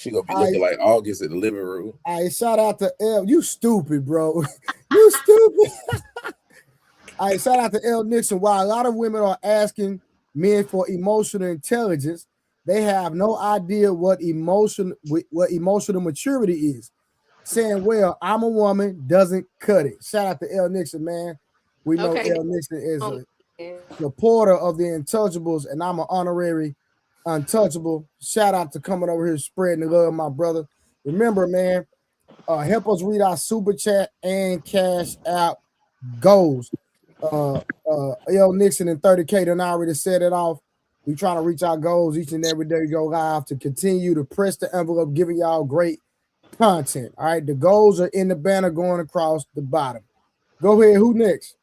She gonna be looking like August in the living room. All right, shout out to L. You stupid, bro. You stupid. All right, shout out to L. Nixon. While a lot of women are asking men for emotional intelligence, they have no idea what emotional maturity is. Saying, well, I'm a woman doesn't cut it. Shout out to L. Nixon, man. We know L. Nixon is a supporter of the Untouchables, and I'm an honorary Untouchable. Shout out to coming over here spreading the love, my brother. Remember, man, help us read our super chat and cash out goals. L. Nixon and 30K done already set it off. We trying to reach our goals each and every day we go live to continue to press the envelope, giving y'all great content. All right, the goals are in the banner going across the bottom. Go ahead. Who next?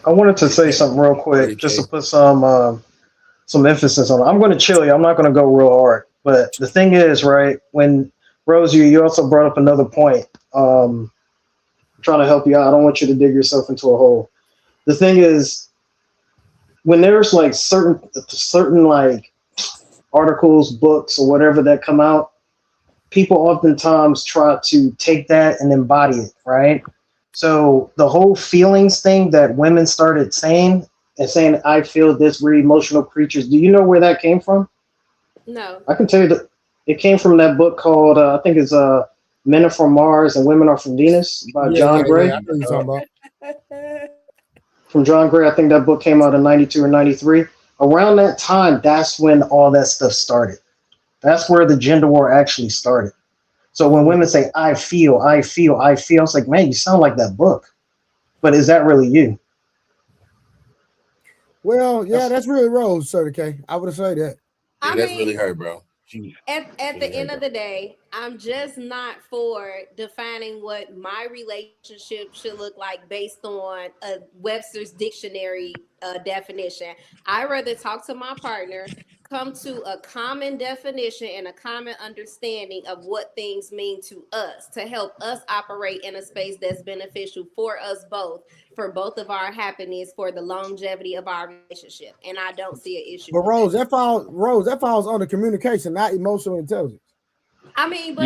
I wanted to say something real quick, just to put some emphasis on it. I'm going to chill you. I'm not going to go real hard. But the thing is, right, when Rose, you also brought up another point. I'm trying to help you out. I don't want you to dig yourself into a hole. The thing is, when there's like certain like articles, books, or whatever that come out, people oftentimes try to take that and embody it, right? So the whole feelings thing that women started saying, I feel this, we're emotional creatures. Do you know where that came from? No. I can tell you that it came from that book called, I think it's Men Are From Mars and Women Are From Venus by John Gray. Yeah, I know you're talking about. From John Gray, I think that book came out in 92 or 93. Around that time, that's when all that stuff started. That's where the gender war actually started. So when women say, I feel, it's like, man, you sound like that book. But is that really you? Well, yeah, that's really Rose, 30K. I would have said that. Yeah, that's really her, bro. At the end of the day, I'm just not for defining what my relationship should look like based on a Webster's dictionary definition. I rather talk to my partner, come to a common definition and a common understanding of what things mean to us to help us operate in a space that's beneficial for us both, for both of our happiness, for the longevity of our relationship. And I don't see an issue. But Rose, that falls under communication, not emotional intelligence. I mean, but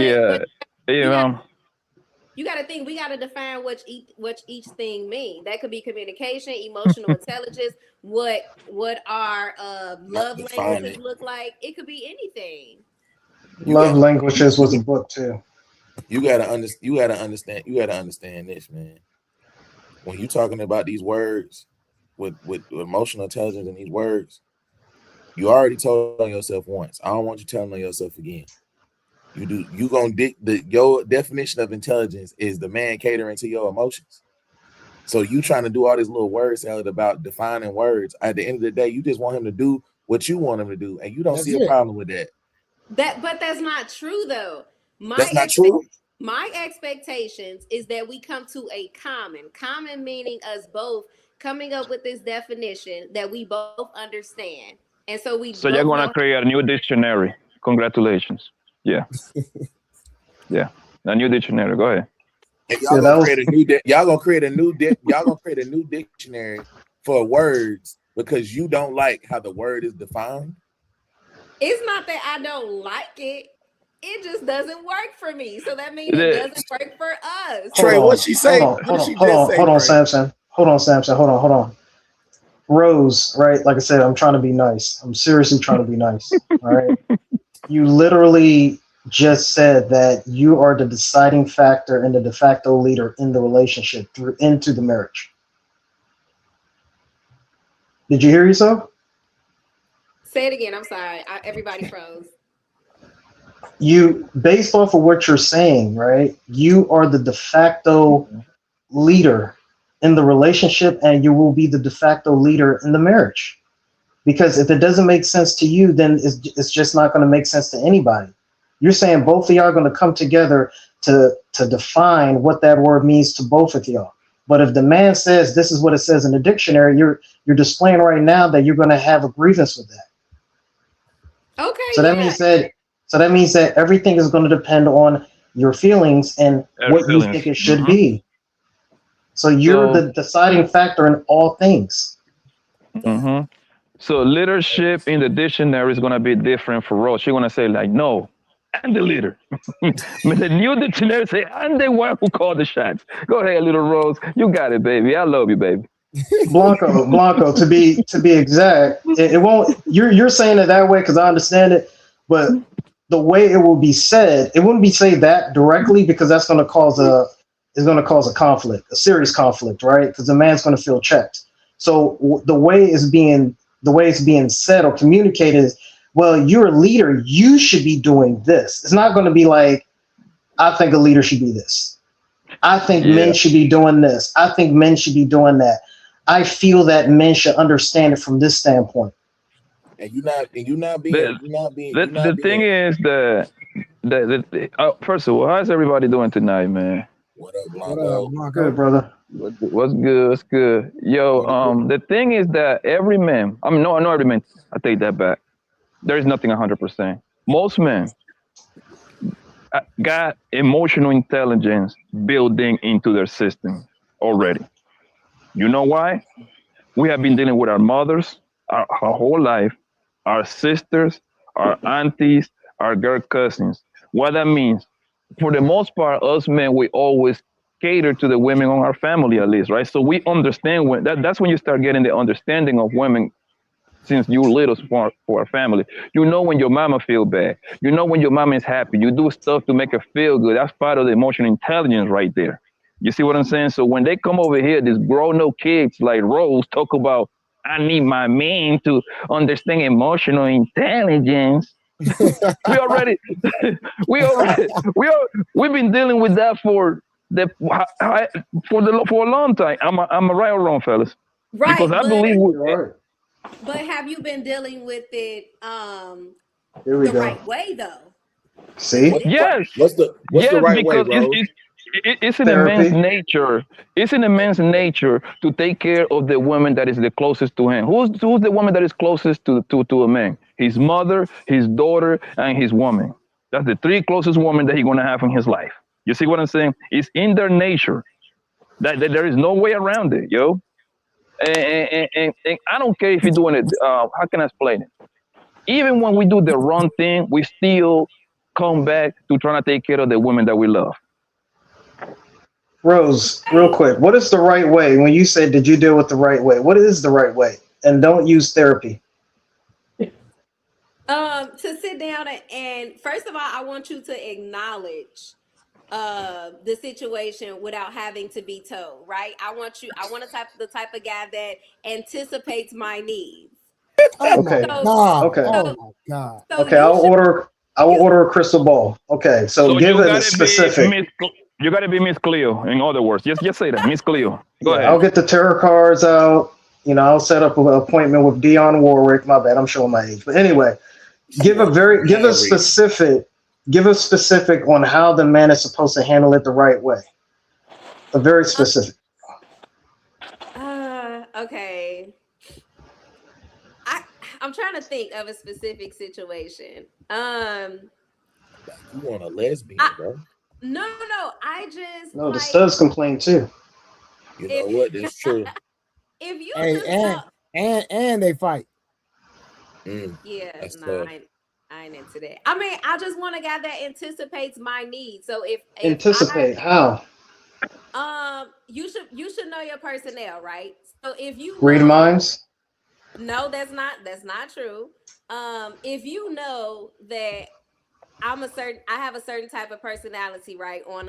you got to think, we got to define what each thing means. That could be communication, emotional intelligence, what our love languages look like. It could be anything. Love Languages was a book too. You gotta understand this, man. When you're talking about these words with emotional intelligence and these words, you already told on yourself once. I don't want you telling on yourself again. You gonna your definition of intelligence is the man catering to your emotions. So you trying to do all this little word salad about defining words. At the end of the day, you just want him to do what you want him to do, and you don't see a problem with that. But that's not true though. That's not true. My expectations is that we come to a common meaning, us both coming up with this definition that we both understand. And so you're gonna create a new dictionary. Congratulations. Yeah. Yeah. A new dictionary. Go ahead. And y'all gonna create a new dictionary for words because you don't like how the word is defined. It's not that I don't like it. It just doesn't work for me. So that means it doesn't work for us. Trey, what'd she say? Hold on, Samson. Hold on. Rose, right? Like I said, I'm trying to be nice. I'm seriously trying to be nice. All right. You literally just said that you are the deciding factor and the de facto leader in the relationship into the marriage. Did you hear yourself? Say it again. I'm sorry. Everybody froze. You, based off of what you're saying, right? You are the de facto leader in the relationship, and you will be the de facto leader in the marriage. Because if it doesn't make sense to you, then it's just not going to make sense to anybody. You're saying both of y'all are going to come together to define what that word means to both of y'all. But if the man says this is what it says in the dictionary, you're displaying right now that you're going to have a grievance with that. Okay. So that means that everything is going to depend on your feelings and what you think it should be. So you're the deciding factor in all things. So leadership in the dictionary is going to be different for Rose. She's going to say like, no, I'm the leader. The new dictionary say I'm the one who called the shots. Go ahead, little Rose. You got it, baby. I love you, baby. Blanco. To be exact, it won't. You're saying it that way because I understand it, but the way it will be said, it wouldn't be said that directly because that's going to cause a conflict, a serious conflict, right? Because the man's going to feel checked. So the way it's being said or communicated is, well, you're a leader. You should be doing this. It's not going to be like, I think a leader should be this. I think men should be doing this. I think men should be doing that. I feel that men should understand it from this standpoint. And you're not being. The thing is first of all, how's everybody doing tonight, man? What up, Blanco? Good, brother. What's good? What's good? Yo, the thing is that every man, not every man, I take that back. There is nothing 100%. Most men got emotional intelligence building into their system already. You know why? We have been dealing with our mothers our whole life, our sisters, our aunties, our girl cousins. What that means, for the most part, us men, we always cater to the women on our family at least, right? So we understand that's when you start getting the understanding of women since you little for our family. You know when your mama feel bad. You know when your mama is happy. You do stuff to make her feel good. That's part of the emotional intelligence right there. You see what I'm saying? So when they come over here, these grown-up kids like Rose talk about, I need my man to understand emotional intelligence. We've been dealing with that for a long time. I'm right or wrong, fellas? Right. Because I believe. But have you been dealing with it the right way though? See? Yes. What's the right way, bro? It's in a man's nature. It's in a man's nature to take care of the woman that is the closest to him. Who's the woman that is closest to a man? His mother, his daughter, and his woman. That's the three closest women that he's gonna have in his life. You see what I'm saying? It's in their nature. That there is no way around it, yo. And I don't care if you're doing it. How can I explain it? Even when we do the wrong thing, we still come back to trying to take care of the women that we love. Rose, real quick, what is the right way? When you say, did you deal with the right way? What is the right way? And don't use therapy. To sit down and first of all, I want you to acknowledge the situation without having to be told, right? I want the type of guy that anticipates my needs. Okay. Oh my God. Okay, I will order a crystal ball. Okay, so give it a specific. You got to be Miss Cleo. In other words, just say that, Miss Cleo. Go ahead. I'll get the tarot cards out. I'll set up an appointment with Dionne Warwick. My bad, I'm showing my age. But anyway, give a specific on how the man is supposed to handle it the right way. A very specific. Okay. I'm trying to think of a specific situation. You want a lesbian, bro? No. I just the studs complain too. You know what? That's true. If you and they fight. Yeah, no, I ain't into that. I mean, I just want a guy that anticipates my needs. So if how? You should know your personnel, right? So if you read minds. No, that's not true. If you know that I have a certain type of personality, right? Or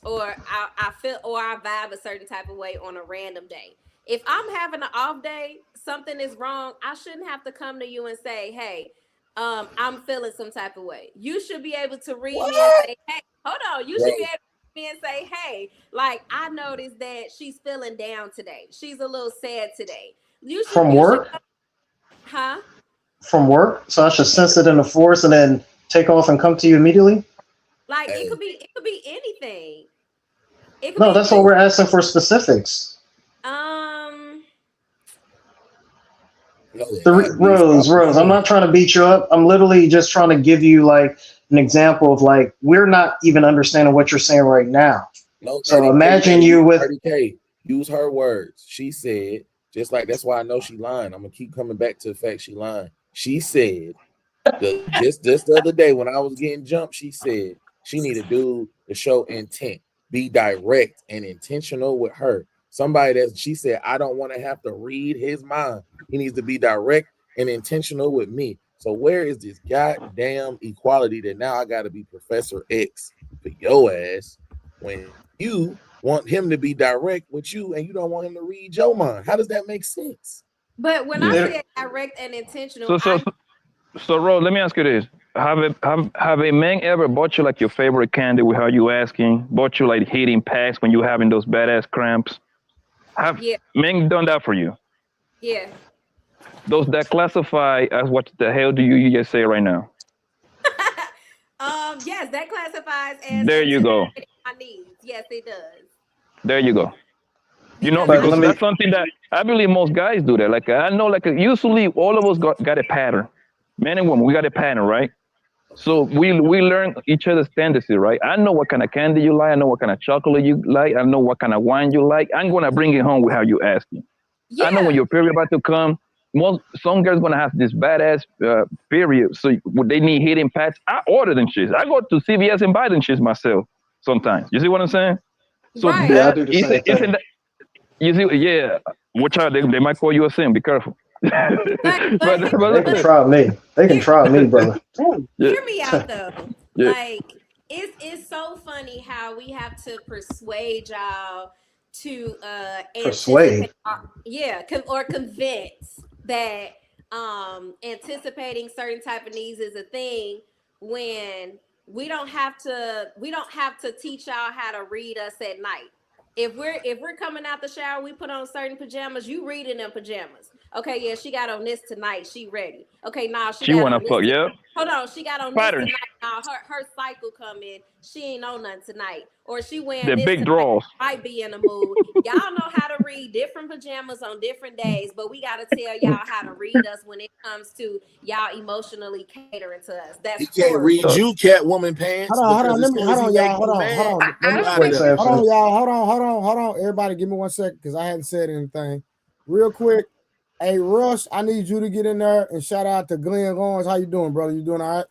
I feel or I vibe a certain type of way on a random day. If I'm having an off day, something is wrong. I shouldn't have to come to you and say, "Hey, I'm feeling some type of way." You should be able to read me and say, "Hey, hold on." You should be able to read me and say, "Hey, like I noticed that she's feeling down today. She's a little sad today." From work? From work? So I should sense it in the force and then take off and come to you immediately? Like it could be anything. No, that's what we're asking for specifics. Rose, I'm not trying to beat you up. I'm literally just trying to give you like an example of like we're not even understanding what you're saying right now. No, so imagine you with 30K. Use her words. She said, just like that's why I know she lying. I'm gonna keep coming back to the fact she lying. She said Just the other day when I was getting jumped, she said she need a dude to show intent, be direct and intentional with her. Somebody that she said, I don't want to have to read his mind. He needs to be direct and intentional with me. So where is this goddamn equality that now I got to be Professor X for your ass when you want him to be direct with you and you don't want him to read your mind? How does that make sense? But when I said direct and intentional, So Rose, let me ask you this: Have a man ever bought you like your favorite candy without you asking? Bought you like heating packs when you were having those badass cramps? Have men done that for you? Yeah. Does that classify as what the hell do you just say right now? Yes, that classifies as. There you go. My needs. Yes, it does. There you go. You know, because that's something that I believe most guys do that. Like I know, like usually all of us got a pattern. Men and women, we got a pattern, right? So we learn each other's tendency, right? I know what kind of candy you like. I know what kind of chocolate you like. I know what kind of wine you like. I'm gonna bring it home with how you ask me. Yeah. I know when your period about to come. Some girls gonna have this badass period, so they need heating pads. I order them shits. I go to CVS and buy them shits myself sometimes. You see what I'm saying? So right. Yeah, I do the same thing. You see, yeah. Watch out, they might call you a sin. Be careful. But they can try me. They can try me, brother. Hear me out though. Yeah. Like it's so funny how we have to persuade y'all to persuade. Or convince that anticipating certain type of needs is a thing when we don't have to teach y'all how to read us at night. If we're coming out the shower, we put on certain pajamas. You read in them pajamas. Okay, yeah, she got on this tonight. She ready. Okay, now she wanna fuck. Yeah. Hold on, she got on pattern. This tonight. Now her cycle come in. She ain't on nothing tonight, or she wearing the this big draws. Might be in the mood. Y'all know how to read different pajamas on different days, but we gotta tell y'all how to read us when it comes to y'all emotionally catering to us. That's he can't read you, Catwoman pants. Hold on, y'all. Hold on, y'all. Hold on. Everybody, give me 1 second because I hadn't said anything. Real quick. Hey, Russ, I need you to get in there and shout out to Glenn Lawrence. How you doing, brother? You doing all right?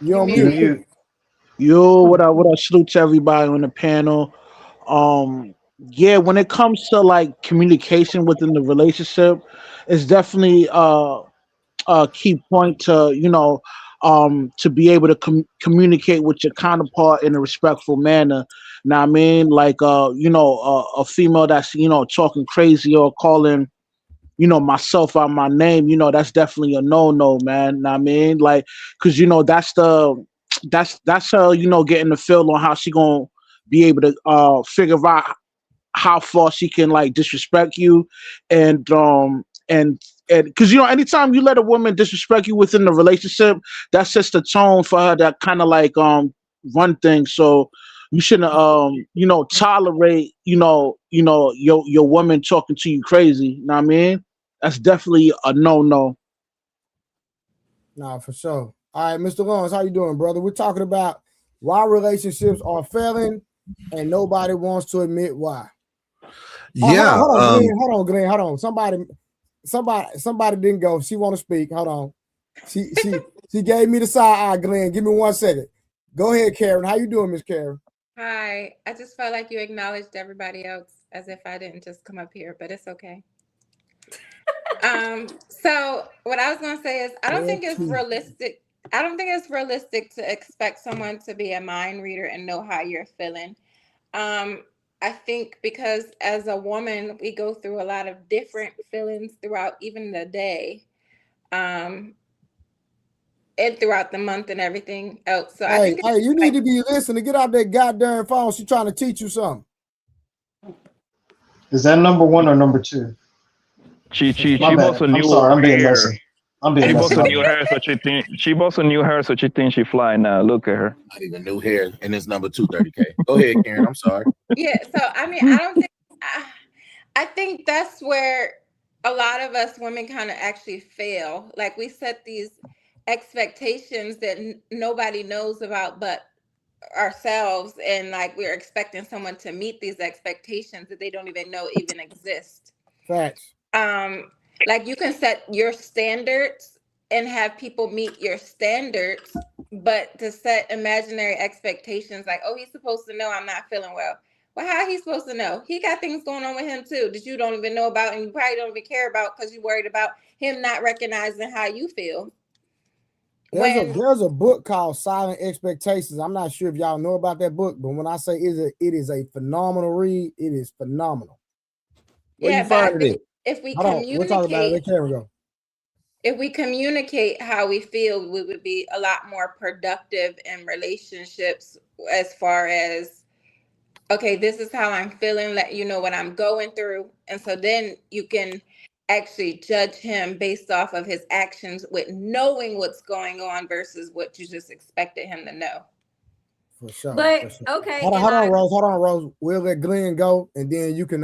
You on mute? Yo, what up? Salute to everybody on the panel. Yeah, when it comes to like communication within the relationship, it's definitely a key point to to be able to communicate with your counterpart in a respectful manner. Now, I mean, like a female that's talking crazy or calling myself out my name, that's definitely a no, man. Now, I mean, like, because that's her, getting the feel on how she gonna be able to figure out how far she can like disrespect you, and because anytime you let a woman disrespect you within the relationship, that sets the tone for her that kind of like run things. So you shouldn't tolerate your woman talking to you crazy. You know what I mean? That's definitely a no. Nah, for sure. All right, Mr. Lawrence, how you doing, brother? We're talking about why relationships are failing and nobody wants to admit why. Yeah. Hold on, Glenn. Hold on. Somebody didn't go. She want to speak. Hold on. She gave me the side eye, Glenn. Give me 1 second. Go ahead, Karen. How you doing, Miss Karen? Hi. I just felt like you acknowledged everybody else as if I didn't just come up here, but it's okay. So what I was going to say is I don't think it's realistic. I don't think it's realistic to expect someone to be a mind reader and know how you're feeling. I think because as a woman, we go through a lot of different feelings throughout even the day, and throughout the month and everything else. So I think you need to be listening. Get out that goddamn phone. She's trying to teach you something. Is that number 1 or number 2? She bought a new hair. She bought a new hair, so she thinks she fly now. Look at her. Not even new hair, and it's number 230K. Go ahead, Karen. I'm sorry. Yeah. So I mean, I don't think. I think that's where a lot of us women kind of actually fail. Like we set these expectations that nobody knows about but ourselves, and like we're expecting someone to meet these expectations that they don't even know even exist. Facts. Like you can set your standards and have people meet your standards, but to set imaginary expectations like, oh, he's supposed to know I'm not feeling well. Well, how he supposed to know? He got things going on with him too that you don't even know about, and you probably don't even care about because you're worried about him not recognizing how you feel. There's a book called Silent Expectations. I'm not sure if y'all know about that book, but when I say it is a phenomenal read, it is phenomenal. Where you find it? If we communicate, we'll talk about it. Let Karen go. If we communicate how we feel, we would be a lot more productive in relationships as far as, okay, this is how I'm feeling, let you know what I'm going through. And so then you can actually judge him based off of his actions with knowing what's going on versus what you just expected him to know. For sure. But for sure. okay. Hold on, Rose. We'll let Glenn go and then you can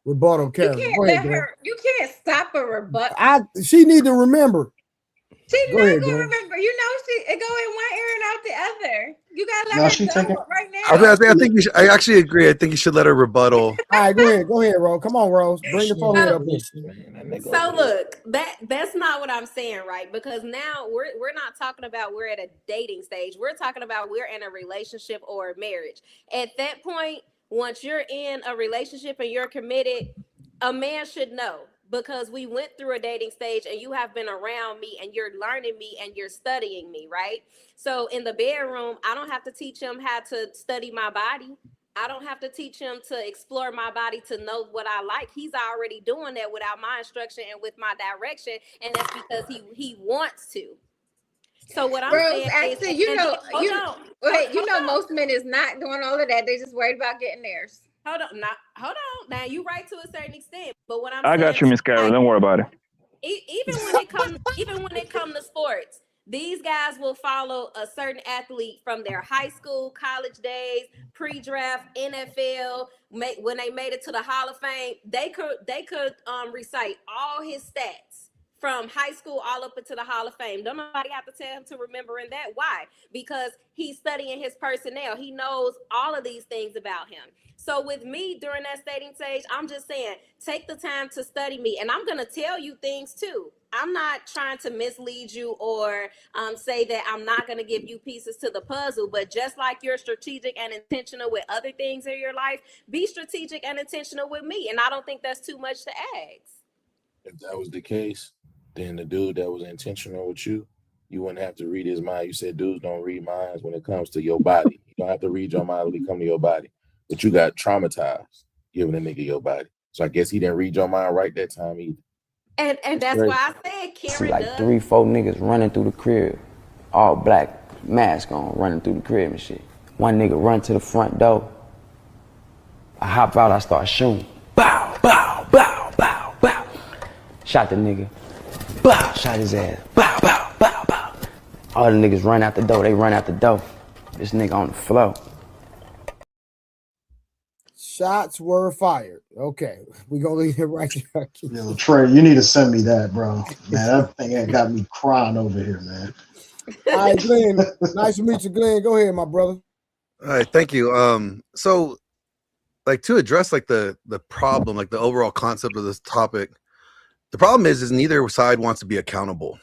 rebuttal Karen. You can't stop a rebuttal. She need to remember. She's not gonna remember. You know, it go in one ear and out the other. You gotta let her go right now. I actually agree. I think you should let her rebuttal. All right, go ahead, Rose. Come on, Rose. Bring the phone up here. So look, that's not what I'm saying, right? Because now we're not talking about we're at a dating stage. We're talking about we're in a relationship or a marriage. At that point, once you're in a relationship and you're committed, a man should know. Because we went through a dating stage and you have been around me and you're learning me and you're studying me, right? So in the bedroom, I don't have to teach him how to study my body. I don't have to teach him to explore my body to know what I like. He's already doing that without my instruction and with my direction. And that's because he wants to. So what I'm saying actually, is, most men is not doing all of that. They're just worried about getting theirs. Hold on. Now you right to a certain extent, but what I got you, Miss Karen. Don't worry about it. Even when it comes to sports, these guys will follow a certain athlete from their high school, college days, pre-draft, NFL. When they made it to the Hall of Fame, they could recite all his stats from high school all up into the Hall of Fame. Don't nobody have to tell him to remember in that. Why? Because he's studying his personnel. He knows all of these things about him. So with me during that dating stage, I'm just saying, take the time to study me. And I'm going to tell you things too. I'm not trying to mislead you or say that I'm not going to give you pieces to the puzzle. But just like you're strategic and intentional with other things in your life, be strategic and intentional with me. And I don't think that's too much to ask. If that was the case, then the dude that was intentional with you, you wouldn't have to read his mind. You said dudes don't read minds when it comes to your body. You don't have to read your mind when it comes to your body. But you got traumatized giving a nigga your body. So I guess he didn't read your mind right that time either. And that's why I said Karen see like 3-4 niggas running through the crib, all black, mask on, running through the crib and shit. One nigga run to the front door. I hop out, I start shooting. Bow, bow, bow, bow, bow. Shot the nigga. Bow, shot his ass. Bow, bow, bow, bow. All the niggas run out the door. They run out the door. This nigga on the floor. Shots were fired. Okay, we're gonna leave it right there. Yo, Trey, you need to send me that, bro. Man, that thing had got me crying over here, man. All right, Glenn. Nice to meet you, Glenn. Go ahead, my brother. All right, thank you. So like to address like the problem, like the overall concept of this topic, the problem is neither side wants to be accountable.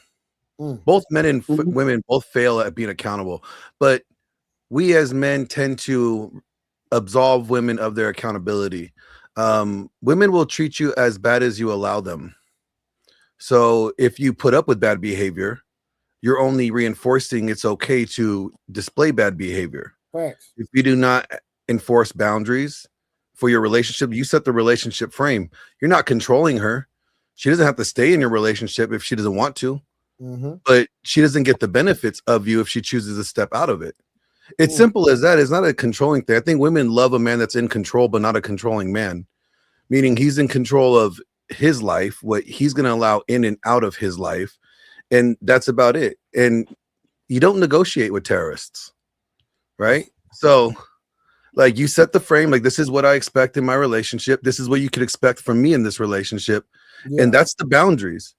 Both men and women both fail at being accountable, but we as men tend to absolve women of their accountability. Women will treat you as bad as you allow them. So if you put up with bad behavior, you're only reinforcing it's okay to display bad behavior. Thanks. If you do not enforce boundaries for your relationship, you set the relationship frame. You're not controlling her. She doesn't have to stay in your relationship if she doesn't want to, but she doesn't get the benefits of you if she chooses to step out of it. It's simple as that. It's not a controlling thing. I think women love a man that's in control, but not a controlling man, meaning he's in control of his life, what he's going to allow in and out of his life. And that's about it. And you don't negotiate with terrorists, right? So like you set the frame, like this is what I expect in my relationship. This is what you could expect from me in this relationship. Yeah. And that's the boundaries.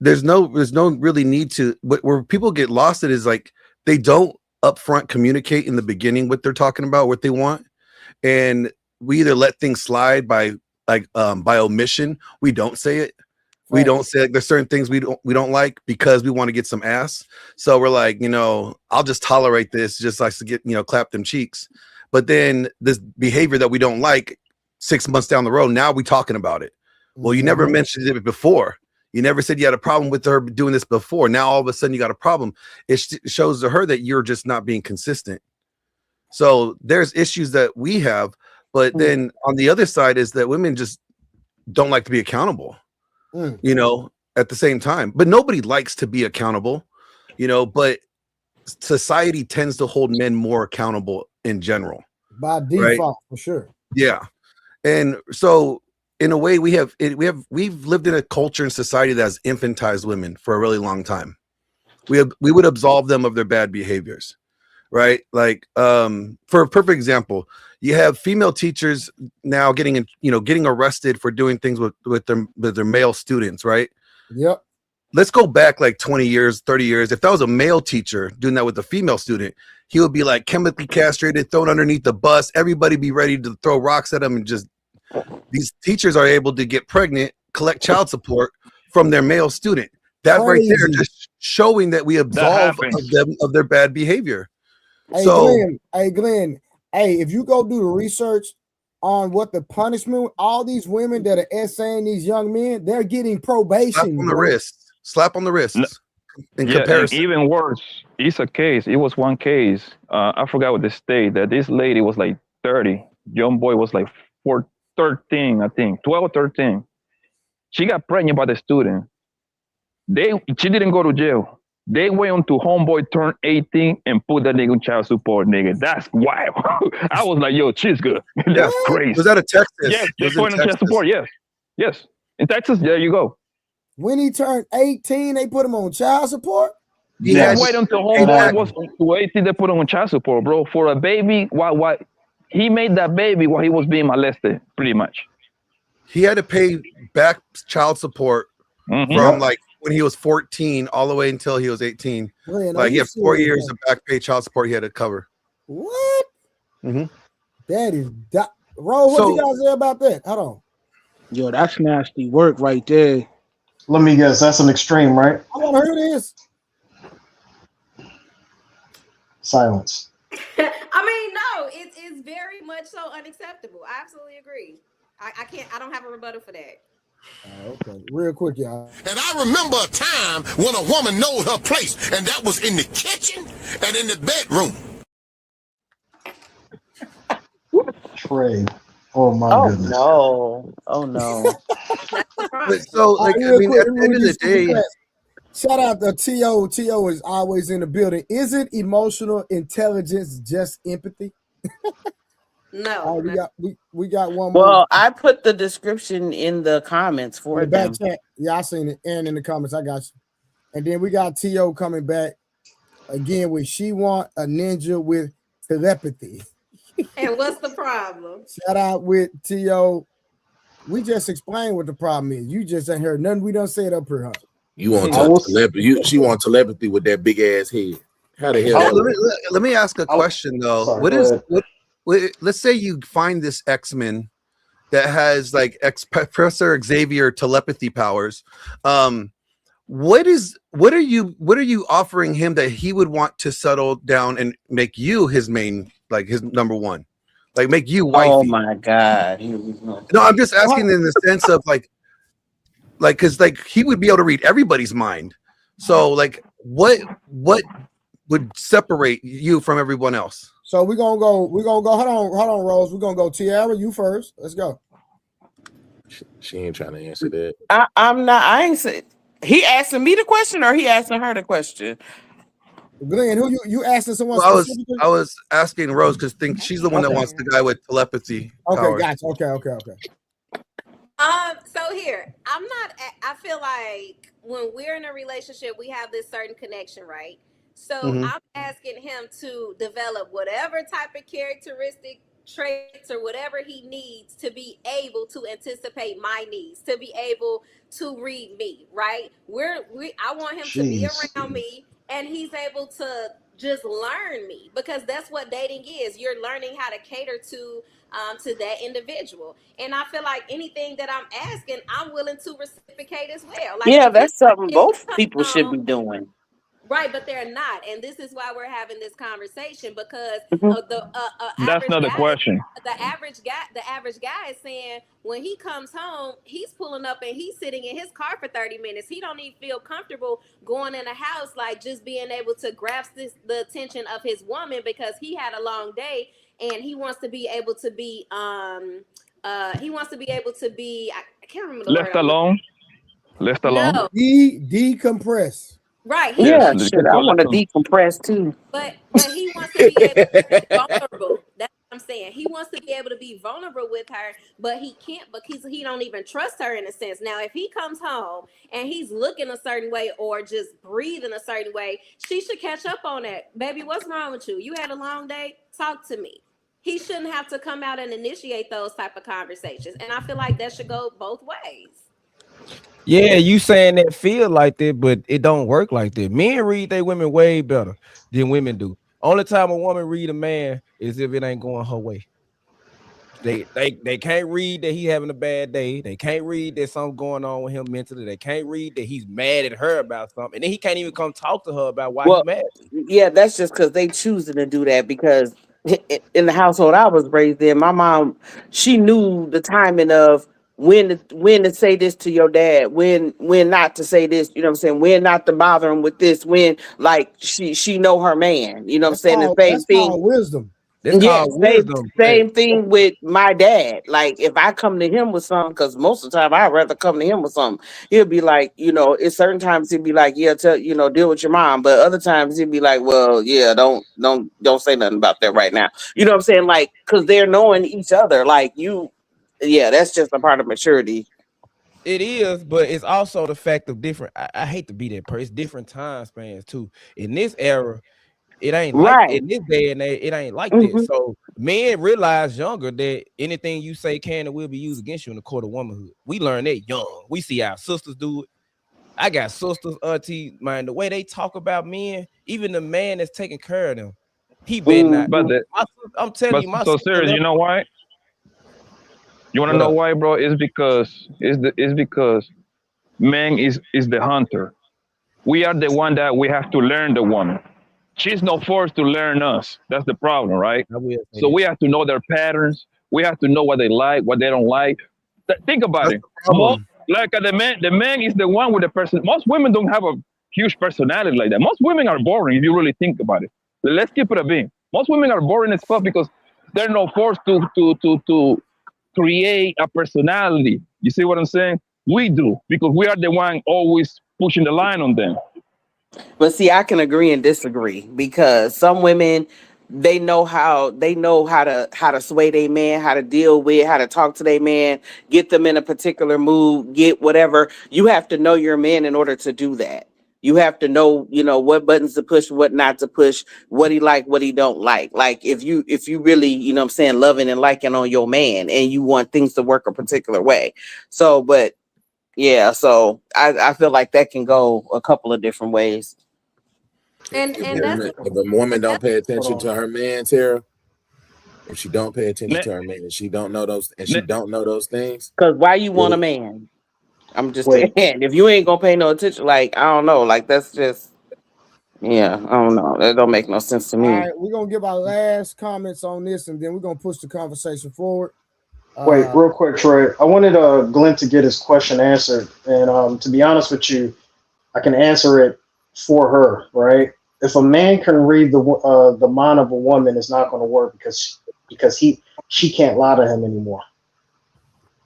There's no really need to, where people get lost at is like, they don't upfront communicate in the beginning what they're talking about, what they want. And we either let things slide by omission. We don't say it. We don't say like, there's certain things we don't like because we want to get some ass. So we're like, I'll just tolerate this just like to get, clap them cheeks. But then this behavior that we don't like 6 months down the road, now we talking about it. Well, you never mentioned it before. You never said you had a problem with her doing this before. Now all of a sudden you got a problem. It shows to her that you're just not being consistent. So there's issues that we have, but then on the other side is that women just don't like to be accountable. At the same time, but nobody likes to be accountable, but society tends to hold men more accountable in general by default, right? For sure. Yeah. And so in a way we've lived in a culture and society that has infantized women for a really long time. We would absolve them of their bad behaviors, right? Like, for a perfect example, you have female teachers now getting arrested for doing things with their male students, right? Yep. Let's go back like 20 years, 30 years. If that was a male teacher doing that with a female student, he would be like chemically castrated, thrown underneath the bus. Everybody be ready to throw rocks at him, and just these teachers are able to get pregnant, collect child support from their male student. That right there just showing that we absolve them of their bad behavior. Hey, Glenn, if you go do the research on what the punishment, all these women that are essaying these young men, they're getting probation. Slap on the wrist. In comparison. Even worse, it was one case. I forgot what the state, that this lady was like 30. Young boy was like 13, I think, 12 or 13. She got pregnant by the student. She didn't go to jail. They went on to homeboy turn 18 and put that nigga on child support, nigga. That's wild. I was like, yo, she's good. That's crazy. Was that a Texas? Yes, they went on child support. Yes. In Texas, there you go. When he turned 18, they put him on child support? Yes. Wait until homeboy was to 18, they put him on child support, bro. For a baby, why? He made that baby while he was being molested, pretty much. He had to pay back child support from like when he was 14 all the way until he was 18. Like he had 4 years of back pay child support he had to cover. What? That is Ro, what you guys say about that? Hold on. Yo, that's nasty work right there. Let me guess, that's an extreme, right? I want to hear this. Silence. I mean, no, it's very much so unacceptable. I absolutely agree. I don't have a rebuttal for that. Okay, real quick, y'all. And I remember a time when a woman knowed her place, and that was in the kitchen and in the bedroom. Trey. Oh my goodness. No. Oh no. So, like, I mean, at the end of the day, shout out to T.O. T.O. is always in the building. Isn't emotional intelligence just empathy? No. We got one more. Well, I put the description in the comments for the back chat. Yeah, I seen it. And in the comments, I got you. And then we got T.O. coming back again with she want a ninja with telepathy. And what's the problem? Shout out with T.O. We just explained what the problem is. You just ain't heard nothing. We don't say it up here, huh? You want telepathy? She want telepathy with that big ass head. How the hell? Let me ask a question though. Sorry, let's say you find this X-Men that has like Professor Xavier telepathy powers. What are you offering him that he would want to settle down and make you his main, like his number one, like make you wifey? Oh my God. No, I'm just asking in the sense of like because like he would be able to read everybody's mind. So like what would separate you from everyone else? So we're gonna go. Hold on, Rose. We're gonna go. Tiara, you first. Let's go. She ain't trying to answer that. I'm not. I ain't say. He asking me the question, or he asking her the question? Glenn, who you asking someone? Well, I was asking Rose because she's the one that wants the guy with telepathy. Okay, powers. gotcha. Okay. So here, I feel like when we're in a relationship, we have this certain connection, right? So I'm asking him to develop whatever type of characteristic traits or whatever he needs to be able to anticipate my needs, to be able to read me, right? I want him to be around me, and he's able to just learn me, because that's what dating is. You're learning how to cater to that individual. And I feel like anything that I'm asking, I'm willing to reciprocate as well. Like, Yeah, if that's something he both comes people should be home, doing. right, but they're not, and this is why we're having this conversation, because Mhm. the That's average not the guy, question. the average guy is saying when he comes home, he's pulling up and he's sitting in his car for 30 minutes. He don't even feel comfortable going in a house, like just being able to grasp the attention of his woman, because he had a long day and he wants to be able to be I can't remember the Left word. alone. Left alone. No. Decompress. Right. Yeah, shit. I want to decompress too. But he wants to be able to be vulnerable. That's what I'm saying. He wants to be able to be vulnerable with her, but he can't, because he don't even trust her in a sense. Now, if he comes home and he's looking a certain way or just breathing a certain way, she should catch up on that. Baby, what's wrong with you? You had a long day? Talk to me. He shouldn't have to come out and initiate those type of conversations. And I feel like that should go both ways. Yeah, you saying that feel like that, but it don't work like that. Men read their women way better than women do. Only time a woman read a man is if it ain't going her way. They can't read that he having a bad day. They can't read that something going on with him mentally. They can't read that he's mad at her about something. And then he can't even come talk to her about why he's mad. Yeah, that's just because they choosing to do that, because in the household I was raised in, my mom, she knew the timing of when to say this to your dad, when not to say this, you know what I'm saying, when not to bother him with this, when, like, she know her man, you know what I'm saying, the same thing. Called wisdom. That's called wisdom. Same thing with my dad. Like, if I come to him with something, because most of the time I'd rather come to him with something, he'll be like, at certain times he'd be like, yeah, deal with your mom. But other times he'd be like, well, yeah, don't say nothing about that right now. You know what I'm saying? Like, because they're knowing each other. Like, that's just a part of maturity. It is, but it's also the fact of different. I hate to be that person. It's different time spans too. In this era, it ain't like in this day and age, it ain't like that. So men realize younger that anything you say can and will be used against you in the court of womanhood. We learn that young. We see our sisters do it. I got sisters, aunties, man. The way they talk about men, even the man that's taking care of them, he better not. I'm telling you, my so serious. You know why? You want to know why, bro? It's because man is the hunter. We are the one that we have to learn the woman. She's not forced to learn us. That's the problem, right? So we have to know their patterns. We have to know what they like, what they don't like. Think about it. The man is the one with the person. Most women don't have a huge personality like that. Most women are boring if you really think about it. Let's keep it a being. Most women are boring as fuck because they're not forced to create a personality. You see what I'm saying? We do, because we are the one always pushing the line on them. But see, I can agree and disagree, because some women, they know how to sway their man, how to deal with, how to talk to their man, get them in a particular mood, get whatever. You have to know your man in order to do that. You have to know, what buttons to push, what not to push, what he like, what he don't like. Like, if you really, loving and liking on your man, and you want things to work a particular way. So, but yeah, so I feel like that can go a couple of different ways. And if a woman don't pay attention to her man, Tara, if she don't pay attention to her man, and she don't know those things. Because why you want a man? I'm just saying, if you ain't gonna pay no attention, like, I don't know, like, that's just, I don't know, that don't make no sense to me. All right, we're gonna give our last comments on this, and then we're gonna push the conversation forward. Wait, real quick, Troy. I wanted Glenn to get his question answered, and to be honest with you, I can answer it for her. Right? If a man can read the mind of a woman, it's not going to work because she can't lie to him anymore.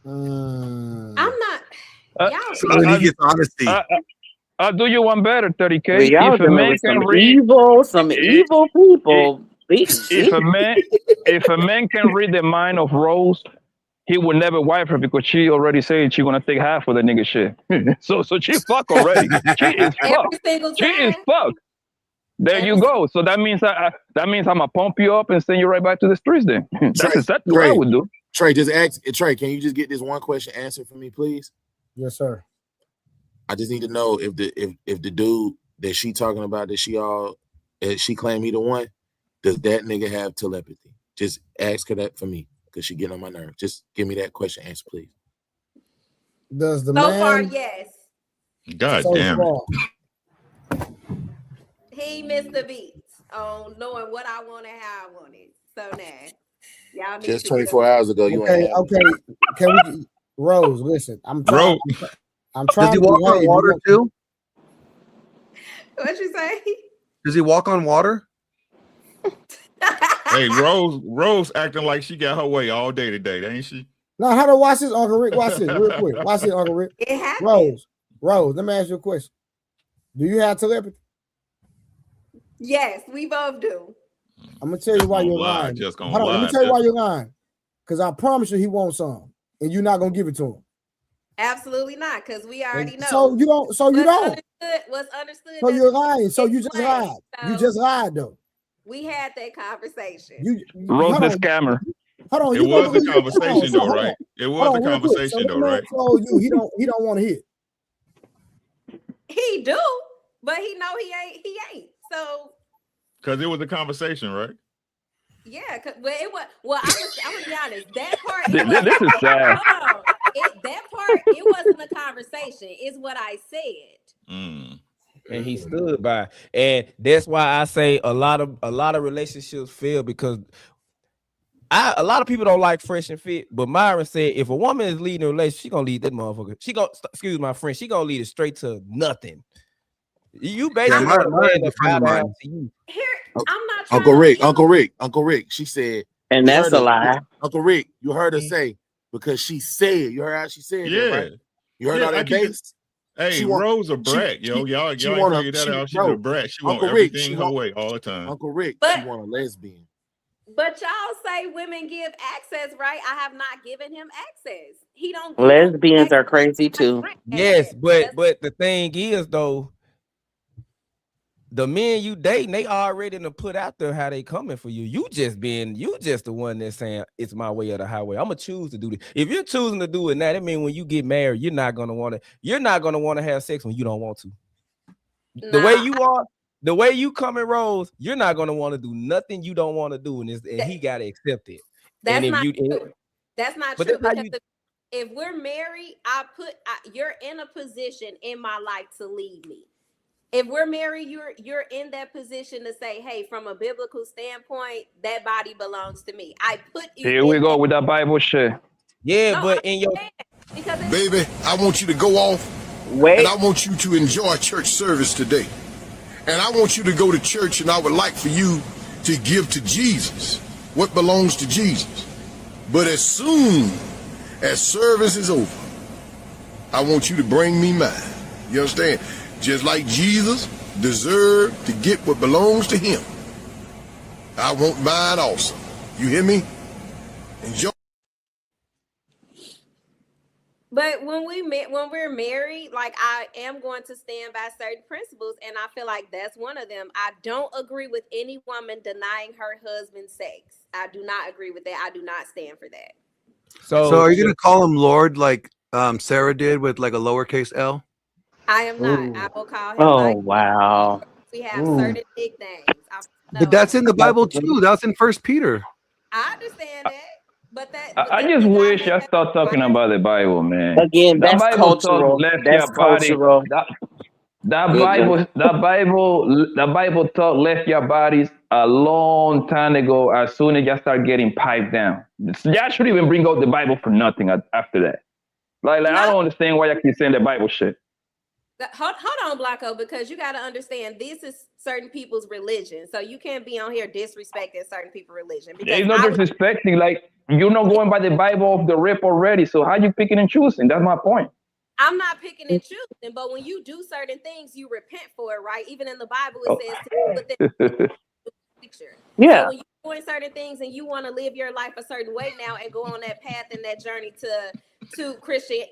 I'm not. He gets honesty. I'll do you one better, 30K. If a man can read some evil people. If a man can read the mind of Rose, he will never wife her, because she already said she's gonna take half of the nigga shit. so she fuck already. She is fucked. She is fucked. There you go. So that means I'm gonna pump you up and send you right back to the streets. Then that's exactly what I would do. Trey, just ask Trey. Can you just get this one question answered for me, please? Yes, sir. I just need to know if the dude that she talking about, that she all and she claimed he the one, does that nigga have telepathy? Just ask her that for me, because she getting on my nerves. Just give me that question answer, please. Does the So man? far, yes. God So damn it. far. He missed the beats on knowing what I want and how I want it. So now, y'all need Just to 24 hours ago, you Okay, ain't have it. okay. Can we, Rose? Listen, I'm trying. I'm Does trying he to walk on behave. water too? What you say? Does he walk on water? Hey, Rose acting like she got her way all day today, ain't she? Now, how to watch this, Uncle Rick? Watch this real quick. Watch this, Uncle Rick. It happened. Rose. Let me ask you a question. Do you have telepathy? Yes, we both do. I'm gonna tell you why gonna you're lie, lying. just gonna Hold on, let me lie, tell you why just- you're lying. Because I promise you, he wants some, and you're not gonna give it to him. Absolutely not, because we already know. So you don't. So you don't. What's understood? So you're lying. So you just explained. lied. So You just lied, though. we had that conversation. Rose the scammer. Hold on. It You was gonna a believe- conversation hold on, though, hold right? on. It Hold was on, a real quick. conversation So though, that man right? told you he don't want to hit. He do, but he know he ain't. So Because it was a conversation, right? yeah, well it was. Well, I'm gonna be honest. That part. This is sad. Hold on. That part. It wasn't a conversation. It's what I said. And he stood by, and that's why I say a lot of relationships fail because a lot of people don't like fresh and fit. But Myron said if a woman is leading a relationship, she gonna lead that motherfucker. She gonna excuse my friend. She gonna lead it straight to nothing. You basically Yeah, want a Myron's man a to friend bow of down mine. to you. Here, I'm not Uncle Rick. She said, and you that's heard a lie. Uncle Rick, you heard her say because she said. You heard how she said that, right? You heard Yeah, all I that keep it- bass. Hey, Rose a brat, yo. Y'all ain't figured that out. She's a brat. She want Uncle Rick, everything her way all the time. Uncle Rick, she want a lesbian. But y'all say women give access, right? I have not given him access. He don't. Lesbians are crazy too. Yes, but the thing is though, the men you dating, they already done put out there how they coming for you. You just the one that's saying it's my way or the highway. I'm gonna choose to do this. If you're choosing to do it now, that means when you get married, you're not gonna want to have sex when you don't want to. The way you are, the way you come in, Rose, you're not gonna want to do nothing you don't want to do, and he gotta accept it. That's and not if you, true. That's not but true. that's how Because if we're married, you're in a position in my life to lead me. If we're married, you're in that position to say, hey, from a biblical standpoint, that body belongs to me. I put you. Here we go with that Bible shit. Yeah, No, but in your Baby, I want you to go off and I want you to enjoy church service today. And I want you to go to church and I would like for you to give to Jesus what belongs to Jesus. But as soon as service is over, I want you to bring me mine. You understand? Just like Jesus deserved to get what belongs to him, I want mine also. You hear me? Enjoy. But when we're married, like I am going to stand by certain principles, and I feel like that's one of them. I don't agree with any woman denying her husband sex. I do not agree with that. I do not stand for that. So are you gonna call him Lord like Sarah did with like a lowercase L? I am not. I will call him. Oh wow. We have certain nicknames. But that's in the Bible too. That's in 1 Peter. I understand that, but that I just wish I start talking about the Bible, man. Again, That that's Bible cultural. talk left That's your body. cultural. That Bible talk left your bodies a long time ago. As soon as you start getting piped down, y'all should even bring out the Bible for nothing after that. Like I don't understand why y'all keep saying the Bible shit. Hold on, Blocko, because you got to understand this is certain people's religion, so you can't be on here disrespecting certain people's religion. It's not disrespecting. Like you're not going by the Bible off the rip already. So how you picking and choosing? That's my point. I'm not picking and choosing, but when you do certain things, you repent for it, right? Even in the Bible, it says to put that picture. Yeah. So when you're doing certain things and you want to live your life a certain way now and go on that path and that journey to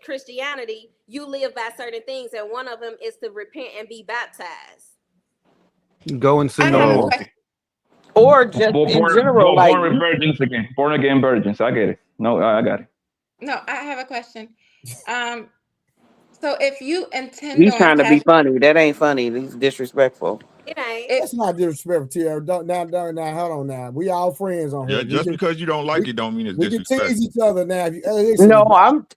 Christianity, you live by certain things, and one of them is to repent and be baptized. Go and sin no more. Or just in general, like born virgins again, born again virgins. I get it. No, I got it. No, I have a question. So if you intend he's on trying to be funny. That ain't funny. He's disrespectful. It ain't. That's not disrespectful, Tierra. Now, hold on now. We all friends on here. Yeah, just because you don't like it don't mean it's we can disrespectful. tease each other now. If you, listen, No,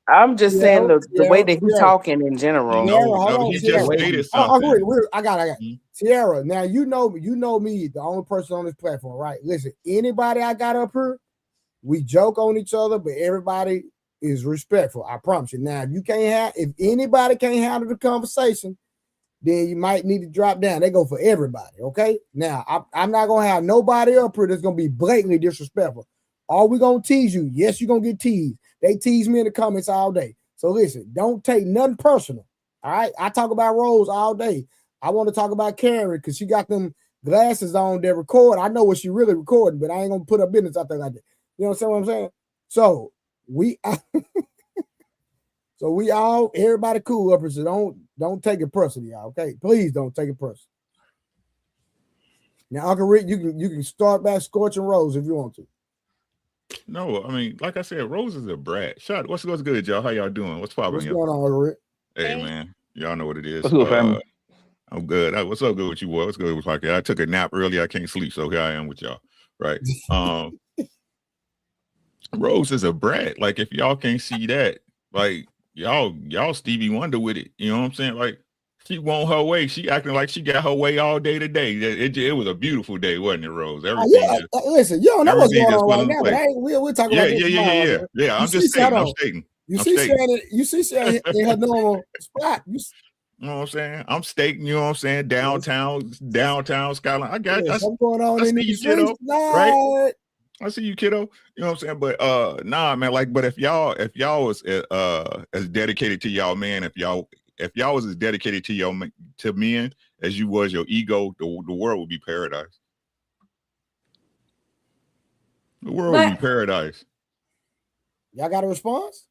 I'm just saying the way that he's talking in general. No, he just stated something. I got it. Tierra, now you know me, the only person on this platform, right? Listen, anybody I got up here, we joke on each other, but everybody is respectful. I promise you. Now, if anybody can't handle the conversation, then you might need to drop down. They go for everybody, okay? Now, I'm not going to have nobody up here that's going to be blatantly disrespectful. Are we going to tease you? Yes, you're going to get teased. They tease me in the comments all day. So listen, don't take nothing personal, all right? I talk about Rose all day. I want to talk about Karen because she got them glasses on that record. I know what she really recording, but I ain't going to put her business out there like that. You know what I'm saying? So we all, everybody cool up here, so don't take it personally, y'all. Okay, please don't take it personally. Now, Uncle Rick, you can start back scorching Rose if you want to. No, I mean, like I said, Rose is a brat. Shot, what's good, y'all? How y'all doing? What's popping? What's going on, Uncle Rick? Hey, man, y'all know what it is. What's good, family? I'm good. What's up good with you, boy? What's good with podcast? I took a nap early. I can't sleep, so here I am with y'all. Right. Rose is a brat. Like, if y'all can't see that, like y'all Stevie Wonder with it. You know what I'm saying? Like, she want her way. She acting like she got her way all day today. It was a beautifuful day, wasn't it, Rose? Everything. Listen, you don't know what's going on right now, but we're talking about this. Yeah. I'm just stating. You see Shannon in her normal spot. You know what I'm saying? I'm stating, you know what I'm saying? Downtown skyline. I got what's going on in the streets, right? I see you, kiddo. You know what I'm saying? But nah, man, like, but if y'all was as dedicated to y'all man, if y'all was as dedicated to men as you was your ego, the world would be paradise. The world would be paradise. Y'all got a response?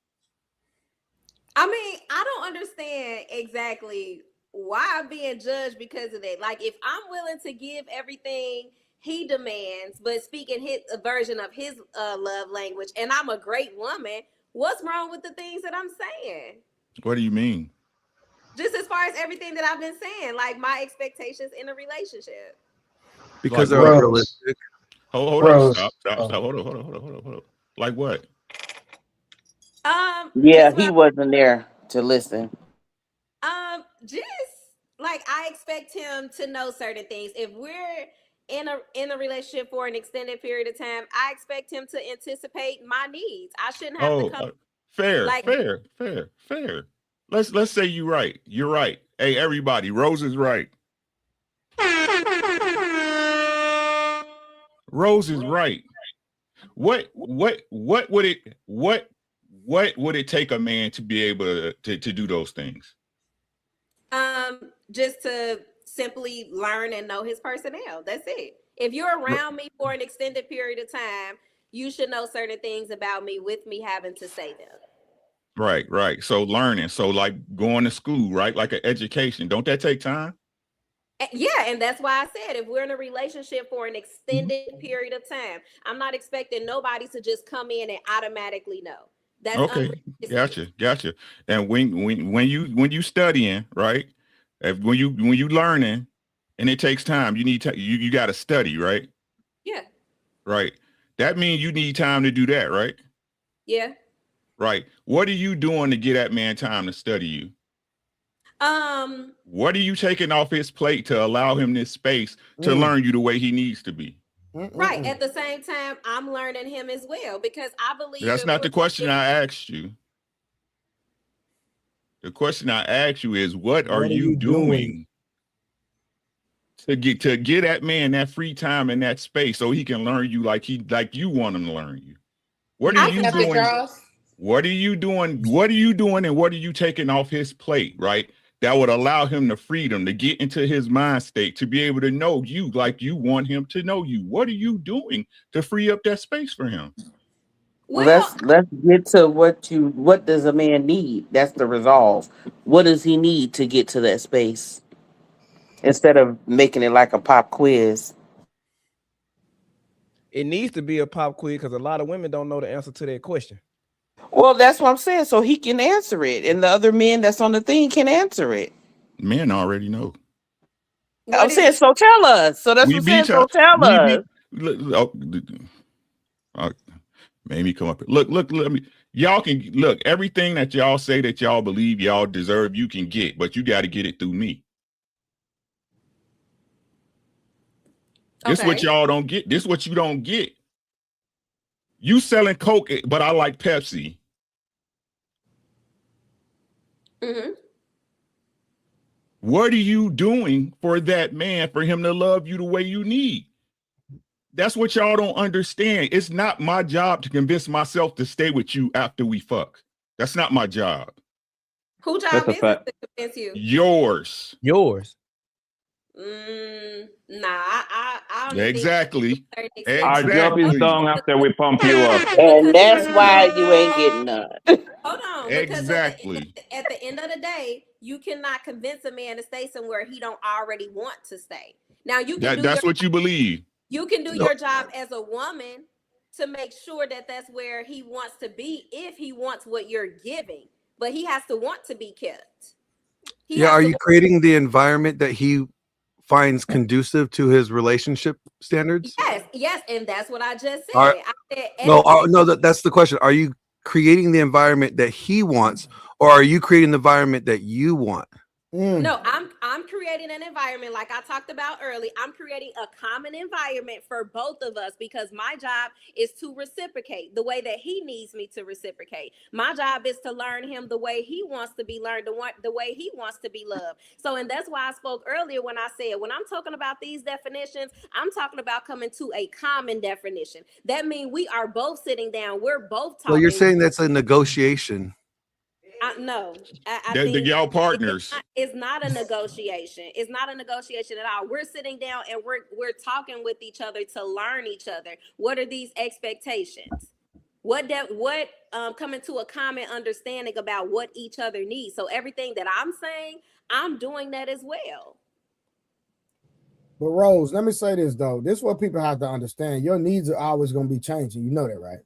I mean, I don't understand exactly why I'm being judged because of that. Like, if I'm willing to give everything he demands, but speaking his version of his love language, and I'm a great woman, what's wrong with the things that I'm saying? What do you mean? Just as far as everything that I've been saying, like my expectations in a relationship. Because like they're unrealistic. Hold on. Stop. Hold on. Like what? Yeah, he wasn't there to listen. Just like I expect him to know certain things. If we're in a relationship for an extended period of time, I expect him to anticipate my needs. I shouldn't have to come. Fair. Let's say you're right. You're right. Hey, everybody, Rose is right. Rose is right. What would it take a man to be able to do those things? Just to simply learn and know his personnel. That's it. If you're around me for an extended period of time, you should know certain things about me with me having to say them. Right. So learning. So like going to school, right? Like an education. Don't that take time? Yeah, and that's why I said if we're in a relationship for an extended period of time, I'm not expecting nobody to just come in and automatically know. That's okay. Gotcha. And when you studying, right? When you learning, and it takes time, you got to study, right? Yeah. Right. That means you need time to do that, right? Yeah. Right. What are you doing to get that man time to study you? What are you taking off his plate to allow him this space to learn you the way he needs to be? Right. At the same time, I'm learning him as well because I believe that's not the question I asked you. The question I asked you is, what are you doing to get that man that free time and that space so he can learn you like you want him to learn you? What are you doing? What are you doing? What are you doing? And what are you taking off his plate, right? That would allow him the freedom to get into his mind state, to be able to know you like you want him to know you. What are you doing to free up that space for him? Well, let's get to what does a man need? That's the resolve. What does he need to get to that space? Instead of making it like a pop quiz. It needs to be a pop quiz because a lot of women don't know the answer to that question. Well, that's what I'm saying. So he can answer it, and the other men that's on the thing can answer it. Men already know. I'm saying, so tell us. So that's what I'm saying. So tell us. Made me come up. Look, let me. Y'all can look. Everything that y'all say that y'all believe y'all deserve, you can get, but you got to get it through me. This what y'all don't get. This what you don't get. You selling Coke, but I like Pepsi. Mm-hmm. What are you doing for that man for him to love you the way you need? That's what y'all don't understand. It's not my job to convince myself to stay with you after we fuck. That's not my job. Whose job is it to convince you? Yours. Nah, I don't exactly. Our job is done after we pump you up. And that's why you ain't getting none. Hold on. Exactly. At the end of the day, you cannot convince a man to stay somewhere he don't already want to stay. Now you can that's what you believe. You can do your job as a woman to make sure that that's where he wants to be if he wants what you're giving, but he has to want to be kept. Are you creating the environment that he finds conducive to his relationship standards? Yes, and that's what I just said. I said no, that's the question. Are you creating the environment that he wants, or are you creating the environment that you want? No, I'm creating an environment like I talked about earlier. I'm creating a common environment for both of us because my job is to reciprocate the way that he needs me to reciprocate. My job is to learn him the way he wants to be learned, the way he wants to be loved. So, and that's why I spoke earlier when I said, when I'm talking about these definitions, I'm talking about coming to a common definition. That means we are both sitting down. We're both talking. Well, you're saying that's a negotiation. No, I think y'all partners. It's not a negotiation. It's not a negotiation at all. We're sitting down and we're talking with each other to learn each other. What are these expectations? What coming to a common understanding about what each other needs. So everything that I'm saying, I'm doing that as well. But Rose, let me say this though. This is what people have to understand. Your needs are always going to be changing. You know that, right?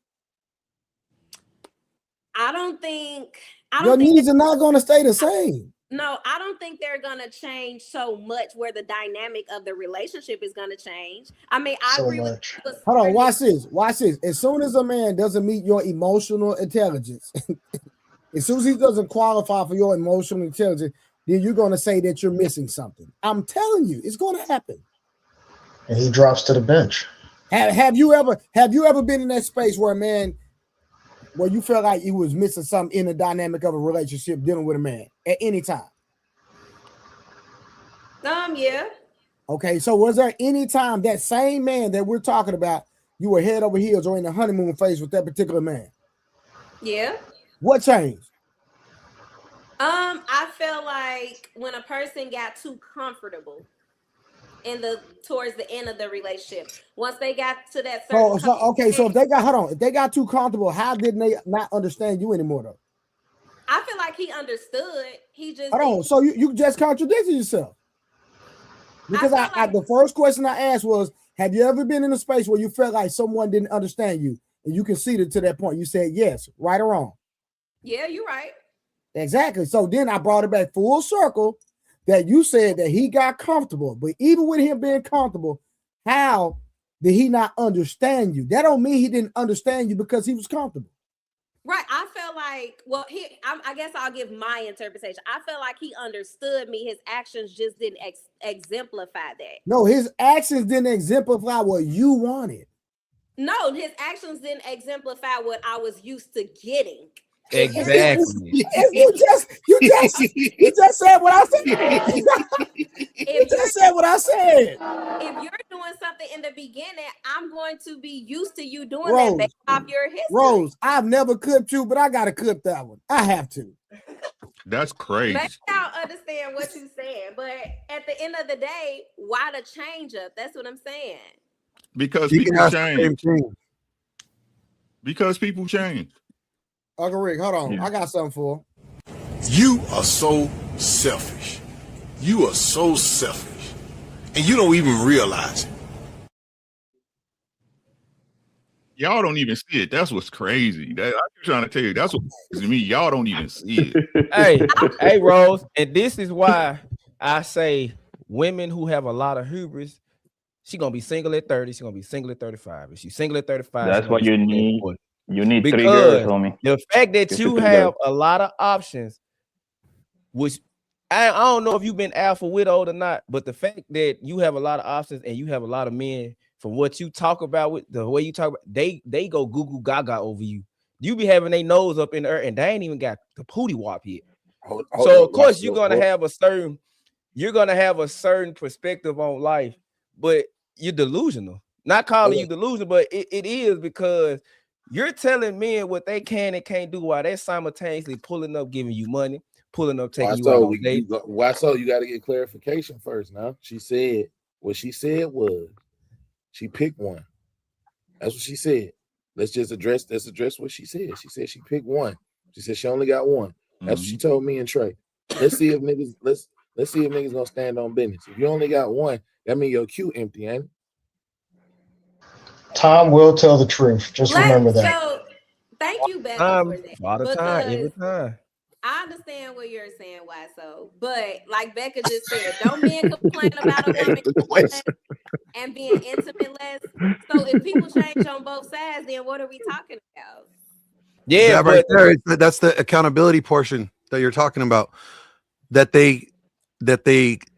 I don't think your needs are not going to stay the same. No, I don't think they're going to change so much where the dynamic of the relationship is going to change. I mean, I agree with you. Hold on, watch this. As soon as a man doesn't meet your emotional intelligence, as soon as he doesn't qualify for your emotional intelligence, then you're going to say that you're missing something. I'm telling you, it's going to happen. And he drops to the bench. Have you ever been in that space where a man, where you felt like you was missing something in the dynamic of a relationship dealing with a man at any time? Yeah. Okay, so was there any time that same man that we're talking about, you were head over heels or in the honeymoon phase with that particular man? Yeah. What changed? I felt like when a person got too comfortable towards the end of the relationship, once they got to that certain so if they got too comfortable, how did they not understand you anymore though? I feel like he understood. He just so you just contradicted yourself. Because the first question I asked was, have you ever been in a space where you felt like someone didn't understand you and you conceded to that point? You said yes, right or wrong? Yeah, you're right. Exactly. So then I brought it back full circle that you said that he got comfortable, but even with him being comfortable, how did he not understand you? That don't mean he didn't understand you because he was comfortable. Right. I felt like, I guess I'll give my interpretation. I felt like he understood me. His actions just didn't exemplify that. No, his actions didn't exemplify what you wanted. No, his actions didn't exemplify what I was used to getting. Exactly. You just said what I said. You just said what I said. If you're doing something in the beginning, I'm going to be used to you doing that based off your history. Rose, I've never clipped you, but I gotta clip that one. I have to. That's crazy. Maybe I'll understand what you're saying, but at the end of the day, why the change up? That's what I'm saying. Because people change. Because people change. Uncle Rick, hold on. I got something for him. You are so selfish. You are so selfish. And you don't even realize it. Y'all don't even see it. That's what's crazy. I'm trying to tell you, that's what to me. Y'all don't even see it. Hey, Rose, and this is why I say women who have a lot of hubris, she gonna be single at 30. She's gonna be single at 35. If she's single at 35, that's what you need. You need because 3 girls, homie. The fact that you have a lot of options, which I don't know if you've been alpha widowed or not, but the fact that you have a lot of options and you have a lot of men, from what you talk about, with the way you talk about, they go goo goo gaga over you. You be having their nose up in the air and they ain't even got the pooty wop yet. So of course you're gonna have a certain perspective on life, but you're delusional. Not calling you delusional, but it is, because you're telling men what they can and can't do while they're simultaneously pulling up, giving you money, pulling up, taking you out on dates. Why so? You got to get clarification first. Now she said what she said was she picked one. That's what she said. Let's address what she said. She said she picked one. She said she only got one. That's what she told me and Trey. Let's see if niggas gonna stand on business. If you only got one, that means your queue empty, ain't it? Time will tell the truth. Just remember that. So thank you, Becca, for that. All the time, every time. I understand what you're saying, why so, but like Becca just said, don't men complain about a woman and being intimate less. So if people change on both sides, then what are we talking about? Yeah, right there. That's the accountability portion that you're talking about. That they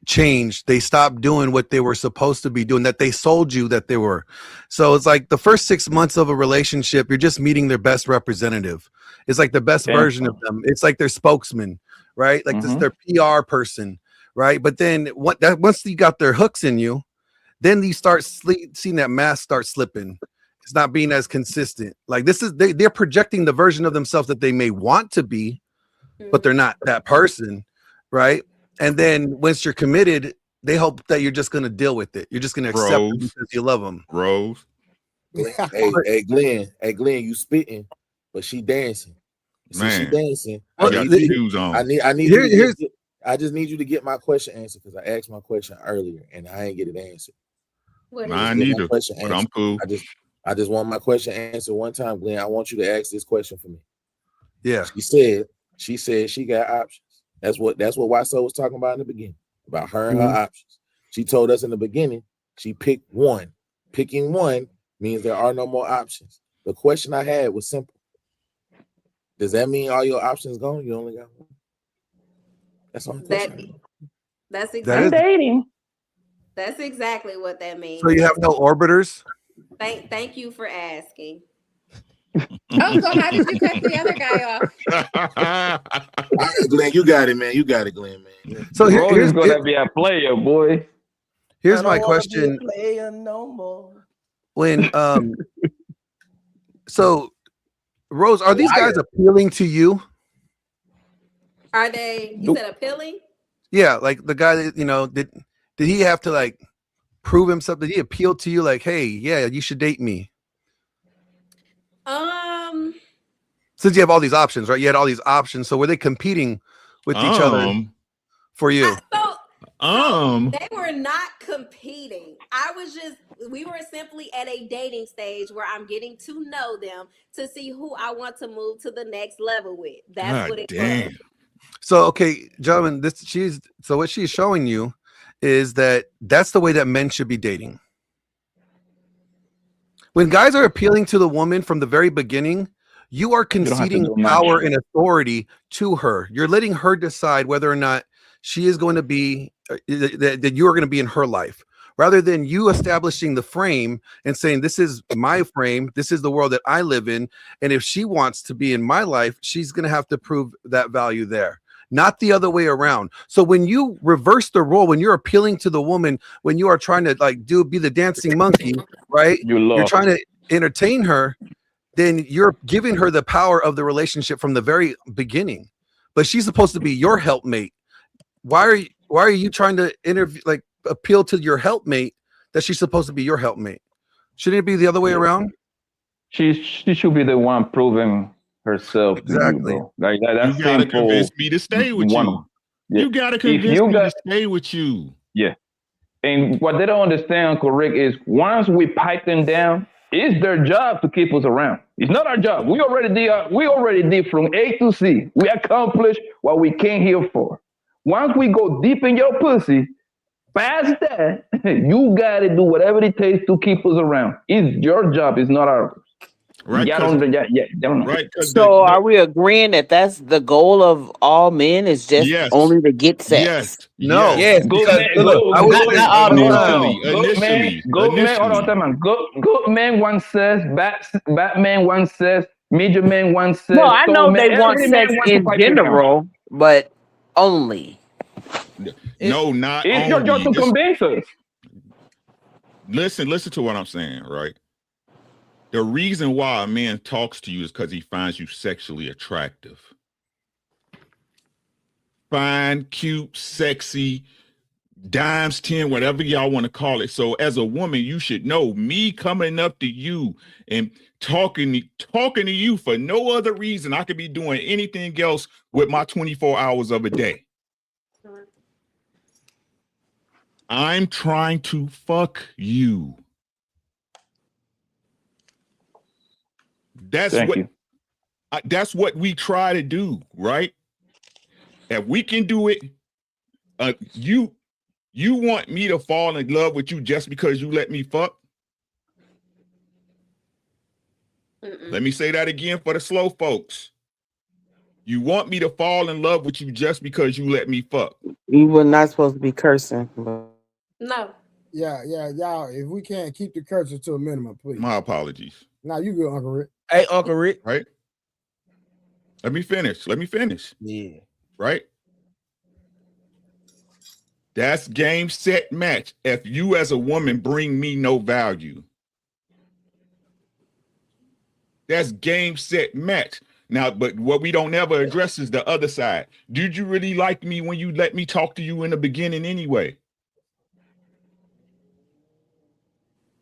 changed. They stopped doing what they were supposed to be doing, that they sold you that they were. So it's like the first 6 months of a relationship, you're just meeting their best representative. It's like the best version of them. It's like their spokesman, right? Like this is their PR person, right? But then once you got their hooks in you, then you start seeing that mask start slipping. It's not being as consistent. Like they're projecting the version of themselves that they may want to be, but they're not that person, right? And then once you're committed, they hope that you're just going to deal with it. You're just going to accept it because you love them. Rose. Hey, Glenn, you spitting, but she dancing. Man, she dancing. I got the shoes on. I just need you to get my question answered, because I asked my question earlier and I ain't get it answered. Mine neither, but I'm cool. I just want my question answered one time, Glenn. I want you to ask this question for me. Yeah. She said she got options. That's what YSO was talking about in the beginning, about her and her options. She told us in the beginning she picked one. Picking one means there are no more options. The question I had was simple. Does that mean all your options gone? You only got one? That's all. That's exactly dating. That's exactly what that means. So you have no orbiters? Thank you for asking. Oh, so how did you cut the other guy off? Glenn, you got it, man. You got it, Glenn, man. So here's gonna be a player, boy. Here's my question. Player no more. When so Rose, are these guys appealing to you? Are they? You said appealing? Yeah, like the guy that did he have to like prove himself? Did he appeal to you? Like, hey, yeah, you should date me. Since you have all these options, right? You had all these options. So were they competing with each other for you? They were not competing. We were simply at a dating stage where I'm getting to know them to see who I want to move to the next level with. That's what it was. So, okay, gentlemen, what she's showing you is that's the way that men should be dating. When guys are appealing to the woman from the very beginning, you are conceding power and authority to her. You're letting her decide whether or not she is going to be, that you are going to be in her life, rather than you establishing the frame and saying, this is my frame, this is the world that I live in, and if she wants to be in my life, she's going to have to prove that value there. Not the other way around. So when you reverse the role, when you're appealing to the woman, when you are trying to be the dancing monkey, right? You're trying to entertain her, then you're giving her the power of the relationship from the very beginning. But she's supposed to be your helpmate. Why are you trying to appeal to your helpmate that she's supposed to be your helpmate? Shouldn't it be the other way around? She should be the one proving herself. Exactly. To you, like that's you gotta convince me to stay with you. Yeah. You gotta convince me to stay with you. Yeah. And what they don't understand, Uncle Rick, is once we pipe them down, it's their job to keep us around. It's not our job. We already did from A to Z. We accomplished what we came here for. Once we go deep in your pussy, Past that, you gotta do whatever it takes to keep us around. It's your job, it's not ours. Right? Don't know. Right. So are we agreeing that that's the goal of all men is just only to get sex? Yes. No. Yes, because look, not all the time. Good man, hold on, man. Good man once says, bad man once says, major man once says. No, I know they want every man sex wants to in fight freedom. general, but only. No, not It's your job to convince us. Listen to what I'm saying, right? The reason why a man talks to you is because he finds you sexually attractive. Fine, cute, sexy, dimes 10, whatever y'all want to call it. So as a woman, you should know me coming up to you and talking to you for no other reason. I could be doing anything else with my 24 hours of a day. I'm trying to fuck you. That's what we try to do, right? If we can do it, you want me to fall in love with you just because you let me fuck? Let me say that again for the slow folks. You want me to fall in love with you just because you let me fuck? You were not supposed to be cursing. No. Yeah, y'all. If we can't keep the cursing to a minimum, please. My apologies. Now you good, Uncle Rick. Hey, Uncle Rick. Right? Let me finish. Yeah. Right? That's game, set, match. If you as a woman bring me no value, that's game, set, match. Now, but what we don't ever address is the other side. Did you really like me when you let me talk to you in the beginning anyway?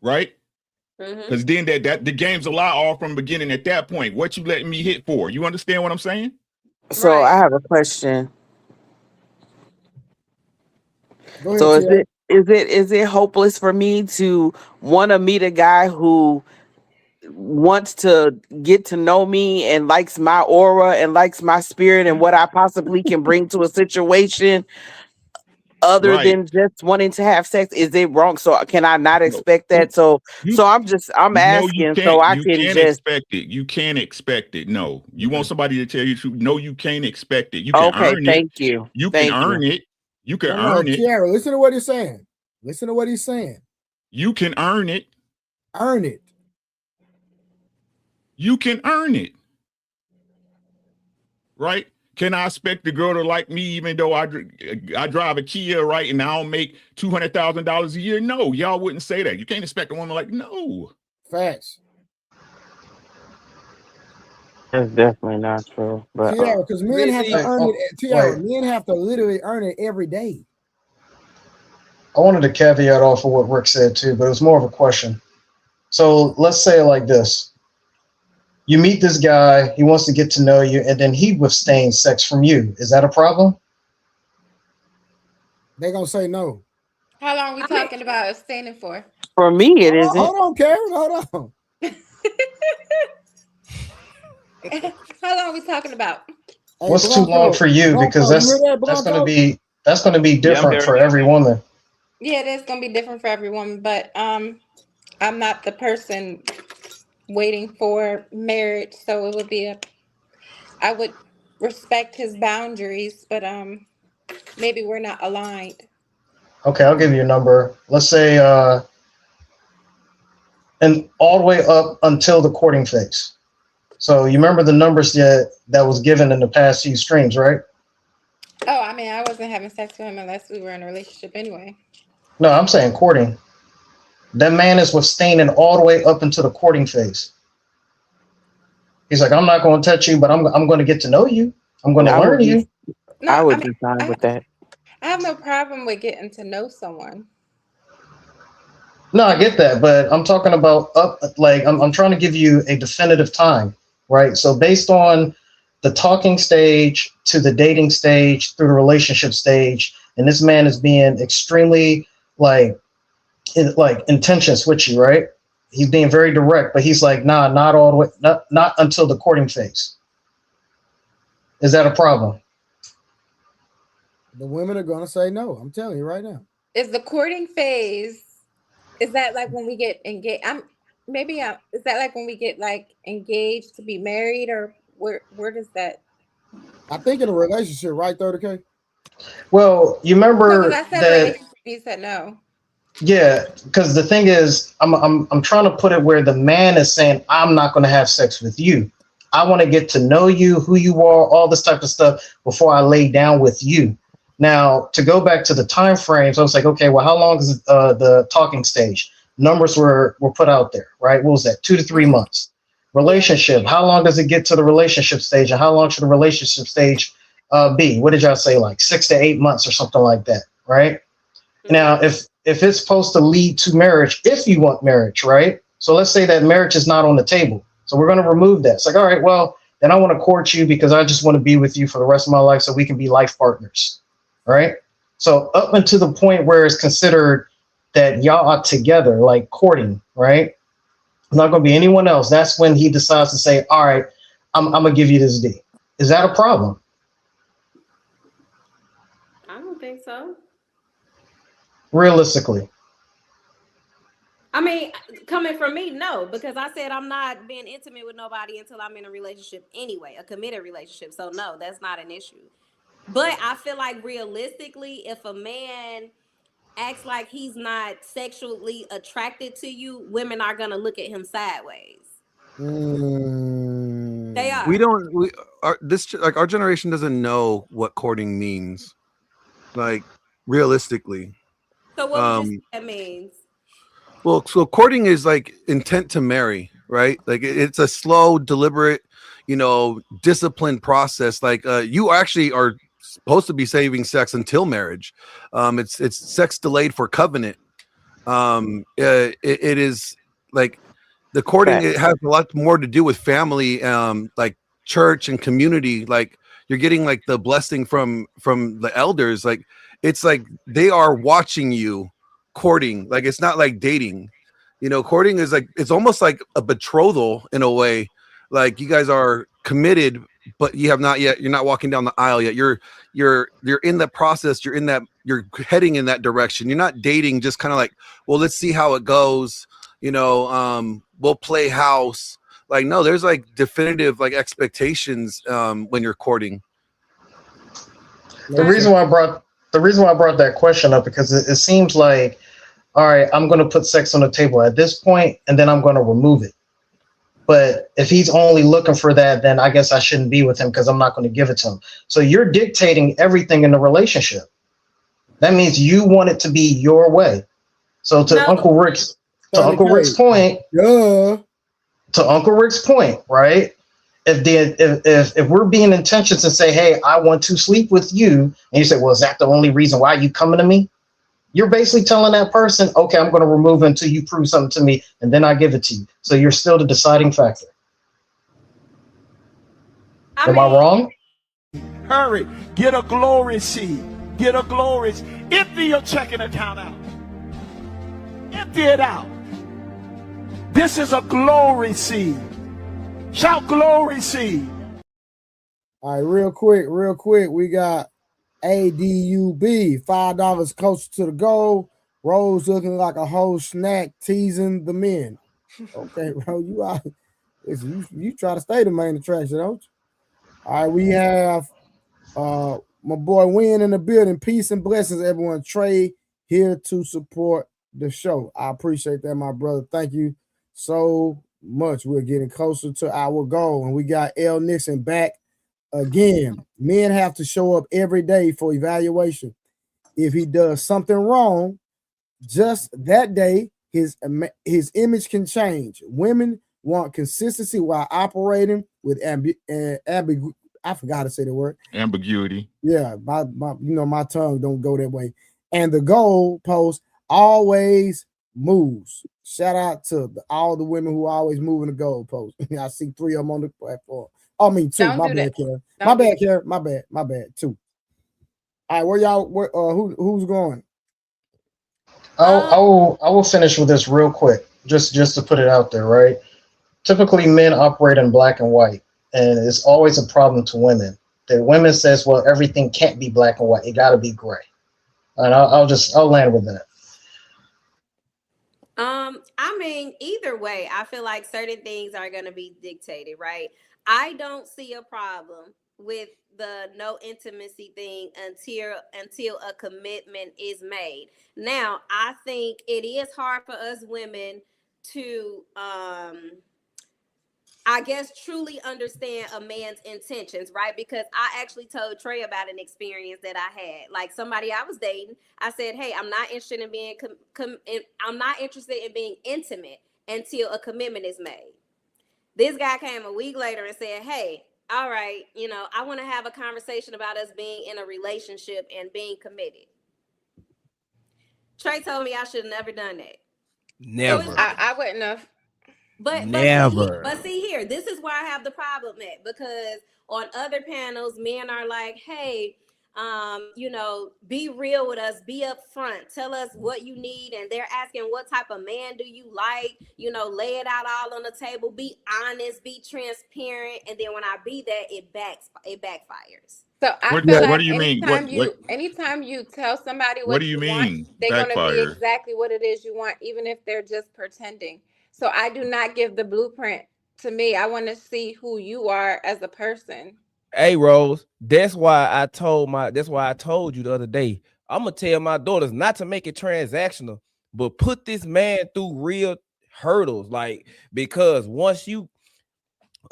Right? Because then that the game's a lie all from the beginning at that point. What you letting me hit for? You understand what I'm saying? So I have a question. Go ahead, So Tia. is it hopeless for me to want to meet a guy who wants to get to know me and likes my aura and likes my spirit and what I possibly can bring to a situation other than just wanting to have sex? Is it wrong? So can I not expect that? So I'm asking so I can just expect it. You can't expect it. No, you want somebody to tell you the truth. No, you can't expect it. You can earn it. Thank you. You can earn it. You can earn it. Tiara, listen to what he's saying. You can earn it. Earn it. You can earn it. Right? Can I expect the girl to like me even though I drive a Kia, right, and I don't make $200,000 a year? No, y'all wouldn't say that. You can't expect a woman like, no. Facts. That's definitely not true. But Tiara, because men have to earn it. Tiara, men have to literally earn it every day. I wanted to caveat off of what Rick said too, but it was more of a question. So let's say it like this. You meet this guy, he wants to get to know you, and then he withstands sex from you. Is that a problem? They're going to say no. How long are we talking about abstaining for? For me, it isn't. Hold on, Karen. Hold on. How long are we talking about? What's too long for you? Because that's going to be different for every woman. Yeah, it is going to be different for every woman, but I'm not the person waiting for marriage, so it would be I would respect his boundaries, but maybe we're not aligned. Okay, I'll give you a number. Let's say and all the way up until the courting phase. So you remember the numbers that was given in the past few streams, right? Oh, I mean, I wasn't having sex with him unless we were in a relationship anyway. No, I'm saying courting. That man is withstanding all the way up into the courting phase. He's like, I'm not going to touch you, but I'm going to get to know you. I'm going to learn you. No, I would be fine with that. I have no problem with getting to know someone. No, I get that, but I'm talking about I'm trying to give you a definitive time, right? So based on the talking stage to the dating stage through the relationship stage, and this man is being extremely intention switchy, right? He's being very direct, but he's like, nah, not all the way, not until the courting phase. Is that a problem? The women are going to say no. I'm telling you right now. is the courting phase, is that like when we get engaged? Is that like when we get like engaged to be married, or where does that? I think in a relationship, right, 30K? Well, you remember I said that you said no. Yeah, because the thing is, I'm trying to put it where the man is saying, I'm not going to have sex with you. I want to get to know you, who you are, all this type of stuff before I lay down with you. Now, to go back to the time frames, I was like, okay, well, how long is the talking stage? Numbers were put out there, right? What was that? 2 to 3 months. Relationship, how long does it get to the relationship stage? And how long should the relationship stage be? What did y'all say? Like 6 to 8 months or something like that, right? Now, if it's supposed to lead to marriage, if you want marriage, right? So let's say that marriage is not on the table. So we're going to remove that. It's like, all right, well, then I want to court you because I just want to be with you for the rest of my life so we can be life partners, right? So up until the point where it's considered that y'all are together, like courting, right? It's not going to be anyone else. That's when he decides to say, all right, I'm going to give you this D. Is that a problem? I don't think so. Realistically. I mean, coming from me, no, because I said I'm not being intimate with nobody until I'm in a relationship anyway, a committed relationship. So no, that's not an issue. But I feel like realistically, if a man acts like he's not sexually attracted to you, women are gonna look at him sideways. They are. Our generation doesn't know what courting means, like realistically. So what would you say that means? Well, so courting is like intent to marry, right? Like it's a slow, deliberate, disciplined process. Like you actually are supposed to be saving sex until marriage. It's sex delayed for covenant. It is like the courting. It has a lot more to do with family, like church and community. Like you're getting like the blessing from the elders. Like it's like they are watching you courting. Like it's not like dating. Courting is like it's almost like a betrothal in a way. Like you guys are committed, but you have not yet. You're not walking down the aisle yet. You're in the process. You're heading in that direction. You're not dating. Just kind of like, well, let's see how it goes. We'll play house. Like no, there's like definitive like expectations when you're courting. The reason why I brought that question up because it seems like, all right, I'm going to put sex on the table at this point, and then I'm going to remove it. But if he's only looking for that, then I guess I shouldn't be with him because I'm not going to give it to him. So you're dictating everything in the relationship. That means you want it to be your way. So to Uncle Rick's point, right? If we're being intentions and say, hey, I want to sleep with you, and you say, well, is that the only reason why you coming to me? You're basically telling that person, okay, I'm going to remove it until you prove something to me, and then I give it to you. So you're still the deciding factor. Am I wrong? Hurry, get a glory seed. Get a glory. Empty your checking account out. Empty it out. This is a glory seed. Shout glory seed. All right, real quick. We got ADUB, $5 closer to the goal. Rose looking like a whole snack, teasing the men. Okay, bro, you try to stay the main attraction, don't you? All right, we have my boy Win in the building. Peace and blessings, everyone. Trey here to support the show. I appreciate that, my brother. Thank you so much. We're getting closer to our goal, and we got L. Nixon back again. Men have to show up every day for evaluation. If he does something wrong, just that day, his image can change. Women want consistency while operating with I forgot to say the word. Ambiguity. Yeah, my tongue don't go that way. And the goal post always moves. Shout out to all the women who are always moving the goal post. I see 3 of them on the platform. I mean 2. My bad, Karen. My bad. 2. All right, where y'all? Who's going? I will finish with this real quick, just to put it out there, right? Typically, men operate in black and white, and it's always a problem to women. That women says, well, everything can't be black and white; it got to be gray. And I'll land with that. I mean, either way, I feel like certain things are going to be dictated, right? I don't see a problem with the no intimacy thing until a commitment is made. Now, I think it is hard for us women to I guess truly understand a man's intentions, right? Because I actually told Trey about an experience that I had. Like somebody I was dating, I said, "Hey, I'm not interested in being I'm not interested in being intimate until a commitment is made." This guy came a week later and said, "Hey, all right, I want to have a conversation about us being in a relationship and being committed." Trey told me I should have never done that. Never. I wouldn't have. But never. But see here, this is where I have the problem at, because on other panels, men are like, "Hey, be real with us, be upfront, tell us what you need," and they're asking, "What type of man do you like?" Lay it out all on the table, be honest, be transparent, and then when I be that, it backfires. So I What feel like do you mean? Anytime you tell somebody What do you mean, want, they're going to be backfire? exactly what it is you want, even if they're just pretending. So I do not give the blueprint to me. I want to see who you are as a person. Hey, Rose, that's why I told you the other day, I'm gonna tell my daughters not to make it transactional, but put this man through real hurdles. Like, because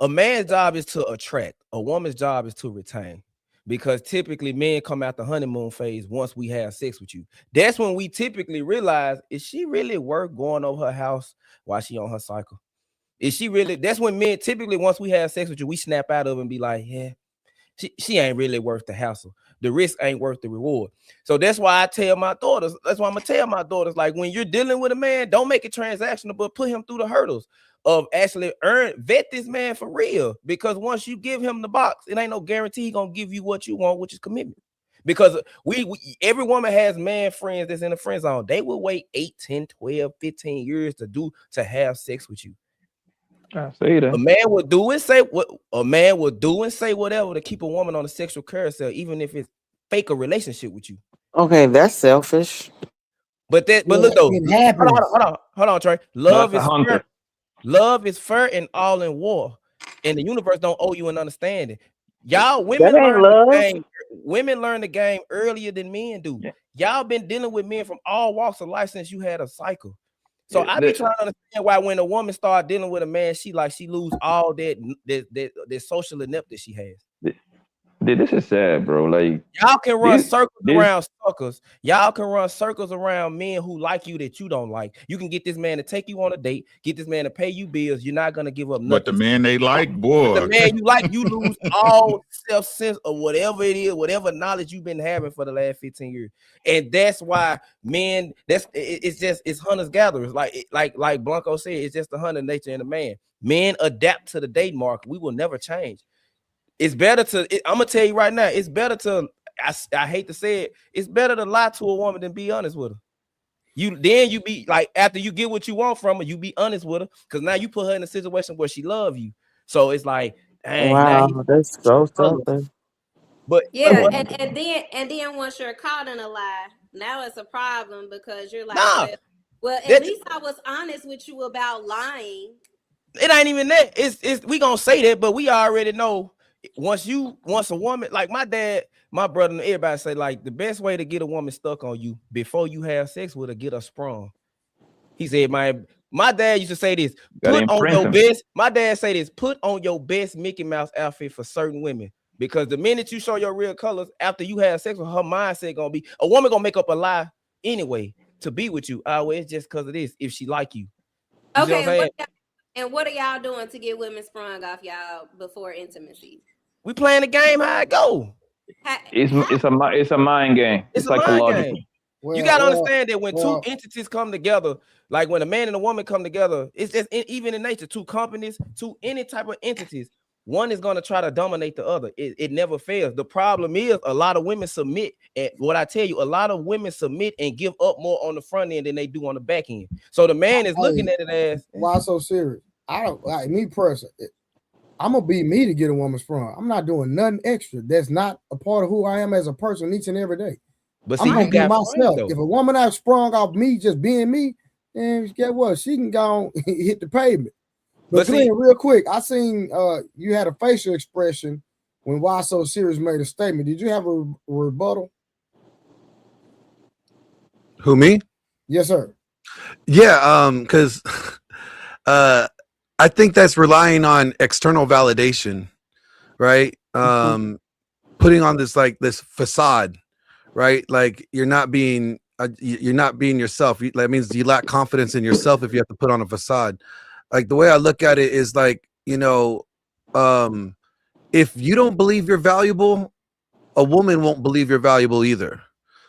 a man's job is to attract, a woman's job is to retain. Because typically men come out the honeymoon phase once we have sex with you. That's when we typically realize, is she really worth going over her house while she on her cycle? Is she really? That's when men typically, once we have sex with you, we snap out of it and be like, yeah, she ain't really worth the hassle. The risk ain't worth the reward. So that's why I tell my daughters, like, when you're dealing with a man, don't make it transactional, but put him through the hurdles of actually vet this man for real. Because once you give him the box, it ain't no guarantee he's gonna give you what you want, which is commitment. Because every woman has man friends that's in the friend zone. They will wait 8, 10, 12, 15 years to have sex with you. I say that. A man will do and say whatever to keep a woman on the sexual carousel, even if it's fake a relationship with you. Okay, that's selfish. But look though, hold on, Trey. Love is fair and all in war, and the universe don't owe you an understanding. Y'all women learn the game earlier than men do. Yeah. Y'all been dealing with men from all walks of life since you had a cycle. So I be trying to understand why when a woman start dealing with a man, she lose all that social inept that she has. This is sad, bro. Like, y'all can run circles around suckers. Y'all can run circles around men who like you that you don't like. You can get this man to take you on a date, get this man to pay you bills. You're not gonna give up nothing. But the man they like, boy. The man you like, you lose all self-sense or whatever it is, whatever knowledge you've been having for the last 15 years. And that's why men, it's hunters gatherers. Like Blanco said, it's just the hunter nature in the man. Men adapt to the date market. We will never change. It's better I'm gonna tell you right now, it's better to, I hate to say it, it's better to lie to a woman than be honest with her. You be like, after you get what you want from her, you be honest with her, because now you put her in a situation where she love you. So it's like, dang, wow, that's so something. But yeah, and then once you're caught in a lie, now it's a problem, because you're like, well, at least I was honest with you about lying. It ain't even that. It's we gonna say that, but we already know. Once a woman, like my dad, my brother, and everybody say, like, the best way to get a woman stuck on you before you have sex with her, get her sprung. He said, my dad used to say this, put on your best Mickey Mouse outfit for certain women. Because the minute you show your real colors after you have sex with her, mindset gonna be, a woman gonna make up a lie anyway to be with you. Oh, it's just because of this, if she like you. Okay, what are y'all doing to get women sprung off y'all before intimacy? We playing the game how it go. It's a mind game. It's psychological. Well, you gotta understand that when two entities come together, like when a man and a woman come together, it's just even in nature, two companies, any type of entities, one is gonna try to dominate the other. It never fails. The problem is a lot of women submit, and what I tell you, a lot of women submit and give up more on the front end than they do on the back end. So the man is looking at it as, why so serious? I don't like me personally. I'm gonna be me to get a woman sprung. I'm not doing nothing extra. That's not a part of who I am as a person each and every day. But I'm see, gonna you be got myself. friends, If a woman out sprung off me just being me, then get what? She can go on, hit the pavement. But see, real quick, I seen you had a facial expression when Why So Serious made a statement. Did you have a rebuttal? Who, me? Yes, sir. Yeah, because I think that's relying on external validation, right? Putting on this facade, right? Like you're not being yourself. That means you lack confidence in yourself if you have to put on a facade. Like the way I look at it is like, if you don't believe you're valuable, a woman won't believe you're valuable either.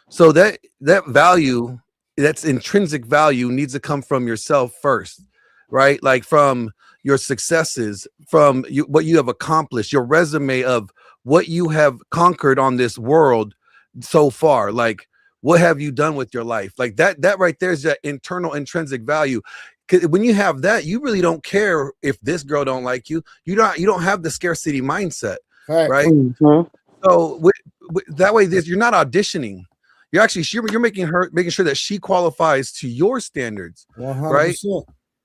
So that value, that's intrinsic value, needs to come from yourself first, right? Like from your successes, from what you have accomplished, your resume of what you have conquered on this world so far. Like, what have you done with your life? Like that right there is that internal intrinsic value. When you have that, you really don't care if this girl don't like you. You don't have the scarcity mindset, right? So that way, you're not auditioning. You're actually you're making sure that she qualifies to your standards, 100%. Right?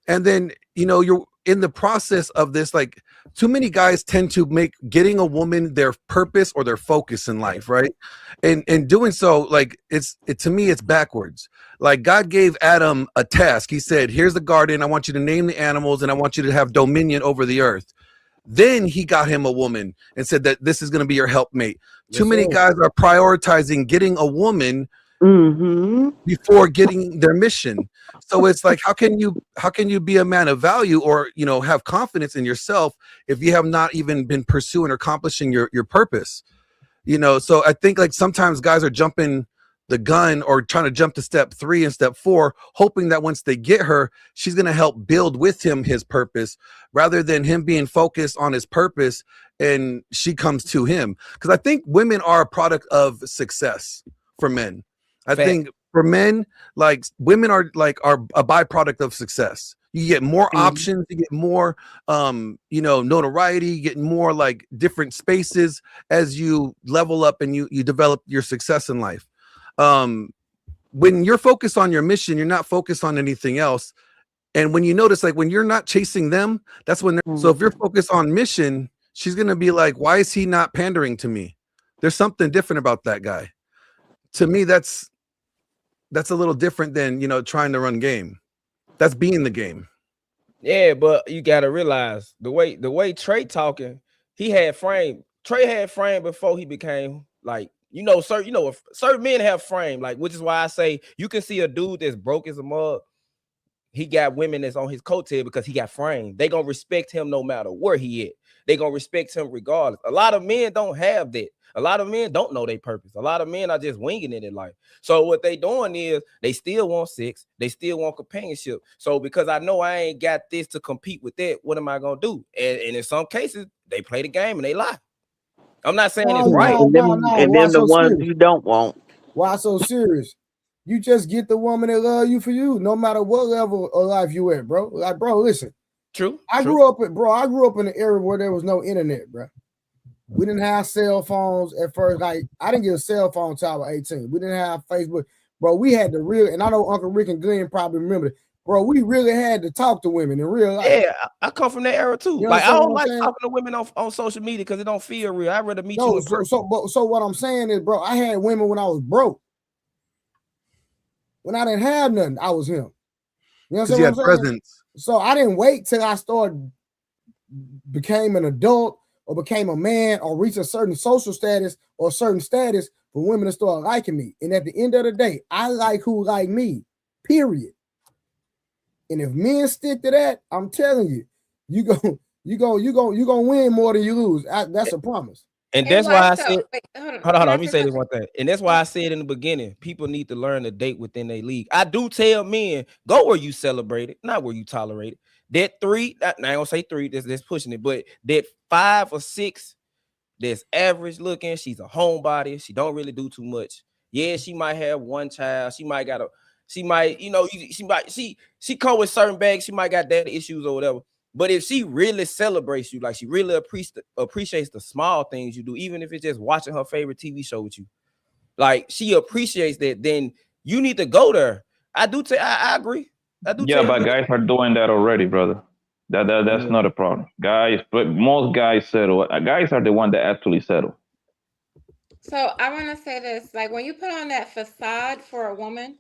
And then you're in the process of this. Like, too many guys tend to make getting a woman their purpose or their focus in life, right? And doing so, like to me, it's backwards. Like God gave Adam a task. He said, "Here's the garden. I want you to name the animals, and I want you to have dominion over the earth." Then he got him a woman and said that this is going to be your helpmate. Too many guys are prioritizing getting a woman before getting their mission. So it's like, how can you be a man of value or have confidence in yourself if you have not even been pursuing or accomplishing your purpose? So I think like sometimes guys are jumping the gun or trying to jump to step 3 and step 4, hoping that once they get her, she's going to help build with him his purpose rather than him being focused on his purpose and she comes to him. Because I think women are a product of success for men. I think for men, like women are a byproduct of success. You get more options, you get more notoriety, you get more like different spaces as you level up and you develop your success in life. When you're focused on your mission, you're not focused on anything else. And when you notice, like when you're not chasing them, that's when so if you're focused on mission, she's gonna be like, why is he not pandering to me? There's something different about that guy. To me, that's a little different than trying to run game. That's being the game. Yeah, but you gotta realize the way Trey talking, he had frame. Trey had frame before he became like certain men have frame, like, which is why I say you can see a dude that's broke as a mug. He got women that's on his coattail because he got frame. They gonna respect him no matter where he at. They gonna respect him regardless. A lot of men don't have that. A lot of men don't know their purpose. A lot of men are just winging it in life. So what they doing is they still want sex. They still want companionship. So because I know I ain't got this to compete with that, what am I gonna do? And in some cases, they play the game and they lie. I'm not saying it's right. And then the ones you don't want. Why so serious? You just get the woman that love you for you, no matter what level of life you at, bro. Like, bro, listen. True. I grew up in an era where there was no internet, bro. We didn't have cell phones at first. Like, I didn't get a cell phone until I was 18. We didn't have Facebook, bro. We had the real, and I know Uncle Rick and Glenn probably remember it. Bro, we really had to talk to women in real life. Yeah, I come from that era too. Like, I don't like talking to women on social media because it don't feel real. I'd rather meet you in person. So what I'm saying is, bro, I had women when I was broke. When I didn't have nothing, I was him. You know what I'm saying? Presence. So I didn't wait till I became an adult or became a man or reached a certain social status or a certain status for women to start liking me. And at the end of the day, I like who like me, period. And if men stick to that, I'm telling you, you gonna win more than you lose. That's a promise. And that's why I said, hold on, let me say this one thing. And that's why I said in the beginning, people need to learn to date within their league. I do tell men, go where you celebrate it, not where you tolerate it. That 3, I ain't gonna say 3, that's pushing it, but that 5 or 6, that's average looking. She's a homebody. She don't really do too much. Yeah, she might have one child. She might, she come with certain bags. She might got daddy issues or whatever. But if she really celebrates you, like she really appreciates the small things you do, even if it's just watching her favorite TV show with you, like she appreciates that, then you need to go there. I agree. Yeah, but guys are doing that already, brother. That's not a problem. Guys, but most guys settle. Guys are the one that actually settle. So I want to say this, like when you put on that facade for a woman,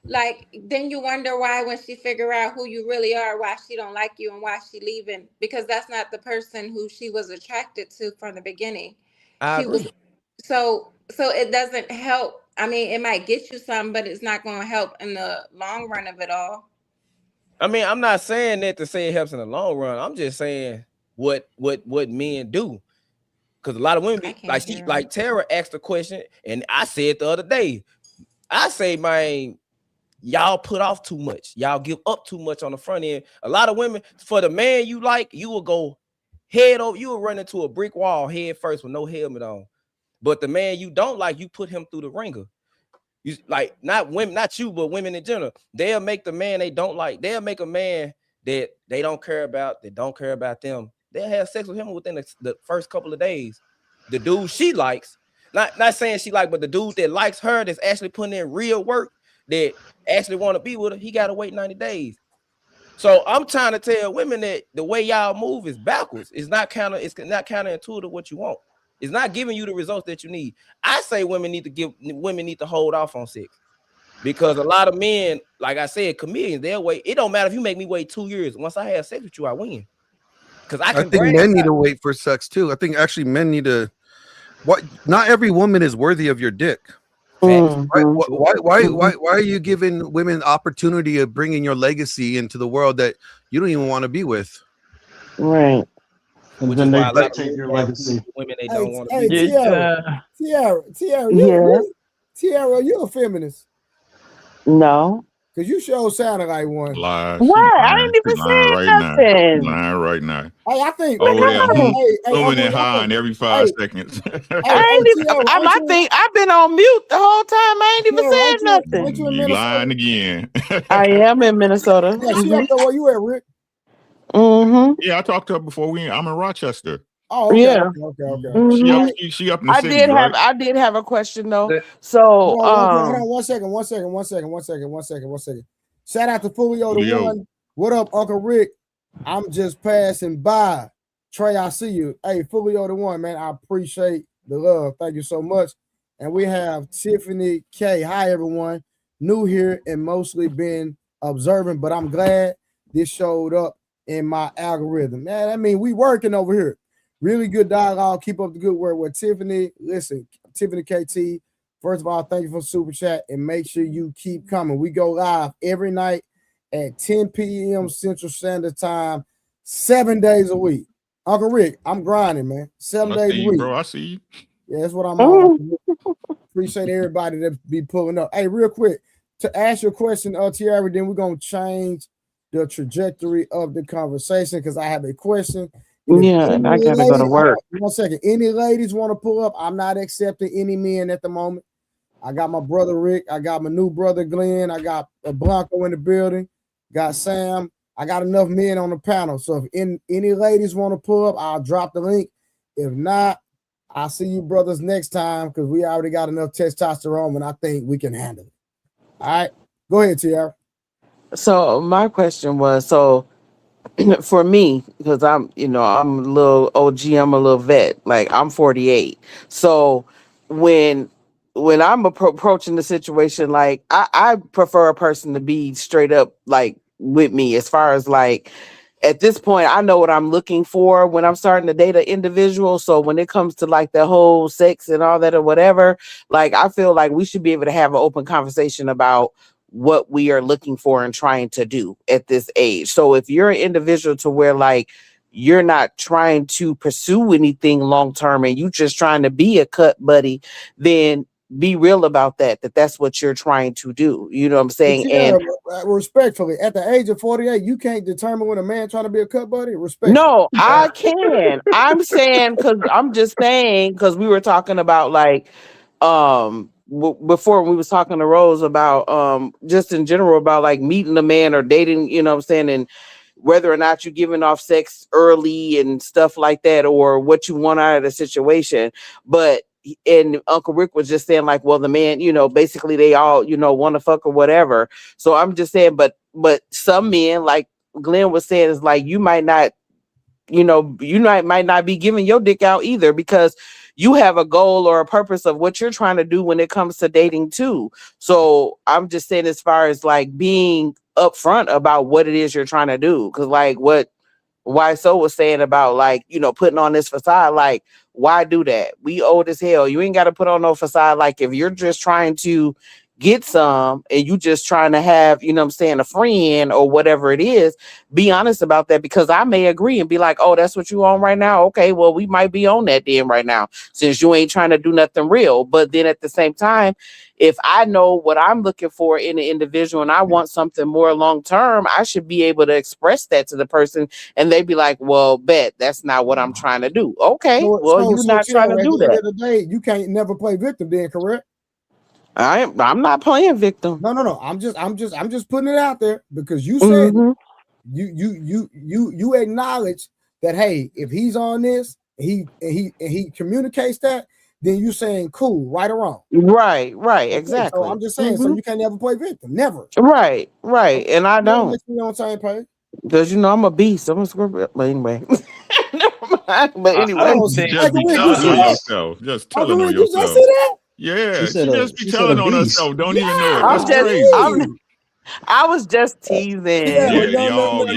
like then you wonder why when she figure out who you really are, why she don't like you and why she leaving, because that's not the person who she was attracted to from the beginning. So it doesn't help. I mean, it might get you some, but it's not going to help in the long run of it all. I mean, I'm not saying that to say it helps in the long run. I'm just saying what men do. Because a lot of women, like Tara asked a question, and I said the other day, I say, man, y'all put off too much. Y'all give up too much on the front end. A lot of women, for the man you like, you will go head over. You will run into a brick wall head first with no helmet on. But the man you don't like, you put him through the ringer. You like not women, not you, but women in general. They'll make the man they don't like. They'll make a man that they don't care about. That don't care about them. They'll have sex with him within the first couple of days. The dude she likes, not saying she like, but the dude that likes her, that's actually putting in real work, that actually want to be with her, he got to wait 90 days. So I'm trying to tell women that the way y'all move is backwards. It's not counterintuitive what you want. It's not giving you the results that you need. I say women need to hold off on sex, because a lot of men, like I said, chameleons, they'll wait. It don't matter if you make me wait 2 years. Once I have sex with you, I win. Because I think men need to wait for sex too. I think actually men need to. Not every woman is worthy of your dick. Why are you giving women opportunity of bringing your legacy into the world that you don't even want to be with? Right. And then they dictate your legacy. Women they don't want to be. Tiara, you a feminist? No. Because you sure sounded like one. Lies. What? I ain't even saying nothing. Lying right now. Hey, I think humming and hawing every 5 seconds. I think I've been on mute the whole time. I ain't even saying nothing. You lying again. I am in Minnesota. Yeah, where you at, Rick? Mm-hmm. Yeah, I talked to her before. I'm in Rochester. Oh, okay. Yeah. Okay. Mm-hmm. She up in the city, right? I did have a question though. So hold on, one second. Shout out to Fulio the one. What up, Uncle Rick? I'm just passing by. Trey, I see you. Hey, Fulio the one, man. I appreciate the love. Thank you so much. And we have Tiffany K. Hi, everyone. New here and mostly been observing, but I'm glad this showed up in my algorithm. Man, I mean, we working over here. Really good dialogue. Keep up the good work with Tiffany. Listen, Tiffany KT, first of all, thank you for Super Chat, and make sure you keep coming. We go live every night at 10 p.m. Central Standard Time, 7 days a week. Uncle Rick, I'm grinding, man. 7 days a week. Bro, I see you. Yeah, that's what I'm on. Appreciate everybody that be pulling up. Hey, real quick, to ask your question, Tiara, then we're going to change the trajectory of the conversation because I have a question. Yeah, and I gotta go to work. 1 second. Any ladies want to pull up? I'm not accepting any men at the moment. I got my brother Rick. I got my new brother Glenn. I got a Blanco in the building. Got Sam. I got enough men on the panel. So if any ladies want to pull up, I'll drop the link. If not, I'll see you brothers next time because we already got enough testosterone and I think we can handle it. All right. Go ahead, Tiara. So my question was, for me, because I'm a little OG, I'm a little vet. Like I'm 48. So when I'm approaching the situation, like I prefer a person to be straight up like with me as far as like at this point, I know what I'm looking for when I'm starting to date an individual. So when it comes to like the whole sex and all that or whatever, like I feel like we should be able to have an open conversation about what we are looking for and trying to do at this age. So if you're an individual to where like you're not trying to pursue anything long term and you just trying to be a cut buddy, then be real about that's what you're trying to do. You know what I'm saying? Yeah, and respectfully, at the age of 48, you can't determine when a man trying to be a cut buddy. Respect. No, I can. I'm saying because we were talking about like before we was talking to Rose about just in general about like meeting a man or dating, you know what I'm saying, and whether or not you're giving off sex early and stuff like that or what you want out of the situation. But and Uncle Rick was just saying like, well, the man, basically they all, want to fuck or whatever. So I'm just saying, but some men, like Glenn was saying, is like, you might not, might not be giving your dick out either, because you have a goal or a purpose of what you're trying to do when it comes to dating too. So I'm just saying, as far as like being upfront about what it is you're trying to do, because like what YSO was saying about like, putting on this facade, like, why do that? We old as hell. You ain't got to put on no facade. Like, if you're just trying to get some and you just trying to have, a friend or whatever it is, be honest about that, because I may agree and be like, oh, that's what you on right now. Okay, well, we might be on that then right now, since you ain't trying to do nothing real. But then at the same time, if I know what I'm looking for in an individual and I want something more long term, I should be able to express that to the person, and they be like, well, bet that's not what I'm trying to do. Okay, you're not trying to do that. At the end of the day, you can't never play victim then, correct? I'm not playing victim. No. I'm just putting it out there, because you said you acknowledge that, hey, if he's on this, he communicates that, then you saying cool, right or wrong. Right, exactly. So I'm just saying, so you can't never play victim, never. Right. And I don't. You on the same page. Because I'm a beast. I'm a scorpion. But anyway. But anyway. Just be telling on yourself. Just telling on yourself. Yeah, she just be telling on herself. Don't even know it. That's crazy. I was just teasing. No.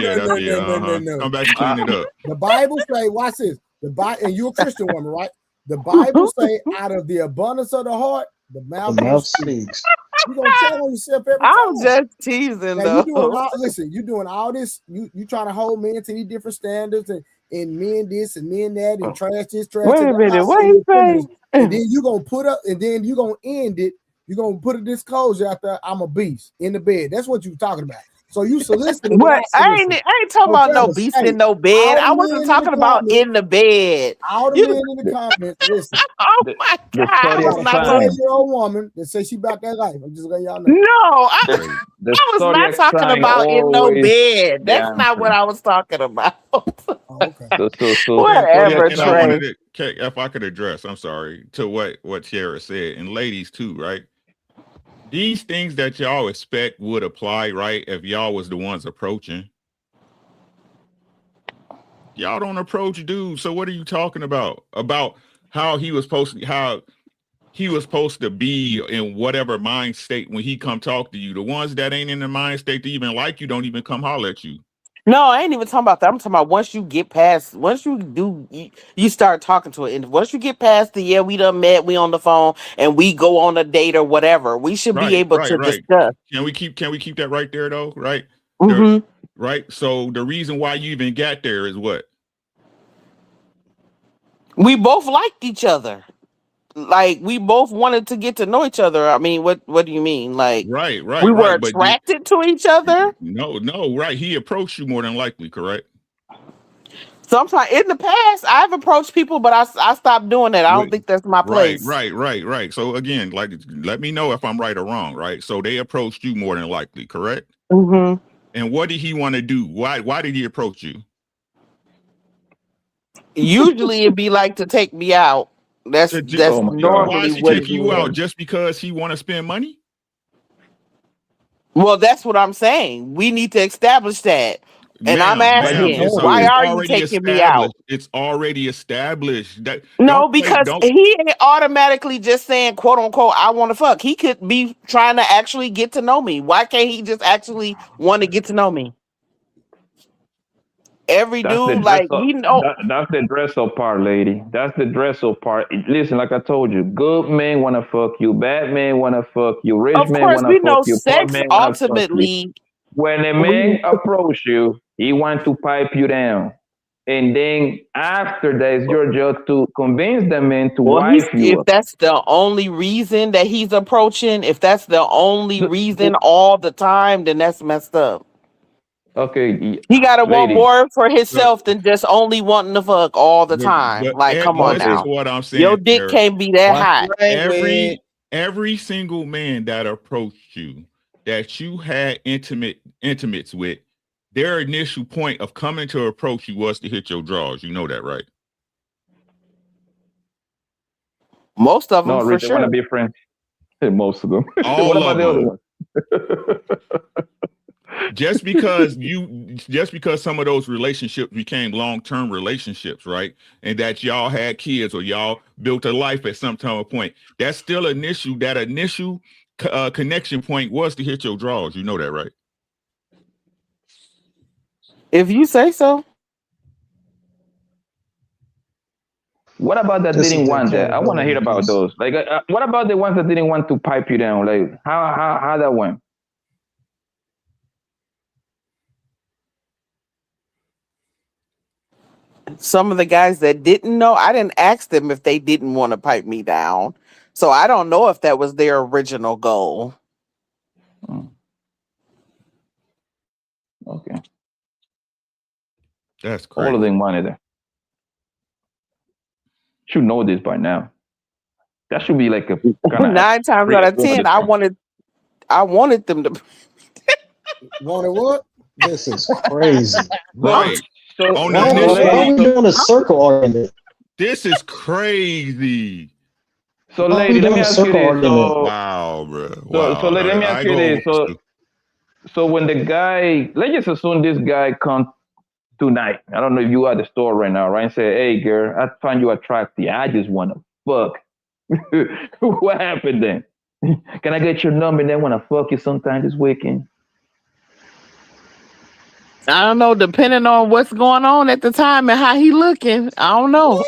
Come back and clean it up. The Bible say, watch this. The Bible, and you're a Christian woman, right? The Bible say, out of the abundance of the heart, the mouth speaks. You're gonna tell on yourself every time. I'm just teasing, now, though. You're doing all this. You trying to hold men to these different standards, and men this and men that, and trash this, trash that. Wait a minute, what you saying? And then you're gonna put up, and then you're gonna end it. You're gonna put a disclosure out there. I'm a beast in the bed. That's what you're talking about. So you soliciting. What? I ain't talking about no beast in no bed. I wasn't talking about in the bed. All the men in the comments, listen. Oh my God! I was not a 12-year-old woman that say she about that life. I'm just letting y'all know. No, I was not talking about in no bed. That's not what I was talking about. Okay. Whatever, Trey. If I could address, I'm sorry, to what Tiara said, and ladies too, right? These things that y'all expect would apply, right? If y'all was the ones approaching. Y'all don't approach dudes. So what are you talking about? About how he was supposed to be in whatever mind state when he come talk to you. The ones that ain't in the mind state to even like you don't even come holler at you. No, I ain't even talking about that. I'm talking about once you start talking to it. And once you get past we done met, we on the phone, and we go on a date or whatever, we should be able to discuss. Can we keep that right there though? Right? Mm-hmm. Right. So the reason why you even got there is what? We both liked each other. Like, we both wanted to get to know each other. I mean, what do you mean? Like, right. We were attracted to each other. No, right. He approached you more than likely, correct? Sometimes in the past, I've approached people, but I stopped doing that. I don't think that's my place. Right. So again, like, let me know if I'm right or wrong, right? So they approached you more than likely, correct? Mm-hmm. And what did he want to do? Why did he approach you? Usually it'd be like to take me out. That's normally why is he taking you out? Just because he want to spend money? Well, that's what I'm saying. We need to establish that. And I'm asking, why are you taking me out? It's already established. Because he ain't automatically just saying, quote unquote, I want to fuck. He could be trying to actually get to know me. Why can't he just actually want to get to know me? Every dude, like, that's the dress up part, lady. That's the dress up part. Listen, like I told you, good men want to fuck you, bad men want to fuck you, rich men want to fuck you, poor men want to fuck you. When a man approach you, he want to pipe you down, and then after that, it's your job to convince the man to wife you. If that's the only reason that he's approaching, if that's the only reason all the time, then that's messed up. Okay, he gotta want more for himself than just only wanting to fuck all the time. Like, come on now. This is what I'm saying. Your dick can't be that hot. Every single man that approached you, that you had intimates with, their initial point of coming to approach you was to hit your drawers. You know that, right? Most of them, No, for Rich, they want to sure. be friends. Most of them. All What about of the other them. ones? Just because some of those relationships became long-term relationships, right? And that y'all had kids or y'all built a life at some time or point, that's still an issue. That initial connection point was to hit your draws. You know that, right? If you say so. What about that didn't want that? I want to hear about those. Like, what about the ones that didn't want to pipe you down? Like, how that went? Some of the guys that didn't know, I didn't ask them if they didn't want to pipe me down. So I don't know if that was their original goal. Okay. That's crazy. All of them wanted it. Should know this by now. That should be like a 9 times out of 10, I wanted them to. Wanted what? This is crazy. Right. Why are we doing a circle argument? This is crazy. So, lady, let me ask you this. Wow, bro. Wow. So let me ask you this. So when the guy, let's just assume this guy comes tonight. I don't know if you are at the store right now, right? And say, hey, girl, I find you attractive. I just want to fuck. What happened then? Can I get your number and then want to fuck you sometime this weekend? I don't know, depending on what's going on at the time and how he looking. I don't know.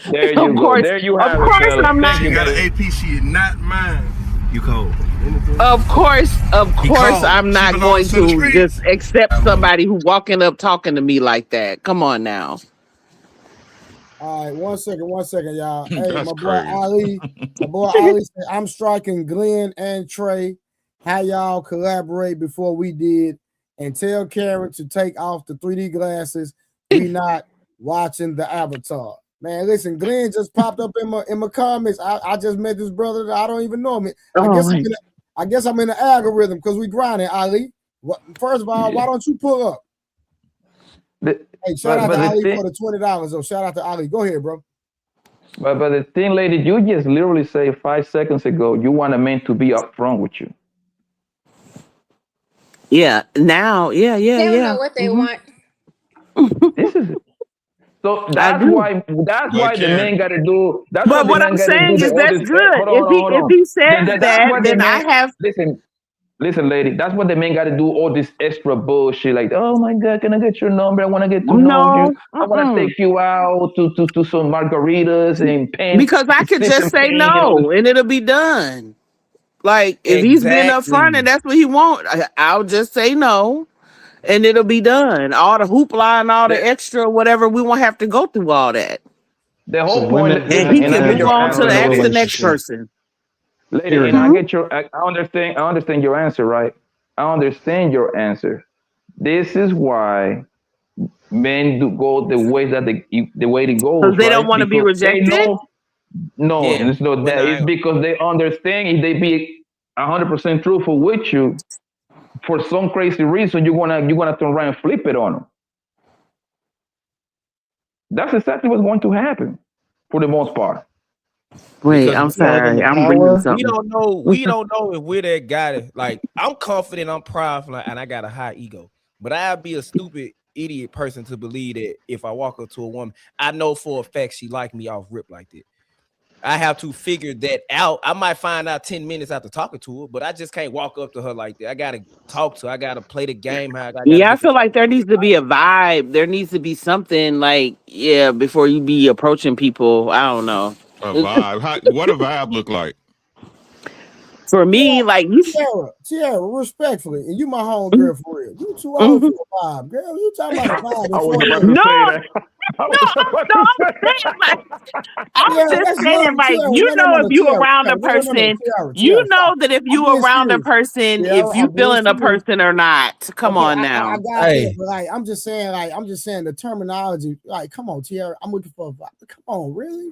There you go. There you have it. Of course, I'm not. She got an AP, she is not mine. You cold. Of course, I'm not going to just accept somebody who walking up talking to me like that. Come on now. All right, one second, y'all. Hey, That's my boy crazy. Ali said, I'm striking Glenn and Trey. How y'all collaborate before we did, and tell Karen to take off the 3D glasses. We not watching the Avatar. Man, listen, Glenn just popped up in my comments. I just met this brother that I don't even know him. I guess I'm in the algorithm because we grinding, Ali. First of all, why don't you pull up? Hey, shout out to Ali for the $20 though. Shout out to Ali. Go ahead, bro. But the thing, lady, you just literally say 5 seconds ago you want a man to be upfront with you. Yeah. Now, yeah. They don't know what they want. This is it. So that's why the man got to do. That's but what I'm saying is that's good. If he says that, then I have. Listen, lady. That's what the man got to do. All this extra bullshit, like, oh my God, can I get your number? I want to get to know you. I want to take you out to some margaritas and paint. Because I could just say no, and it'll be done. Like if he's being upfront and that's what he wants, I'll just say no. And it'll be done. All the hoopla and all the extra, whatever, we won't have to go through all that. The whole point is, and he can move on to the next person. Lady, and I understand your answer, right? I understand your answer. This is why men do go the way that the way it goes. Because they don't want to be rejected. It's not that. It's because they understand if they be 100% truthful with you, for some crazy reason, you're gonna turn around and flip it on them. That's exactly what's going to happen, for the most part. Wait, I'm sorry. I'm bringing something. We don't know if we're that guy. Like, I'm confident, I'm proud, and I got a high ego. But I'd be a stupid idiot person to believe that if I walk up to a woman, I know for a fact she like me off rip like that. I have to figure that out. I might find out 10 minutes after talking to her, but I just can't walk up to her like that. I gotta talk to her. I gotta play the game. I feel like there needs to be a vibe. There needs to be something like, before you be approaching people. I don't know. A vibe. What a vibe look like? For me, like you, Tiara, respectfully, and you my homegirl for real. You too old for a vibe, girl. You talking about a vibe? I'm just saying, like, you know, if you around a person, you know that if you around a person, if you feeling a person or not. Come on now. I got it, but like, I'm just saying the terminology. Like, come on, Tiara, I'm looking for a vibe. Come on, really?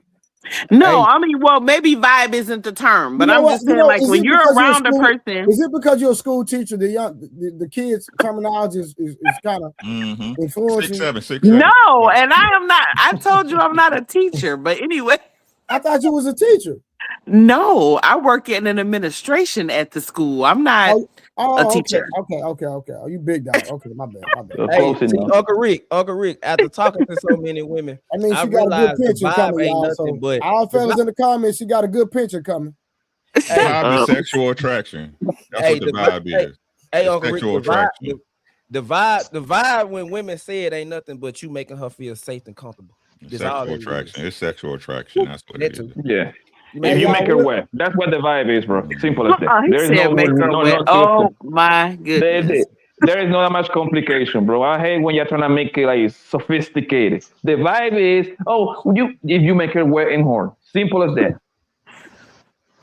No, I mean, well, maybe vibe isn't the term, but I'm just saying, like, when you're around a person, is it because you're a school teacher? The kids' terminology is kind of influencing. 6'7". No, and I am not. I told you I'm not a teacher, but anyway. I thought you was a teacher. No, I work in an administration at the school. I'm not a teacher. Okay. Oh, you big dog. Okay, my bad. Hey, Uncle Rick, after talking to so many women, I mean, she got a good pension coming, y'all. So but all fellas in the comments, she got a good pension coming. Vibe is sexual attraction. That's what the vibe is. Hey, Uncle Sexual Rick, attraction. the vibe when women say it ain't nothing but you making her feel safe and comfortable. Sexual attraction. It's sexual attraction. That's what it is. Yeah. If you make her wet, that's what the vibe is, bro. Simple as that. There is no oh my goodness. There is not much complication, bro. I hate when you're trying to make it like sophisticated. The vibe is, if you make her wet and horn. Simple as that.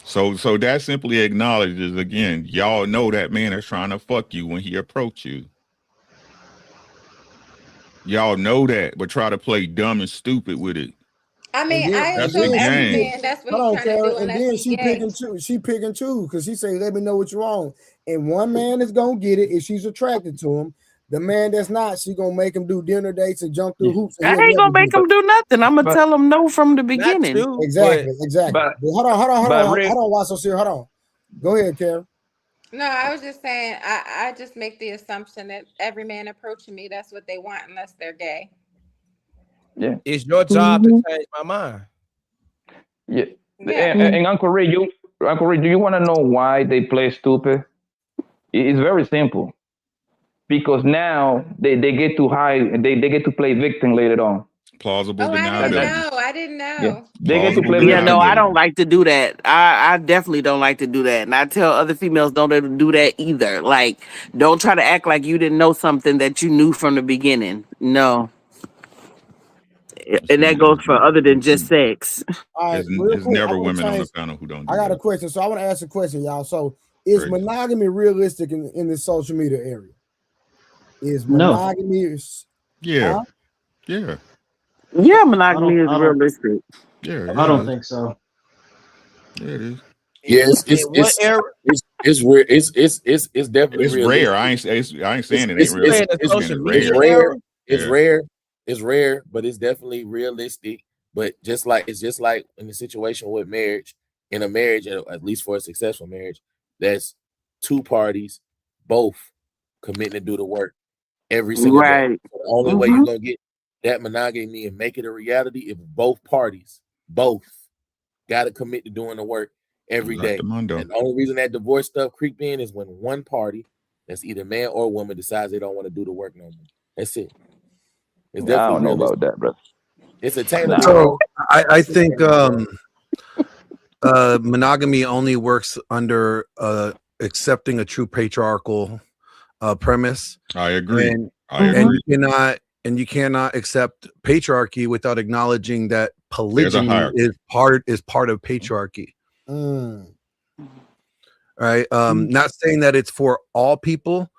So that simply acknowledges again, y'all know that man is trying to fuck you when he approach you. Y'all know that, but try to play dumb and stupid with it. I mean, I assume every man that's what he's trying to do. And then she pick and choose because she say, "Let me know what's wrong." And one man is gonna get it if she's attracted to him. The man that's not, she gonna make him do dinner dates and jump through hoops. I ain't gonna make him do nothing. I'm gonna tell him no from the beginning. Exactly. But hold on. Why so serious? Hold on. Go ahead, Karen. No, I was just saying. I just make the assumption that every man approaching me, that's what they want, unless they're gay. Yeah, it's your job to change my mind. Yeah. And Uncle Ray, do you want to know why they play stupid? It's very simple. Because now they get to hide, they get to play victim later on. Plausible deniability. I didn't know. Yeah. They get to play victim. No, I don't like to do that. I definitely don't like to do that. And I tell other females don't do that either. Like, don't try to act like you didn't know something that you knew from the beginning. No. And that goes for other than just sex. All right, there's never women on the panel who don't do I got a question. So I want to ask a question, y'all. So is monogamy realistic in the social media area? Is monogamy? Yeah. Yeah. Yeah, monogamy is realistic. Yeah. I don't think so. Yeah, it is. Yes, it's definitely rare. I ain't saying it ain't real. It's rare, but it's definitely realistic. But it's just like in the situation with marriage, in a marriage, at least for a successful marriage, that's two parties both committing to do the work every single day. So the only way you're gonna get that monogamy and make it a reality if both parties got to commit to doing the work every day. And the only reason that divorce stuff creep in is when one party, that's either man or woman, decides they don't want to do the work no more. That's it. I don't know about that, bro. It's attainable. So I think monogamy only works under accepting a true patriarchal premise. I agree. And you cannot accept patriarchy without acknowledging that polygyny is part of patriarchy. Right. Not saying that it's for all people.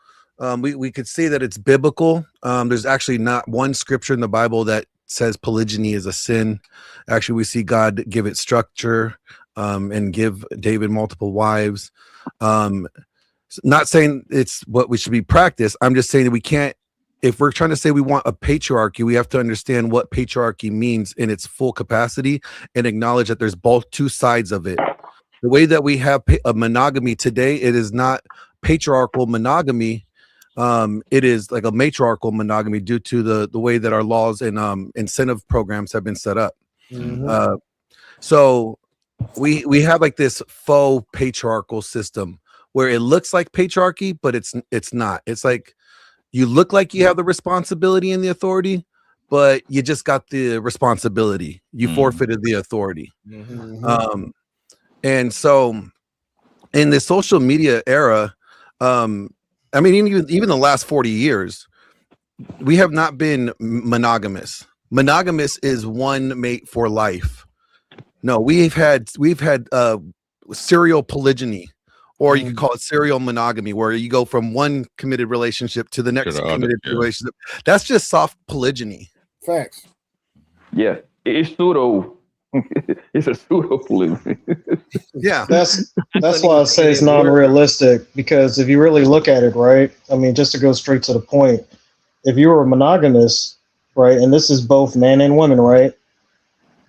We could say that it's biblical. There's actually not one scripture in the Bible that says polygyny is a sin. Actually, we see God give it structure and give David multiple wives. Not saying it's what we should be practiced. I'm just saying that we can't, if we're trying to say we want a patriarchy, we have to understand what patriarchy means in its full capacity and acknowledge that there's both two sides of it. The way that we have a monogamy today, it is not patriarchal monogamy. It is like a matriarchal monogamy due to the way that our laws and incentive programs have been set up. So we have like this faux patriarchal system where it looks like patriarchy, but it's not. It's like you look like you have the responsibility and the authority, but you just got the responsibility. You forfeited the authority. And so in the social media era, I mean, even the last 40 years, we have not been monogamous. Monogamous is one mate for life. No, we've had serial polygyny, or you could call it serial monogamy, where you go from one committed relationship to the next committed relationship. That's just soft polygyny. Facts. Yeah, it's pseudo. It's a pseudo polygamy. Yeah, that's why I say it's non-realistic, because if you really look at it, right? I mean, just to go straight to the point, if you were monogamous, right, and this is both men and women, right?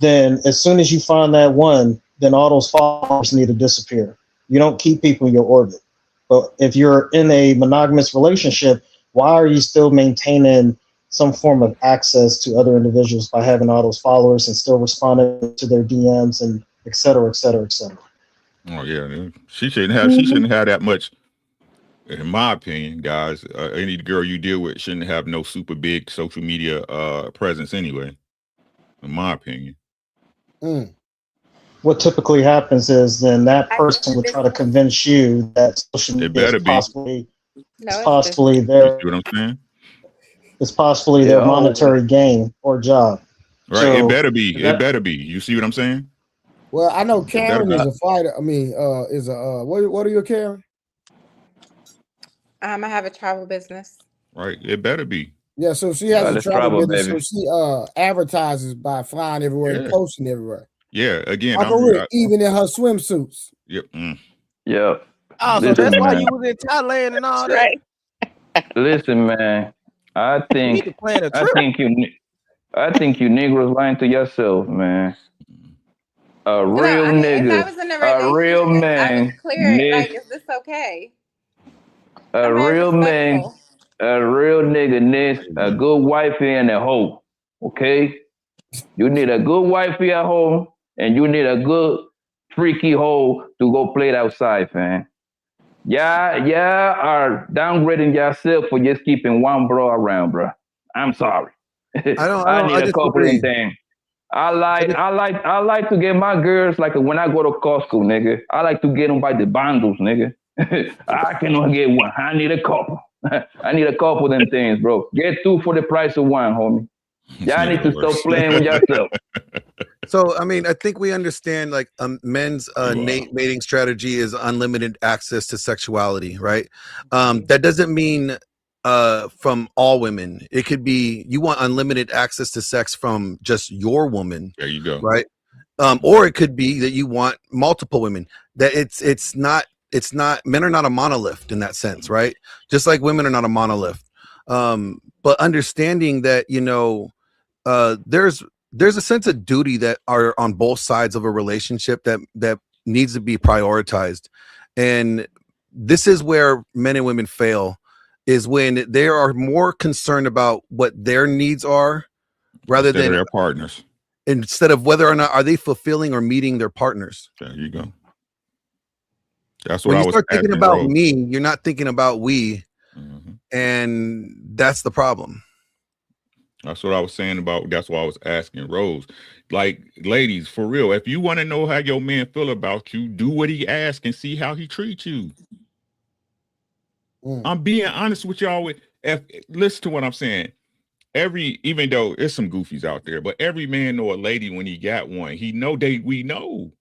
then as soon as you find that one, then all those followers need to disappear. You don't keep people in your orbit. But if you're in a monogamous relationship, why are you still maintaining some form of access to other individuals by having all those followers and still responding to their DMs and et cetera, et cetera, et cetera? Oh yeah, she shouldn't have that much. In my opinion, guys, any girl you deal with shouldn't have no super big social media presence anyway. In my opinion. What typically happens is then that person would try to convince you that social media is possibly their. You see what I'm saying? It's possibly their monetary gain or job. Right. So, it better be. It better be. You see what I'm saying? Well, I know Karen is a fighter. I mean, is a what are you, Karen? I have a travel business. Right. It better be. Yeah, so she has a travel business, so she advertises by flying everywhere and posting everywhere. Yeah, again, even in her swimsuits. Yep. Yep. Oh, so that's why you was in Thailand and all that. Listen, man. I think you niggas lying to yourself, man. A real nigga, a real man. Like, is this okay? A real man, a real nigga needs a good wifey and a hoe. Okay? You need a good wifey at home, and you need a good freaky hoe to go play it outside, man. Yeah, are downgrading yourself for just keeping one bro around, bro. I'm sorry. I need a couple of things. I like to get my girls like when I go to Costco, nigga. I like to get them by the bundles, nigga. I cannot get one. I need a couple. I need a couple of them things, bro. Get two for the price of one, homie. Y'all need to stop playing with yourself. So, I mean, I think we understand like men's mating strategy is unlimited access to sexuality, right? That doesn't mean from all women. It could be you want unlimited access to sex from just your woman. There you go. Right. Or it could be that you want multiple women. That it's not men are not a monolith in that sense, right? Just like women are not a monolith. But understanding that, you know, there's a sense of duty that are on both sides of a relationship that needs to be prioritized. And this is where men and women fail, is when they are more concerned about what their needs are rather than their partners, instead of whether or not are they fulfilling or meeting their partners. There you go. That's what when I you was start thinking about me, you're not thinking about we. And that's the problem. That's what I was saying about. That's why I was asking Rose. Like, ladies, for real, if you want to know how your man feel about you, do what he asks and see how he treats you. I'm being honest with y'all. Listen to what I'm saying. Even though there's some goofies out there, but every man know a lady when he got one. We know.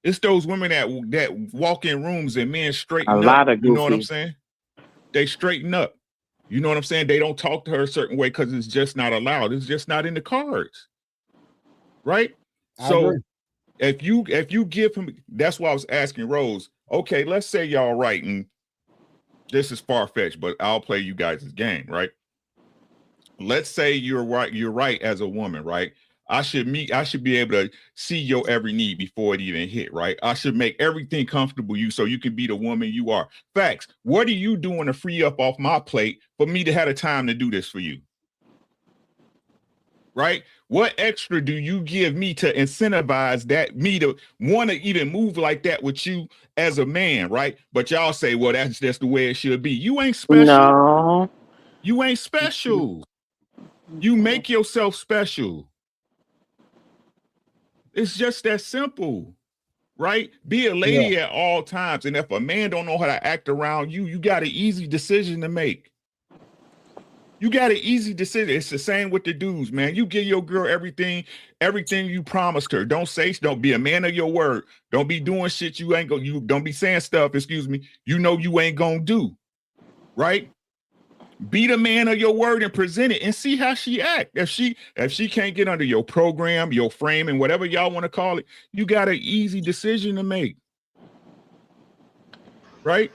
It's those women that walk in rooms and men straighten up. A lot of goofies. You know what I'm saying? They straighten up. You know what I'm saying? They don't talk to her a certain way because it's just not allowed. It's just not in the cards. Right? So if you give him, that's why I was asking Rose, okay, let's say y'all right, and this is far-fetched, but I'll play you guys' game, right? Let's say you're right as a woman, right? I should be able to see your every need before it even hit, right? I should make everything comfortable so you can be the woman you are. Facts. What are you doing to free up off my plate for me to have the time to do this for you? Right? What extra do you give me to incentivize me to want to even move like that with you as a man, right? But y'all say, well, that's just the way it should be. You ain't special. No. You ain't special. You make yourself special. It's just that simple, right? Be a lady at all times. And if a man don't know how to act around you, you got an easy decision to make. You got an easy decision. It's the same with the dudes, man. You give your girl everything you promised her. Don't be a man of your word. Don't be doing shit you don't be saying stuff, you know you ain't gonna do, right? Be the man of your word and present it and see how she act. If she can't get under your program, your frame, and whatever y'all want to call it, you got an easy decision to make. Right?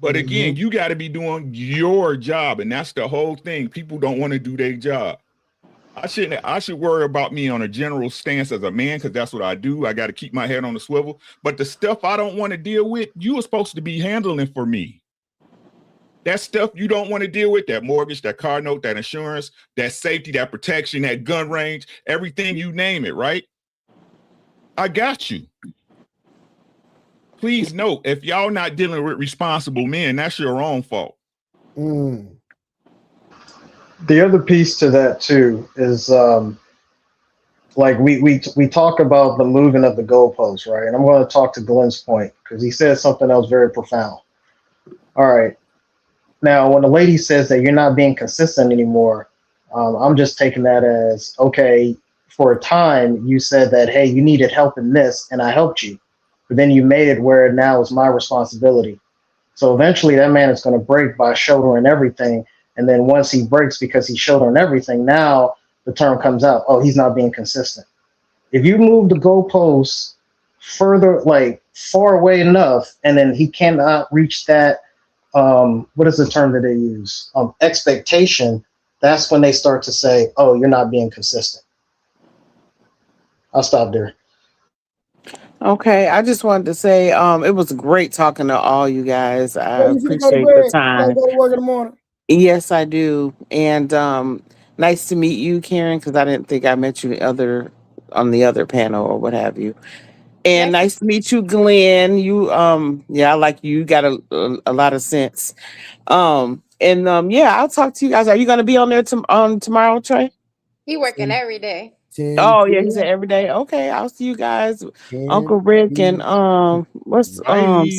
But again, you got to be doing your job, and that's the whole thing. People don't want to do their job. I should worry about me on a general stance as a man, because that's what I do. I got to keep my head on the swivel. But the stuff I don't want to deal with, you are supposed to be handling for me. That stuff you don't want to deal with, that mortgage, that car note, that insurance, that safety, that protection, that gun range, everything, you name it, right? I got you. Please note, if y'all not dealing with responsible men, that's your own fault. The other piece to that too is like we talk about the moving of the goalposts, right? And I'm going to talk to Glenn's point because he said something else very profound. All right. Now, when the lady says that you're not being consistent anymore, I'm just taking that as, okay, for a time you said that, hey, you needed help in this and I helped you. But then you made it where now it's my responsibility. So eventually that man is going to break by shouldering everything. And then once he breaks because he's shouldering everything, now the term comes out, oh, he's not being consistent. If you move the goalposts further, like far away enough, and then he cannot reach that, what is the term that they use? Expectation, that's when they start to say, oh, you're not being consistent. I'll stop there. Okay, I just wanted to say it was great talking to all you guys. I appreciate the time. Go to work in the morning. Yes, I do. And nice to meet you, Karen, because I didn't think I met you on the other panel or what have you. And nice to meet you, Glenn. You I like you. You got a lot of sense. I'll talk to you guys. Are you gonna be on there tomorrow, Trey? He working every day. Oh yeah, he said every day. Okay, I'll see you guys. Uncle Rick and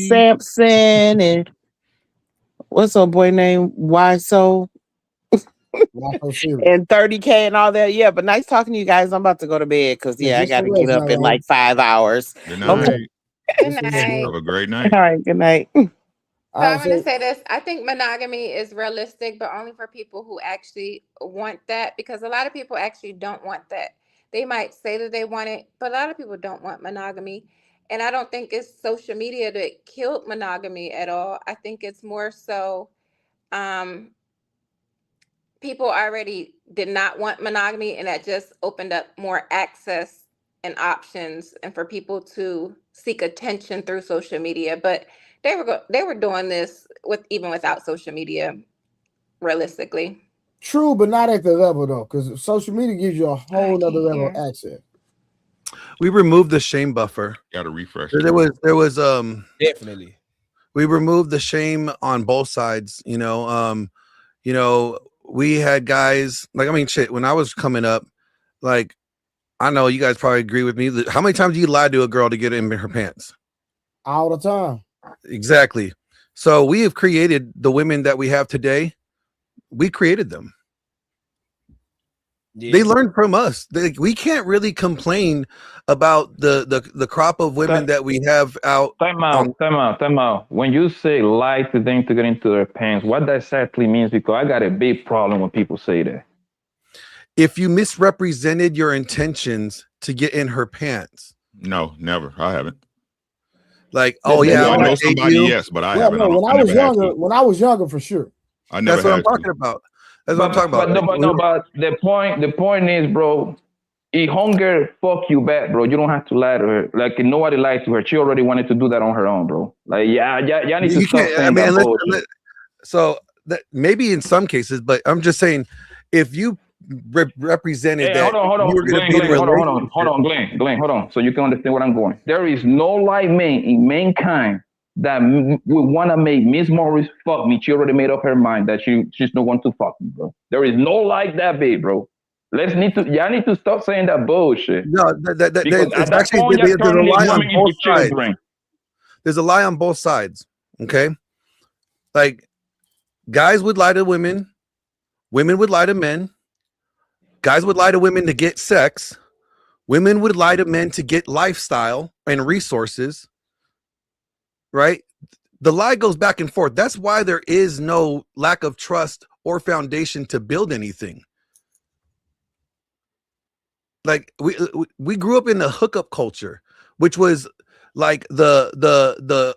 Samson and what's old boy name? Why so? And 30K and all that. Yeah, but nice talking to you guys. I'm about to go to bed because I got to get up in like 5 hours. Good night. Okay. Good night. Have a great night. All right. Good night. So I'm going to say this. I think monogamy is realistic, but only for people who actually want that, because a lot of people actually don't want that. They might say that they want it, but a lot of people don't want monogamy. And I don't think it's social media that killed monogamy at all. I think it's more so people already did not want monogamy, and that just opened up more access and options and for people to seek attention through social media. But they were doing this even without social media, realistically. True, but not at the level though, because social media gives you a whole other level of access. We removed the shame buffer. Got to refresh. There was definitely. We removed the shame on both sides. We had guys when I was coming up, like, I know you guys probably agree with me. How many times do you lie to a girl to get in her pants? All the time. Exactly. So we have created the women that we have today. We created them. Yeah. They learned from us. We can't really complain about the crop of women that we have out. Time out. When you say lie to them to get into their pants, what that exactly means? Because I got a big problem when people say that. If you misrepresented your intentions to get in her pants. No, never. I haven't. Like, oh yeah, I know somebody, yes, but I haven't. No, when I was younger, for sure. That's what I'm talking about. That's what I'm talking about. But the point is, bro, if hunger fuck you back, bro, you don't have to lie to her. Like, nobody lied to her. She already wanted to do that on her own, bro. Like, y'all need to stop saying that bullshit. So that maybe in some cases, but I'm just saying, if you represented that, hold on, Glenn, hold on, so you can understand where I'm going. There is no like man in mankind that would want to make Miss Morris fuck me. She already made up her mind that she's not going to fuck me, bro. There is no like that, babe, bro. Y'all need to stop saying that bullshit. No, it's actually there's a lie on both sides. There's a lie on both sides. Okay, like, guys would lie to women, women would lie to men, guys would lie to women to get sex, women would lie to men to get lifestyle and resources. Right? The lie goes back and forth. That's why there is no lack of trust or foundation to build anything. Like, we grew up in the hookup culture, which was like the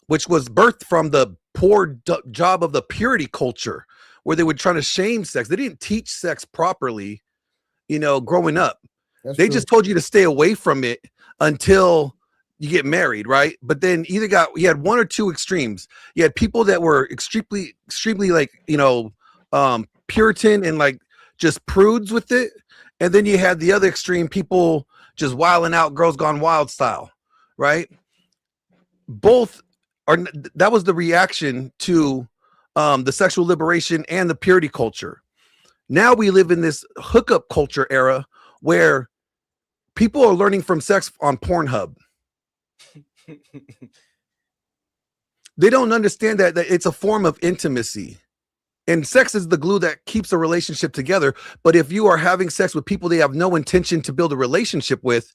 which was birthed from the poor job of the purity culture, where they would try to shame sex. They didn't teach sex properly. growing up. They just told you to stay away from it until you get married, right? But then you had one or two extremes. You had people that were extremely like, Puritan and like just prudes with it. And then you had the other extreme, people just wilding out, girls gone wild style, right? That was the reaction to the sexual liberation and the purity culture. Now we live in this hookup culture era where people are learning from sex on Pornhub. They don't understand that it's a form of intimacy, and sex is the glue that keeps a relationship together. But if you are having sex with people they have no intention to build a relationship with,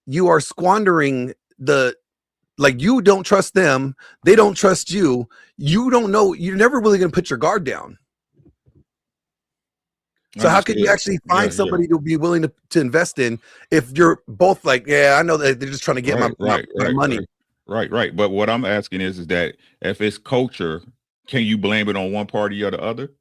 you are squandering you don't trust them, they don't trust you, you don't know, you're never really going to put your guard down. So how can you actually find somebody to be willing to invest in if you're both like, yeah, I know that they're just trying to get my money. Right. But what I'm asking is that if it's culture, can you blame it on one party or the other?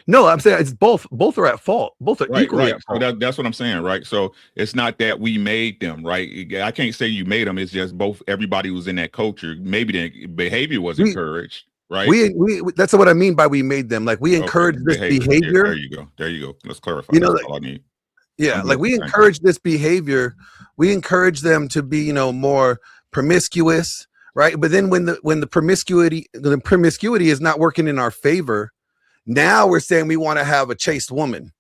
No, I'm saying it's both. Both are at fault. Both are equally at fault. So that's what I'm saying, right? So it's not that we made them, right? I can't say you made them. It's just everybody was in that culture. Maybe the behavior was encouraged. Right. We that's what I mean by we made them. Like we encourage this behavior. Yeah, there you go. Let's clarify. That's all I need. Yeah, like we encourage this behavior. We encourage them to be, more promiscuous, right? But then when the promiscuity is not working in our favor, now we're saying we want to have a chaste woman.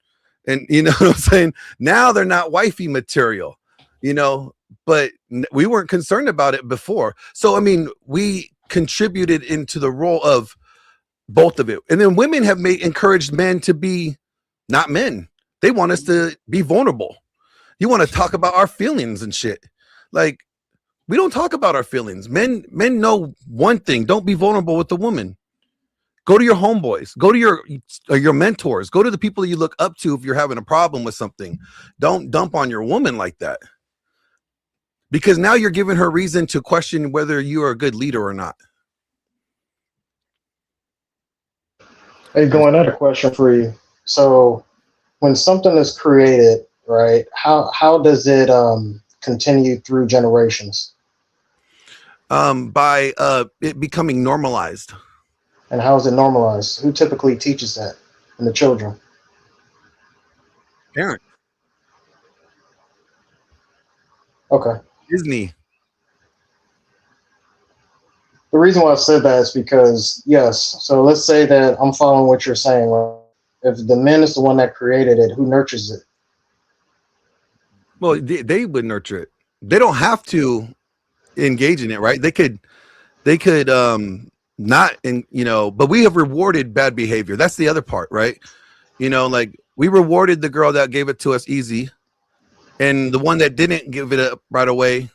And you know what I'm saying? Now they're not wifey material, but we weren't concerned about it before. So I mean, we contributed into the role of both of it. And then women have encouraged men to be not men. They want us to be vulnerable. You want to talk about our feelings and shit. Like, we don't talk about our feelings. Men know one thing: don't be vulnerable with the woman. Go to your homeboys, go to your mentors, go to the people that you look up to if you're having a problem with something. Don't dump on your woman like that. Because now you're giving her reason to question whether you are a good leader or not. Hey, Glenn, I had a question for you. So when something is created, right, how does it continue through generations? By it becoming normalized. And how is it normalized? Who typically teaches that in the children? Parents. Okay. Disney. The reason why I said that is because, yes, so let's say that I'm following what you're saying. Right? If the man is the one that created it, who nurtures it? Well, they would nurture it. They don't have to engage in it, right? They could not, but we have rewarded bad behavior. That's the other part, right? Like we rewarded the girl that gave it to us easy. And the one that didn't give it up right away,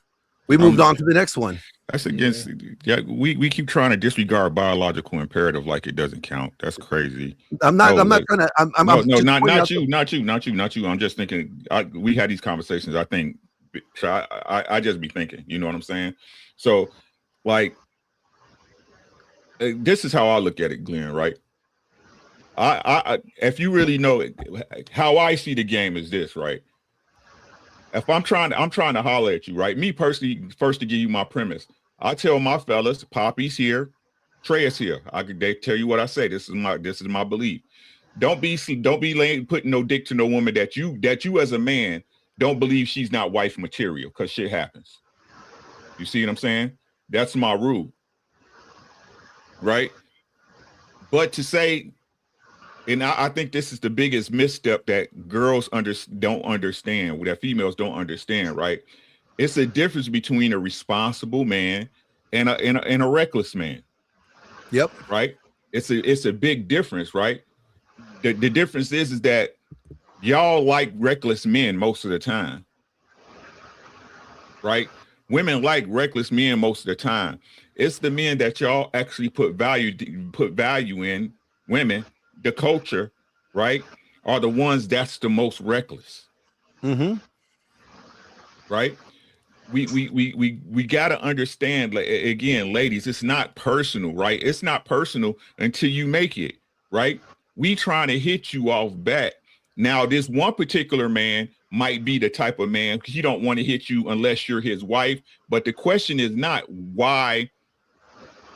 we moved on to the next one. That's against. Yeah, we keep trying to disregard biological imperative like it doesn't count. That's crazy. I'm not trying to. Not you. I'm just thinking. We had these conversations. I think. So I just be thinking. You know what I'm saying? So, like, this is how I look at it, Glenn. Right? I if you really know it, how I see the game is this, right? If I'm trying to holler at you, right? Me personally, first to give you my premise, I tell my fellas, Poppy's here, Trey is here. They tell you what I say. This is my belief. Don't be putting no dick to no woman that you as a man don't believe she's not wife material, because shit happens. You see what I'm saying? That's my rule, right? But to say. And I think this is the biggest misstep that girls don't understand, that females don't understand, right? It's a difference between a responsible man and a reckless man. Yep. Right? It's a big difference, right? The difference is that y'all like reckless men most of the time. Right? Women like reckless men most of the time. It's the men that y'all actually put value in, women. The culture, right, are the ones that's the most reckless. Mm-hmm. Right? We gotta understand, like, again, ladies, it's not personal, right? It's not personal until you make it, right? We trying to hit you off bat Now, this one particular man might be the type of man, he don't want to hit you unless you're his wife. But the question is not why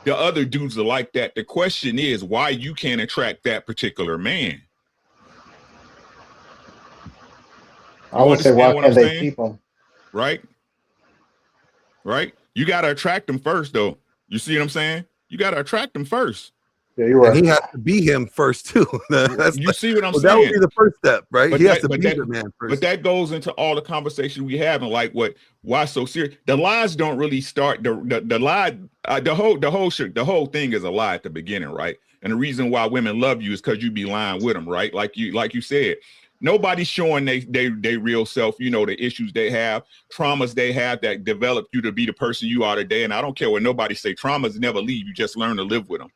the other dudes are like that. The question is why you can't attract that particular man. I would say, why can't they keep them? Right? Right? You got to attract them first, though. You see what I'm saying? You got to attract them first. Yeah, you're right. And he has to be him first too. You see what I'm saying? That would be the first step, right? But He has to be the man first. But that goes into all the conversation we have, and like why so serious? The lies don't really start. The lie, the whole thing is a lie at the beginning, right? And the reason why women love you is because you be lying with them, right? Like you said. Nobody's showing they real self, you know, the issues they have, traumas they have that develop you to be the person you are today. And I don't care what nobody say, traumas never leave. You just learn to live with them.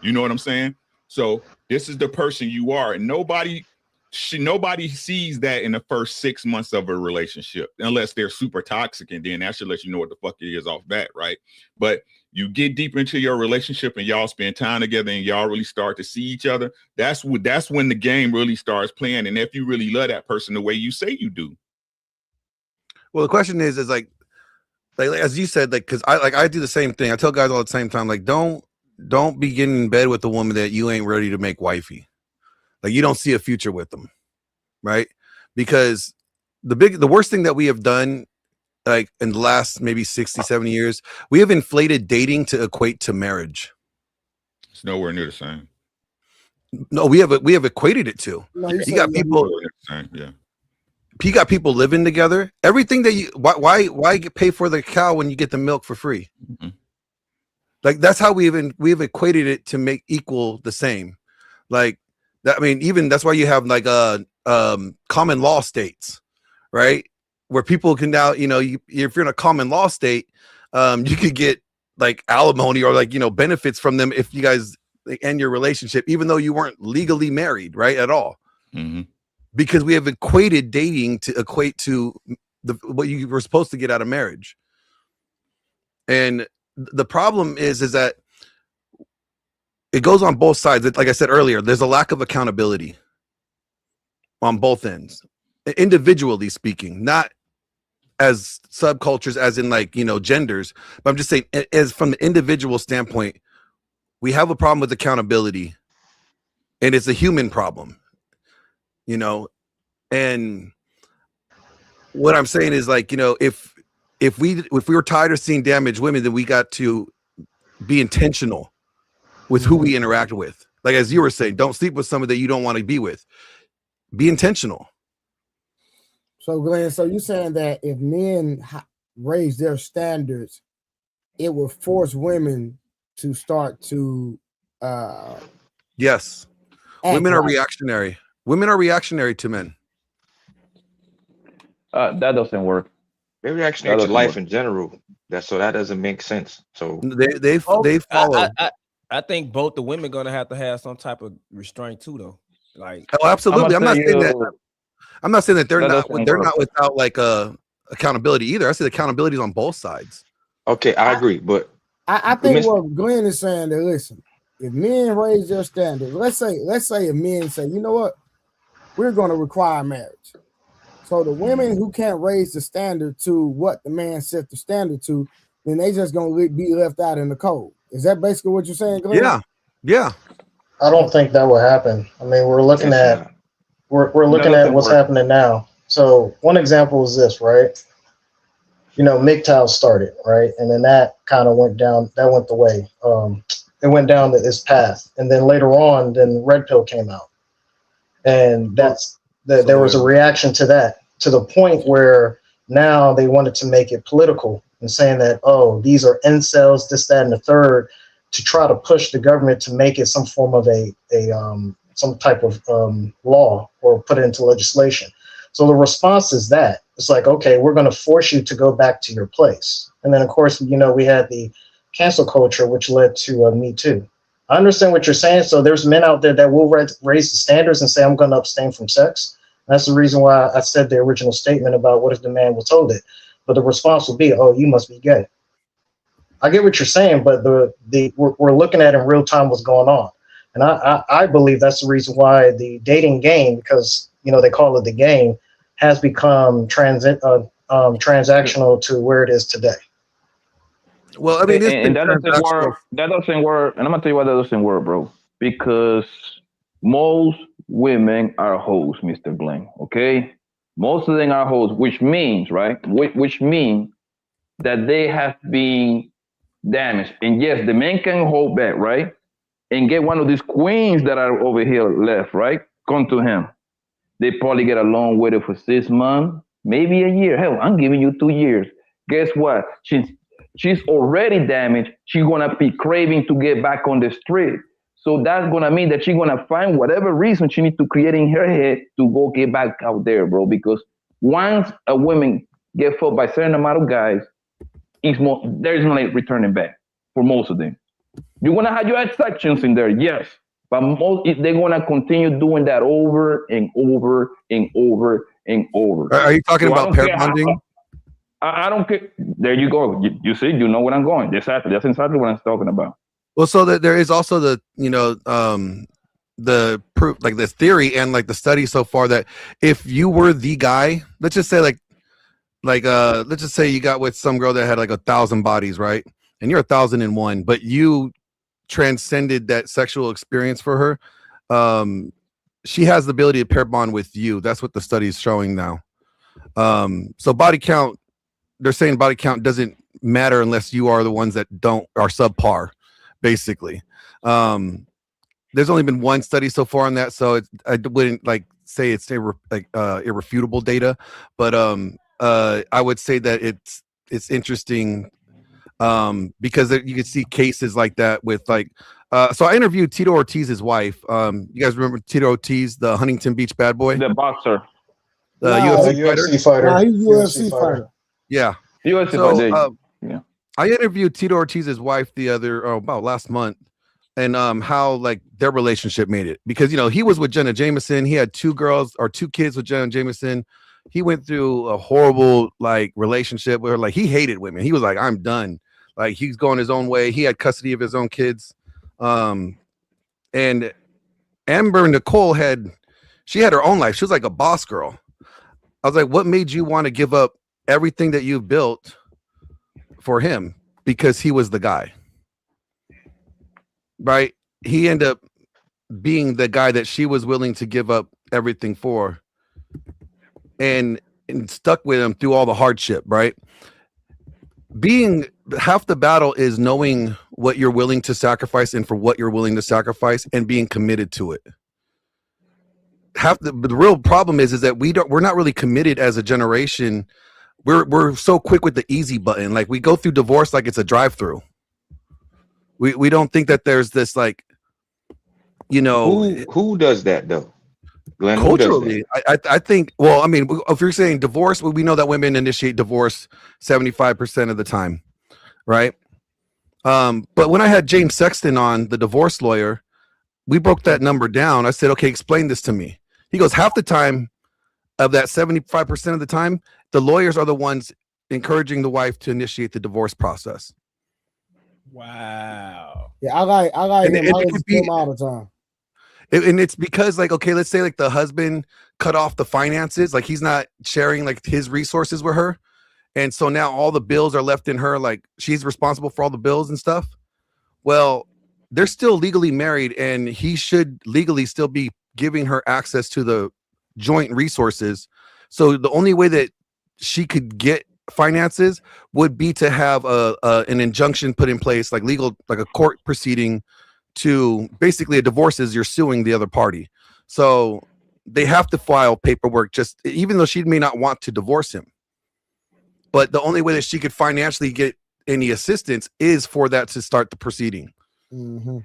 You know what I'm saying? So this is the person you are. And nobody sees that in the first 6 months of a relationship, unless they're super toxic. And then that should let you know what the fuck it is off that, right? But you get deep into your relationship and y'all spend time together and y'all really start to see each other. That's when the game really starts playing. And if you really love that person the way you say you do. Well, the question is like as you said, like, because I do the same thing. I tell guys all the same time, like, don't be getting in bed with a woman that you ain't ready to make wifey. Like, you don't see a future with them, right? Because the worst thing that we have done, like in the last maybe 60, 70 years, we have inflated dating to equate to marriage. It's nowhere near the same. No, we have equated it to. No, you got people. Yeah. You got people living together. Everything that you why pay for the cow when you get the milk for free? Mm-hmm. Like, that's how we've equated it to make equal the same. Like that. I mean, even that's why you have like common law states, right? Where people can now, you know, if you're in a common law state, you could get like alimony or like, you know, benefits from them if you guys end your relationship, even though you weren't legally married, right, at all. Mm-hmm. Because we have equated dating to equate to what you were supposed to get out of marriage. And the problem is that it goes on both sides. Like I said earlier, there's a lack of accountability on both ends, individually speaking, not as subcultures, as in like, you know, genders. But I'm just saying, as from the individual standpoint, we have a problem with accountability, and it's a human problem, you know. And what I'm saying is, like, you know, if we were tired of seeing damaged women, then we got to be intentional with who we interact with. Like, as you were saying, don't sleep with somebody that you don't want to be with. Be intentional. So, Glenn, so you're saying that if men raise their standards, it will force women to start to yes. Women are reactionary. Women are reactionary to men. That doesn't work. They're reactionary to life in general. That doesn't make sense. So they follow. I think both the women gonna have to have some type of restraint too, though. Like, oh, absolutely. I'm not saying that. I'm not saying that they're not without like accountability either. I said accountability is on both sides. Okay, I agree, but I think what Glenn is saying, that listen, if men raise their standards, let's say if men say, you know what, we're going to require marriage. So the women who can't raise the standard to what the man set the standard to, then they just going to be left out in the cold. Is that basically what you're saying, Glenn? Yeah. I don't think that will happen. I mean, we're looking at what's happening now. So one example is this, right? You know, MGTOW started, right? And then that kind of went down, that went the way. It went down its path. And then later on, then Red Pill came out. And there was a reaction to that, to the point where now they wanted to make it political and saying that, oh, these are incels, this, that, and the third, to try to push the government to make it some form of some type of law or put it into legislation. So the response is that it's like, okay, we're going to force you to go back to your place. And then, of course, you know, we had the cancel culture, which led to Me Too. I understand what you're saying. So there's men out there that will raise the standards and say, I'm going to abstain from sex. And that's the reason why I said the original statement about what if the man was told it. But the response will be, oh, you must be gay. I get what you're saying, but we're looking at in real time what's going on. And I believe that's the reason why the dating game, because they call it the game, has become transactional to where it is today. Well, I mean, and that doesn't work. That doesn't work. And I'm gonna tell you why that doesn't work, bro. Because most women are hoes, Mr. Glenn. Okay, most of them are hoes, which means, right? Which means that they have been damaged. And yes, the man can hold back, right? And get one of these queens that are over here left, right? Come to him. They probably get along with it for 6 months, maybe a year. Hell, I'm giving you 2 years. Guess what? She's already damaged. She's gonna be craving to get back on the street. So that's gonna mean that she's gonna find whatever reason she needs to create in her head to go get back out there, bro. Because once a woman get fucked by a certain amount of guys, there's no returning back for most of them. You're gonna have your exceptions in there, yes, but they're gonna continue doing that over and over and over and over. Are you talking about pair bonding? I don't care. There you go. You see, you know where I'm going. Exactly. That's exactly what I'm talking about. Well, so that there is also the the proof, like the theory and like the study so far that if you were the guy, let's just say let's just say you got with some girl that had like 1,000 bodies, right? And you're 1,001, but you transcended that sexual experience for her. She has the ability to pair bond with you. That's what the study is showing now. So body count, they're saying body count doesn't matter unless you are the ones that are subpar, basically. There's only been one study so far on that, so I wouldn't say it's irrefutable data, but I would say that it's interesting because you can see cases like that with so I interviewed Tito Ortiz's wife. You guys remember Tito Ortiz, the Huntington Beach bad boy, the boxer, the UFC fighter. He's a UFC fighter. Yeah. UFC fighter. I interviewed Tito Ortiz's wife about last month, and how their relationship made it, because he was with Jenna Jameson. He had 2 kids with Jenna Jameson. He went through a horrible relationship with her. He hated women. He was like, I'm done. He's going his own way. He had custody of his own kids. And Amber Nicole had her own life. She was like a boss girl. I was like, what made you want to give up everything that you've built for him? Because he was the guy, right? He ended up being the guy that she was willing to give up everything for, and stuck with him through all the hardship, right? Half the battle is knowing what you're willing to sacrifice and for what you're willing to sacrifice and being committed to it. The real problem is that we're not really committed as a generation. We're so quick with the easy button. We go through divorce like it's a drive-through. We don't think that there's this who does that though? Glenn, culturally, I think. Well, I mean, if you're saying divorce, we know that women initiate divorce 75% of the time, right? But when I had James Sexton on, the divorce lawyer, we broke that number down. I said, okay, explain this to me. He goes, half the time of that 75% of the time, the lawyers are the ones encouraging the wife to initiate the divorce process. Wow. Yeah, I like him. I listen to him all the time. And it's because okay, let's say the husband cut off the finances, he's not sharing his resources with her, and so now all the bills are left in her, she's responsible for all the bills and stuff. Well, they're still legally married, and he should legally still be giving her access to the joint resources. So the only way that she could get finances would be to have an injunction put in place, legal, a court proceeding. To basically, a divorce is you're suing the other party, so they have to file paperwork, just even though she may not want to divorce him, but the only way that she could financially get any assistance is for that to start the proceeding. Mm-hmm.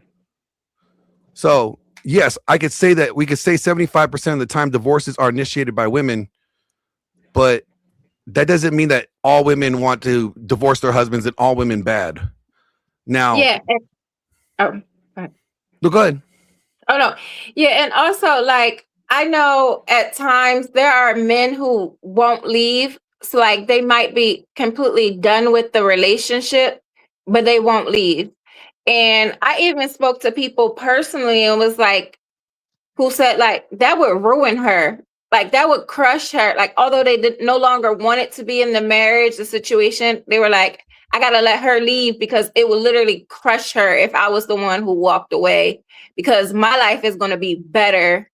So yes, I could say that we could say 75% of the time divorces are initiated by women, but that doesn't mean that all women want to divorce their husbands and all women bad. Now, no, go ahead. Oh no. Yeah, and also I know at times there are men who won't leave. So they might be completely done with the relationship, but they won't leave. And I even spoke to people personally and was who said that would ruin her. like that would crush her. Like, although they no longer wanted to be in the marriage, the situation, they were like, I gotta let her leave because it would literally crush her if I was the one who walked away, because my life is gonna be better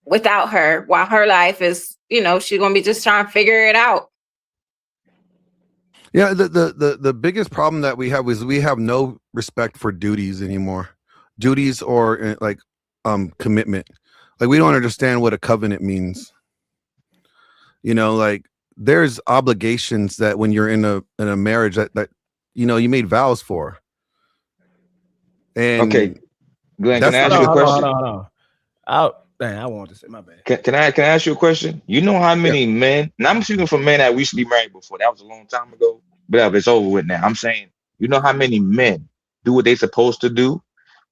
without her, while her life is, she's gonna be just trying to figure it out. Yeah, the biggest problem that we have is we have no respect for duties anymore. Duties or like commitment. Like, we don't understand what a covenant means. Like, there's obligations that when you're in a marriage that you made vows for. And okay, Glenn, can I ask you a question? Hold on. I wanted to say, my bad. Can I ask you a question? You know how many men, and I'm speaking for men that we used to be married before. That was a long time ago, but it's over with now. I'm saying, you know how many men do what they supposed to do?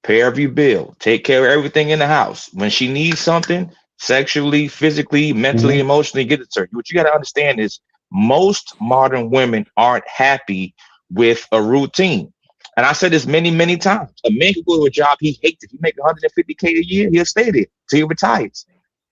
Pay every bill, take care of everything in the house. When she needs something, sexually, physically, mentally, emotionally, get it to her. What you got to understand is most modern women aren't happy with a routine. And I said this many, many times. A man can go to a job he hates. If he make $150K a year, he'll stay there till he retires.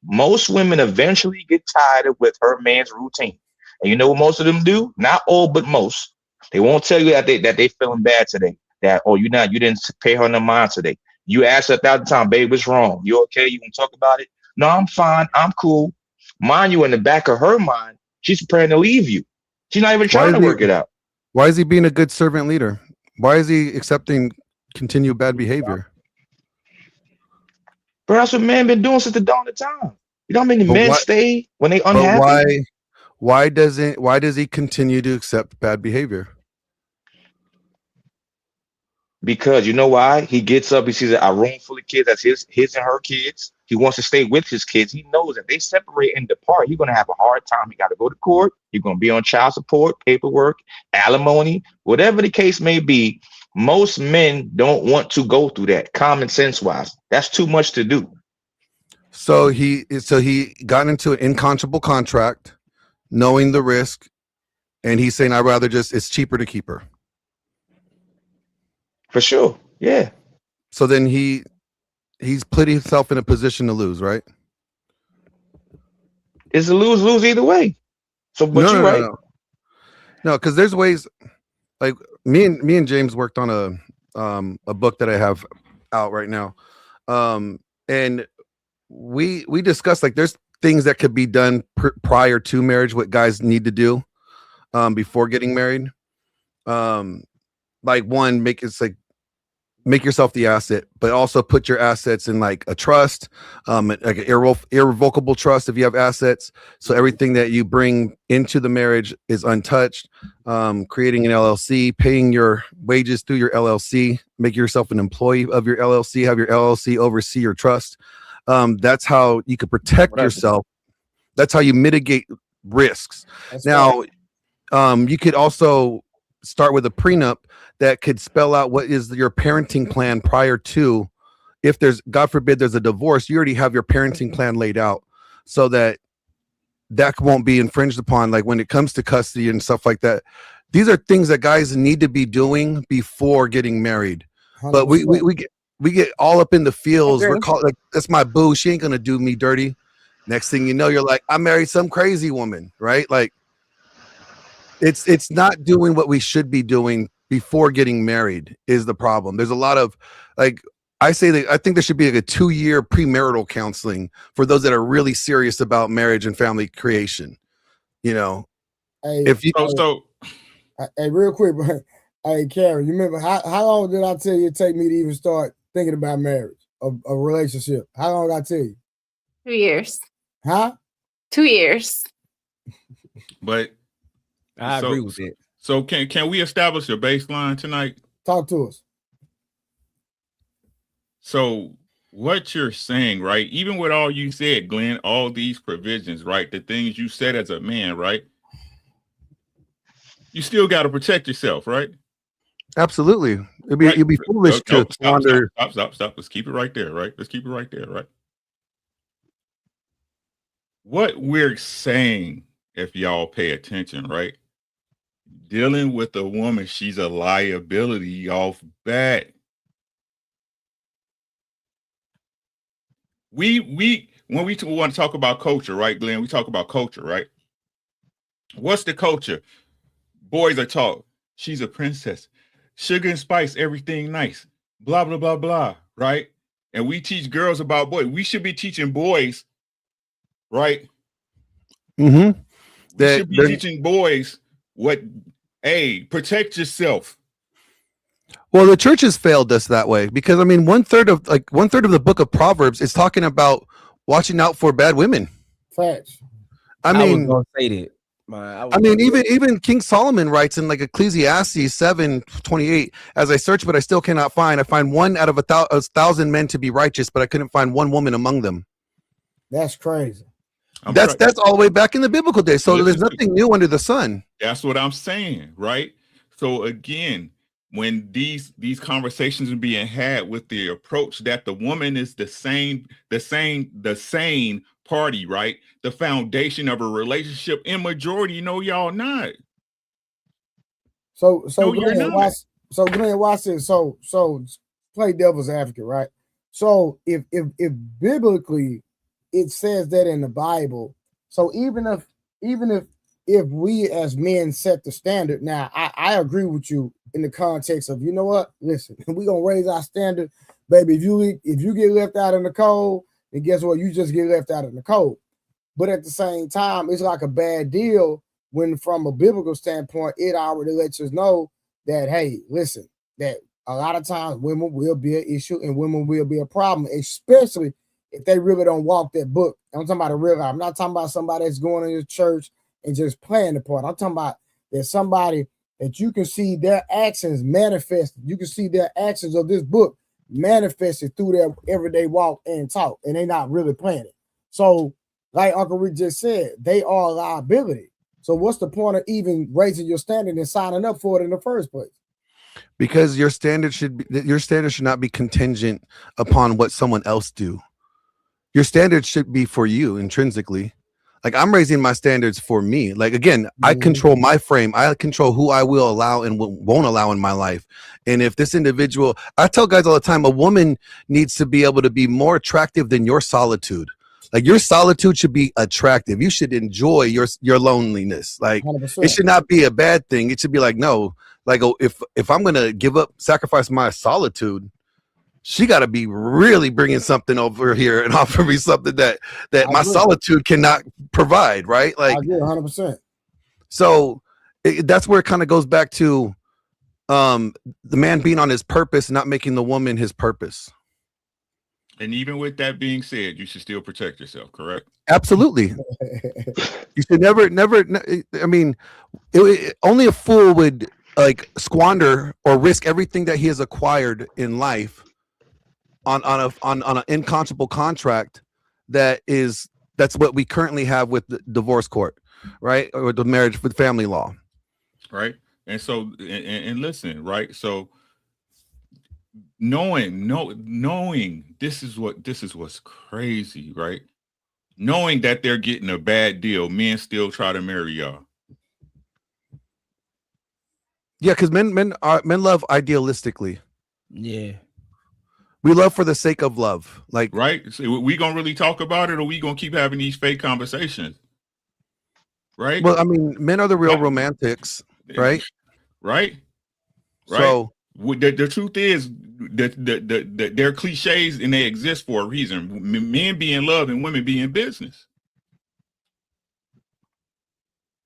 Most women eventually get tired with her man's routine. And you know what most of them do? Not all, but most. They won't tell you that they feeling bad today. That, you didn't pay her no mind today. You ask her 1,000 times, babe, what's wrong? You okay? You can talk about it? No, I'm fine. I'm cool. Mind you, in the back of her mind, she's preparing to leave you. She's not even trying to work it out. Why is he being a good servant leader? Why is he accepting continued bad behavior? Bro, that's what men been doing since the dawn of time. You know how many men stay when they unhappy? Why does he continue to accept bad behavior? Because you know why? He gets up, he sees a room full of kids, that's his and her kids. He wants to stay with his kids. He knows that they separate and depart, he's going to have a hard time. He got to go to court. You're going to be on child support, paperwork, alimony, whatever the case may be. Most men don't want to go through that, common sense wise. That's too much to do. So he got into an unconscionable contract, knowing the risk, and he's saying, it's cheaper to keep her. For sure. Yeah. So then he's put himself in a position to lose, right? It's a lose-lose either way. So, but you're right. No, because there's ways. Like me and James worked on a book that I have out right now, and we discussed, like, there's things that could be done prior to marriage, what guys need to do before getting married. Like, one, make yourself the asset, but also put your assets in like a trust, like an irrevocable trust if you have assets. So everything that you bring into the marriage is untouched. Creating an LLC, paying your wages through your LLC, make yourself an employee of your LLC, have your LLC oversee your trust. That's how you could protect yourself. That's how you mitigate risks. Now, you could also start with a prenup that could spell out what is your parenting plan prior to, if there's, God forbid, there's a divorce, you already have your parenting plan laid out so that won't be infringed upon. Like when it comes to custody and stuff like that, these are things that guys need to be doing before getting married. 100%. But we get all up in the feels. We're called, like, that's my boo. She ain't gonna do me dirty. Next thing you know, you're like, I married some crazy woman, right? Like, it's not doing what we should be doing before getting married is the problem. There's a lot of, like, I think there should be like a 2-year premarital counseling for those that are really serious about marriage and family creation. Hey, if you hey, real quick, bro. Hey, Karen, you remember how long did I tell you it take me to even start thinking about marriage, a relationship? How long did I tell you? 2 years. Huh? 2 years. But I agree with it. So can we establish a baseline tonight? Talk to us. So what you're saying, right? Even with all you said, Glenn, all these provisions, right? The things you said as a man, right? You still got to protect yourself, right? Absolutely. You'd be foolish to wander. Stop. Let's keep it right there, right? Let's keep it right there, right? What we're saying, if y'all pay attention, right? Dealing with a woman, she's a liability off bat. We when we want to talk about culture, right, Glenn? We talk about culture, right? What's the culture? Boys are taught she's a princess, sugar and spice, everything nice, blah blah blah blah, right? And we teach girls about boys. We should be teaching boys, right? Mm-hmm. We should be teaching boys what, hey, protect yourself. Well, the church has failed us that way because I mean, one third of the book of Proverbs is talking about watching out for bad women. Facts. I mean, was gonna say that. I mean, even King Solomon writes in like Ecclesiastes 7:28, as I search, but I still cannot find. I find one out of a 1,000 men to be righteous, but I couldn't find one woman among them. That's crazy. That's all the way back in the biblical days. So there's nothing new under the sun. That's what I'm saying, right? So again, when these conversations are being had with the approach that the woman is the sane party, right? The foundation of a relationship, in majority, no, y'all not. So No, Glenn, you're not. watch this. So play devil's advocate, right? So if biblically it says that in the Bible, so even if we as men set the standard, now I agree with you in the context of, you know what? Listen, we're gonna raise our standard, baby. If you get left out in the cold, then guess what? You just get left out in the cold. But at the same time, it's like a bad deal when, from a biblical standpoint, it already lets us know that, hey, listen, that a lot of times women will be an issue and women will be a problem, especially if they really don't walk that book. I'm talking about a real guy. I'm not talking about somebody that's going into church and just playing the part. I'm talking about there's somebody that you can see their actions manifested. You can see their actions of this book manifested through their everyday walk and talk, and they're not really playing it. So, like Uncle Rick just said, they are a liability. So, what's the point of even raising your standard and signing up for it in the first place? Because your standard should not be contingent upon what someone else do. Your standard should be for you intrinsically. Like, I'm raising my standards for me. Like, again, I control my frame. I control who I will allow and won't allow in my life. And if this individual, I tell guys all the time, a woman needs to be able to be more attractive than your solitude. Like, your solitude should be attractive. You should enjoy your loneliness. Like, 100%. It should not be a bad thing. It should be like, no, like, if I'm going to sacrifice my solitude, she got to be really bringing something over here and offer me something that my solitude cannot provide, right? Like, I agree 100%. So that's where it kind of goes back to the man being on his purpose, not making the woman his purpose. And even with that being said, you should still protect yourself, correct? Absolutely. You should never. I mean, only a fool would like squander or risk everything that he has acquired in life on an inconscionable contract that's what we currently have with the divorce court, right? Or the marriage with family law. Right. And so, and listen, right? So knowing this is what's crazy, right? Knowing that they're getting a bad deal, men still try to marry y'all. Yeah, because men love idealistically. Yeah. We love for the sake of love. Like, right. So we gonna really talk about it, or we gonna keep having these fake conversations? Right. Well, I mean, men are the real romantics, right? Right. Right. So the truth is that they're cliches and they exist for a reason. Men be in love and women be in business.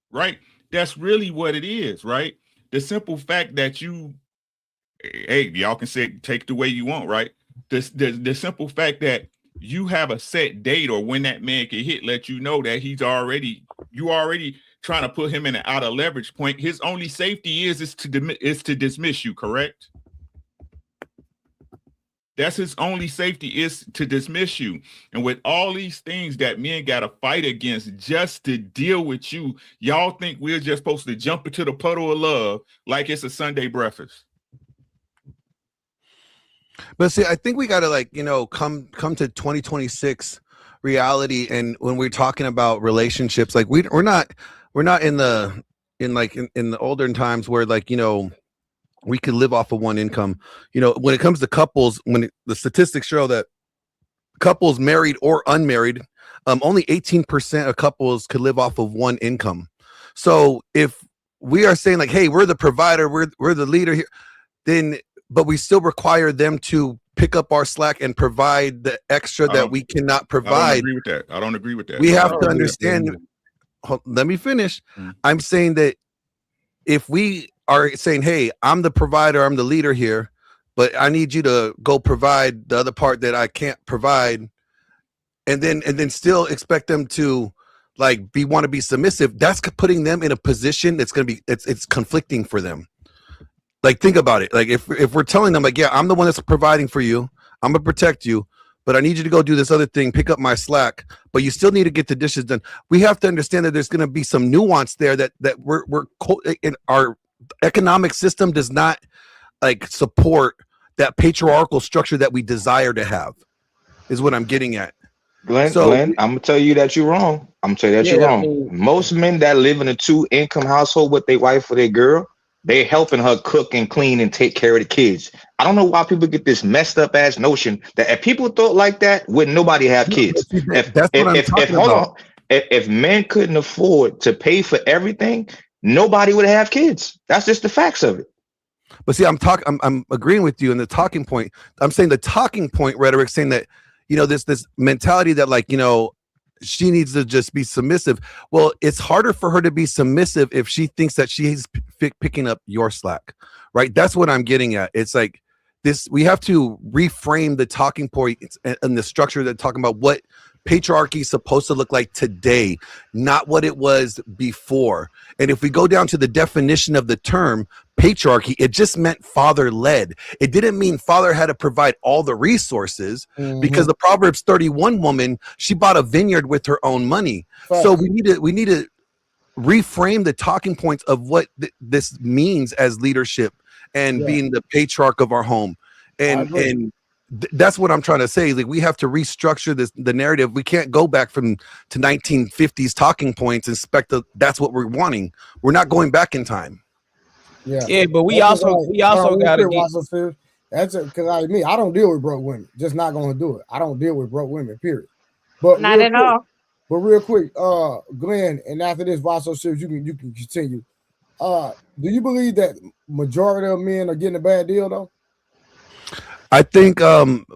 Right. That's really what it is, right? The simple fact that hey, y'all can say take it the way you want, right? The simple fact that you have a set date or when that man can hit, let you know that you already trying to put him in an out of leverage point. His only safety is to dismiss you, correct? That's his only safety, is to dismiss you. And with all these things that men got to fight against just to deal with you, y'all think we're just supposed to jump into the puddle of love like it's a Sunday breakfast. But see, I think we got to come to 2026 reality. And when we're talking about relationships, like we're not in the olden times where we could live off of one income. When it comes to couples, the statistics show that couples married or unmarried, only 18% of couples could live off of one income. So if we are saying like, hey, we're the provider, we're the leader here, then but we still require them to pick up our slack and provide the extra that we cannot provide. I don't agree with that. We have to understand. Let me finish. I'm saying that if we are saying, hey, I'm the provider, I'm the leader here, but I need you to go provide the other part that I can't provide, and then still expect them to like want to be submissive, that's putting them in a position that's going to be it's conflicting for them. Like, think about it. Like, if we're telling them like, yeah, I'm the one that's providing for you, I'm gonna protect you, but I need you to go do this other thing, pick up my slack, but you still need to get the dishes done. We have to understand that there's going to be some nuance there that we're in our economic system does not like support that patriarchal structure that we desire to have, is what I'm getting at. Glenn, I'm gonna tell you that you're wrong. I'm gonna tell you that you're wrong. Most men that live in a 2-income household with their wife or their girl, they're helping her cook and clean and take care of the kids. I don't know why people get this messed up ass notion that if people thought like that, wouldn't nobody have kids. If men couldn't afford to pay for everything, nobody would have kids. That's just the facts of it. But see, I'm agreeing with you in the talking point. I'm saying the talking point rhetoric saying that, you know, this mentality that like, you know, she needs to just be submissive. Well, it's harder for her to be submissive if she thinks that she's picking up your slack, right? That's what I'm getting at. It's like this, we have to reframe the talking point and the structure that talking about what patriarchy is supposed to look like today, not what it was before. And if we go down to the definition of the term patriarchy, it just meant father-led. It didn't mean father had to provide all the resources, because the Proverbs 31 woman, she bought a vineyard with her own money. So we need to reframe the talking points of what this means as leadership and being the patriarch of our home. And that's what I'm trying to say. Like, we have to restructure the narrative. We can't go back to 1950s talking points and expect that's what we're wanting. We're not going back in time. Yeah, but we also got to get. That's it, because like me, I don't deal with broke women. Just not going to do it. I don't deal with broke women. Period. But not at all. But real quick, Glenn, and after this, Vaso Series, you can continue. Do you believe that majority of men are getting a bad deal though? I think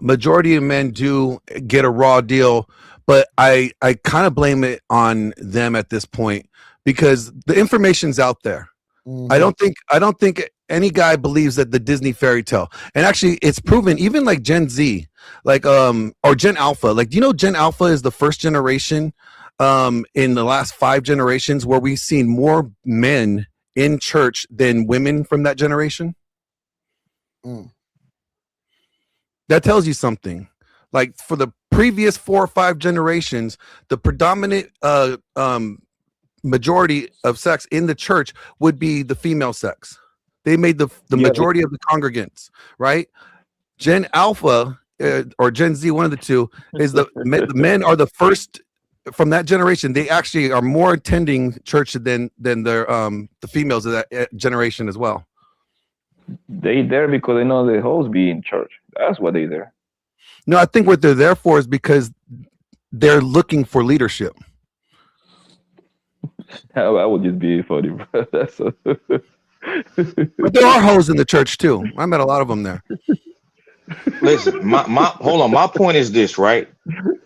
majority of men do get a raw deal, but I kind of blame it on them at this point, because the information's out there. I don't think any guy believes that the Disney fairy tale. And actually, it's proven, even like Gen Z, like or Gen Alpha. Like, do you know Gen Alpha is the first generation in the last 5 generations where we've seen more men in church than women from that generation? That tells you something. Like, for the previous 4 or 5 generations, the predominant majority of sex in the church would be the female sex. They made the majority of the congregants, right? Gen Alpha or Gen Z, one of the two, is the men are the first from that generation. They actually are more attending church than the females of that generation as well. They there because they know the hoes be in church. That's what they there. No, I think what they're there for is because they're looking for leadership. I would just be funny, bro. That's But there are hoes in the church too. I met a lot of them there. Listen, hold on. My point is this, right?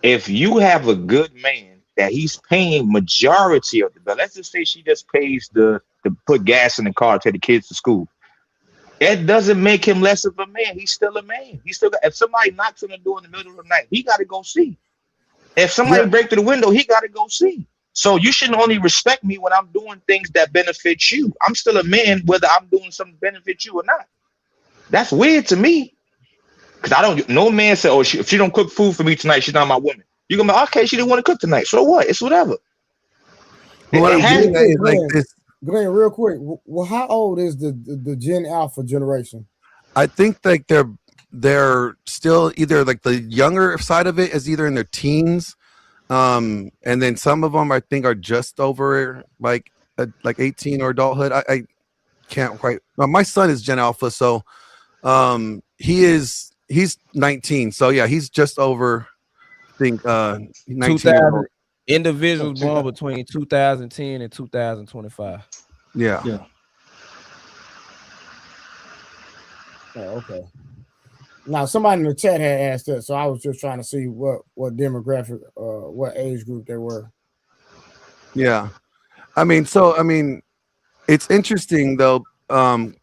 If you have a good man that he's paying majority of the bill, let's just say she just pays to put gas in the car to take the kids to school. It doesn't make him less of a man. He's still a man. He's still got, if somebody knocks on the door in the middle of the night, he got to go see. If somebody break through the window, he got to go see. So you shouldn't only respect me when I'm doing things that benefit you. I'm still a man, whether I'm doing something that benefits you or not. That's weird to me. Because no man said, oh, if she don't cook food for me tonight, she's not my woman. You're going to be, okay, she didn't want to cook tonight. So what? It's whatever. Glenn, real quick, well, how old is the Gen Alpha generation? I think like they're still either like the younger side of it is either in their teens, and then some of them I think are just over like 18 or adulthood. I can't quite. My son is Gen Alpha, so he's 19. So yeah, he's just over think 19 years old. Individuals born between 2010 and 2025. Yeah. Oh, okay. Now somebody in the chat had asked that, so I was just trying to see what demographic, what age group they were. Yeah, I mean, it's interesting though, and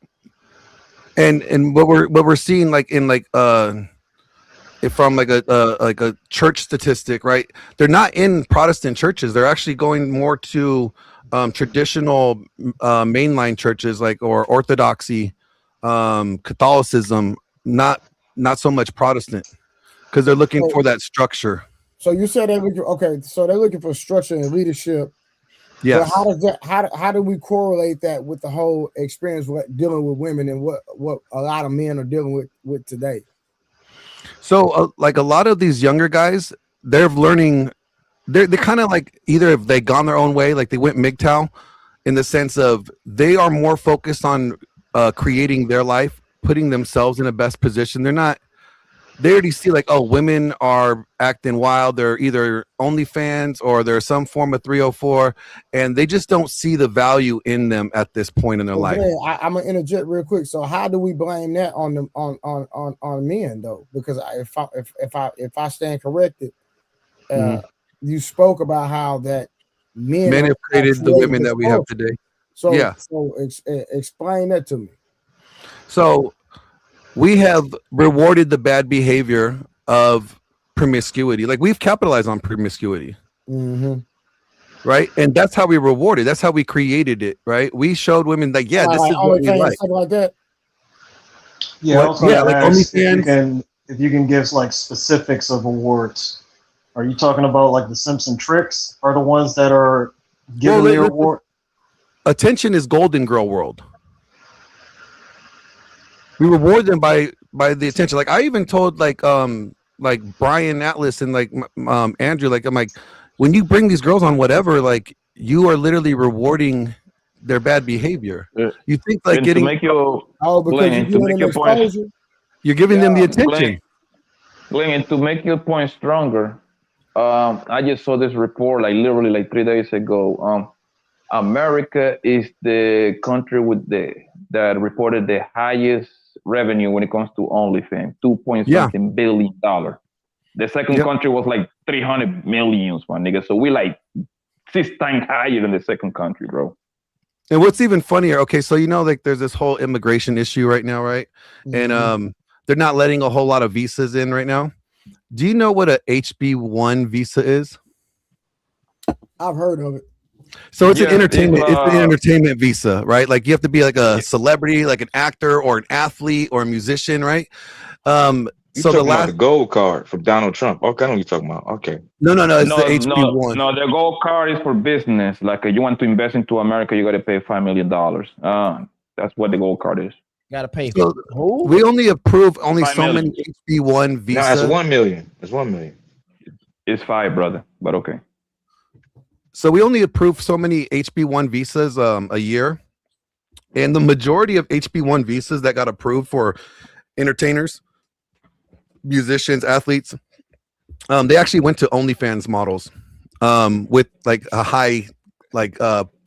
what we're seeing like in like from like a church statistic, right? They're not in Protestant churches. They're actually going more to traditional mainline churches, like or Orthodoxy, Catholicism, not so much Protestant, because they're looking for that structure. So you said they're looking, okay, so they're looking for structure and leadership. Yes. But how does that? How do we correlate that with the whole experience with dealing with women and what a lot of men are dealing with today? So like a lot of these younger guys, they're learning. They're kind of like either if they gone their own way, like they went MGTOW, in the sense of they are more focused on creating their life, putting themselves in the best position. They already see like, oh, women are acting wild. They're either OnlyFans or they're some form of 304, and they just don't see the value in them at this point in their life. I'm gonna interject real quick. So how do we blame that on them on men though? Because if I stand corrected, you spoke about how that men have created the women that we have today. So yeah. So explain that to me. So we have rewarded the bad behavior of promiscuity. Like we've capitalized on promiscuity, right? And that's how we reward it. That's how we created it, right? We showed women that, this is what we like. Something like that. Yeah, if you can give like specifics of awards. Are you talking about like the Simpson Tricks are the ones that are giving the award? Attention is Golden Girl World. We reward them by the attention. Like I even told like Brian Atlas and like Andrew, like I'm like, when you bring these girls on whatever, like you are literally rewarding their bad behavior. You think like getting to make your you're giving them the attention. Glenn, and to make your point stronger, I just saw this report like literally like 3 days ago. America is the country that reported the highest revenue when it comes to OnlyFans, $2.something billion. The second country was like 300 million, my nigga. So we like 6 times higher than the second country, bro. And what's even funnier, okay, so like there's this whole immigration issue right now, right? And they're not letting a whole lot of visas in right now. Do you know what a HB1 visa is? I've heard of it. So it's an entertainment. It's an entertainment visa, right? Like you have to be like a celebrity, like an actor or an athlete or a musician, right? So the gold card for Donald Trump. Okay, I know what you're talking about. Okay. No. It's the HB1. No, the gold card is for business. Like you want to invest into America, you got to pay $5 million. That's what the gold card is. Gotta pay. So we only approve so many HB1 visas. No, it's 1 million. It's 1 million. It's 5, brother. But okay. So we only approve so many HB1 visas a year, and the majority of HB1 visas that got approved for entertainers, musicians, athletes, they actually went to OnlyFans models with like a high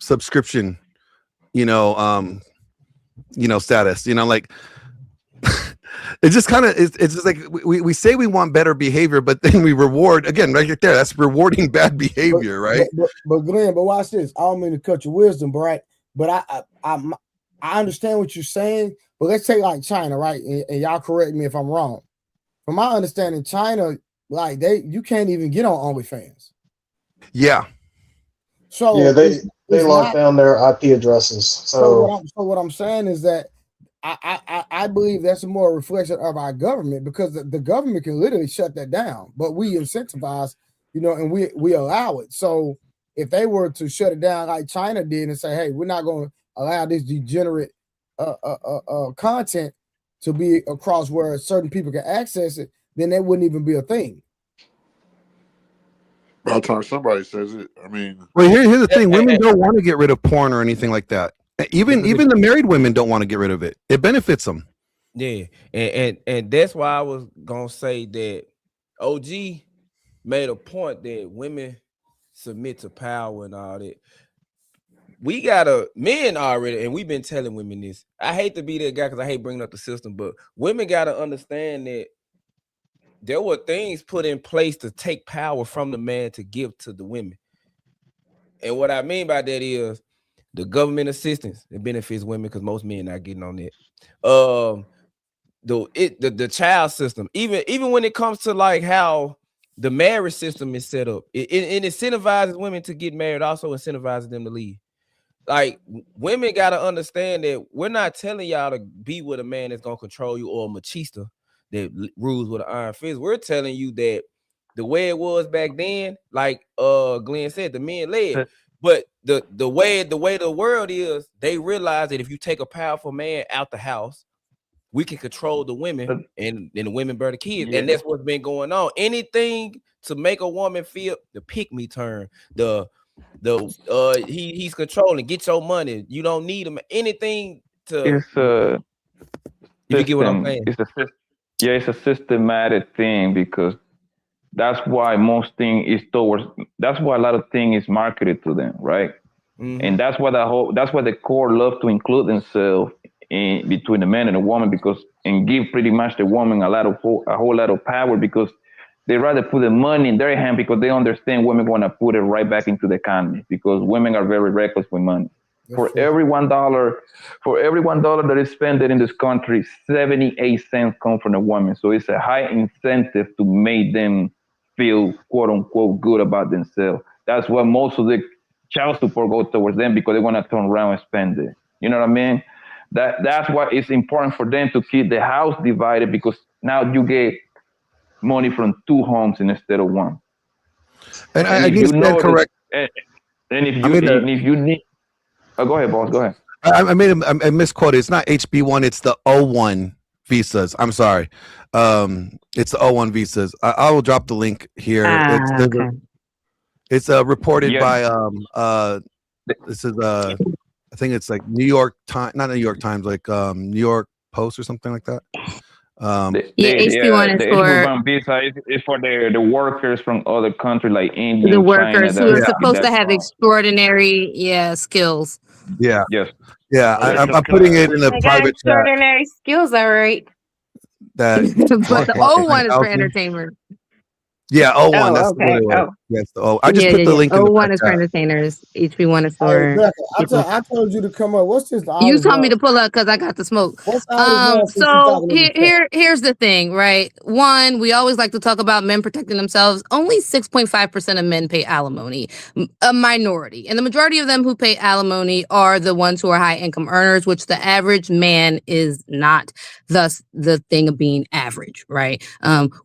subscription, status. Like it's just kind of it's just like we say we want better behavior, but then we reward again right there. That's rewarding bad behavior, right? But Glenn, watch this. I don't mean to cut your wisdom, right? But I understand what you're saying. But let's take like China, right? And y'all correct me if I'm wrong. From my understanding, China, like you can't even get on OnlyFans. Yeah. So yeah, they lock down their IP addresses. So what I'm saying is that I believe that's a more reflection of our government, because the government can literally shut that down, but we incentivize, and we allow it. So if they were to shut it down like China did and say, hey, we're not going to allow this degenerate content to be across where certain people can access it, then that wouldn't even be a thing. By the time somebody says it, I mean, well, here's the thing: women don't want to get rid of porn or anything like that. Even the married women don't want to get rid of it. It benefits them. Yeah, and that's why I was gonna say that OG made a point that women submit to power and all that. We men already, and we've been telling women this. I hate to be that guy because I hate bringing up the system, but women gotta understand that there were things put in place to take power from the man to give to the women. And what I mean by that is the government assistance. It benefits women because most men not getting on that. The child system, even when it comes to like how the marriage system is set up, it incentivizes women to get married, also incentivizes them to leave. Like, women got to understand that we're not telling y'all to be with a man that's gonna control you or a machista that rules with an iron fist. We're telling you that the way it was back then, like Glenn said, the men led. But the way the world is, they realize that if you take a powerful man out the house, we can control the women, and the women bear the kids. And that's what's been going on. Anything to make a woman feel the pick me turn, he's controlling, get your money, you don't need him, anything to you get what I'm saying. It's a systematic thing, because that's why most thing is that's why a lot of thing is marketed to them, right? Mm-hmm. And that's why the core love to include themselves in between the man and the woman, and give pretty much the woman a whole lot of power, because they rather put the money in their hand, because they understand women want to put it right back into the economy, because women are very reckless with money. For every $1 that is spent in this country, 78 cents come from the woman. So it's a high incentive to make them feel quote unquote good about themselves. That's why most of the child support goes towards them, because they want to turn around and spend it. You know what I mean? That's why it's important for them to keep the house divided, because now you get money from two homes instead of one. And I need to correct. And if you need, go ahead, boss. Go ahead. I misquoted. It's not HB1. It's the O1 visas. I'm sorry. It's the O1 visas. I will drop the link here. It's reported by this is I think it's like New York Times, not New York Times, like New York Post or something like that. HB1 is for visa is for the workers from other countries like India. The workers China, who are supposed to have extraordinary skills. Yeah. Yes. Yeah. I'm putting it in the private chat. Extraordinary skills, all right. That but the O1 is for entertainment. Yeah, O1. That's what it was. Yes, the O. I just put the link. O1 is for entertainers. HB1 is for. I told you to come up. What's this? You told me to pull up because I got the smoke. So here's the thing, right? One, we always like to talk about men protecting themselves. Only 6.5% of men pay alimony, a minority, and the majority of them who pay alimony are the ones who are high income earners, which the average man is not. Thus, the thing of being average, right?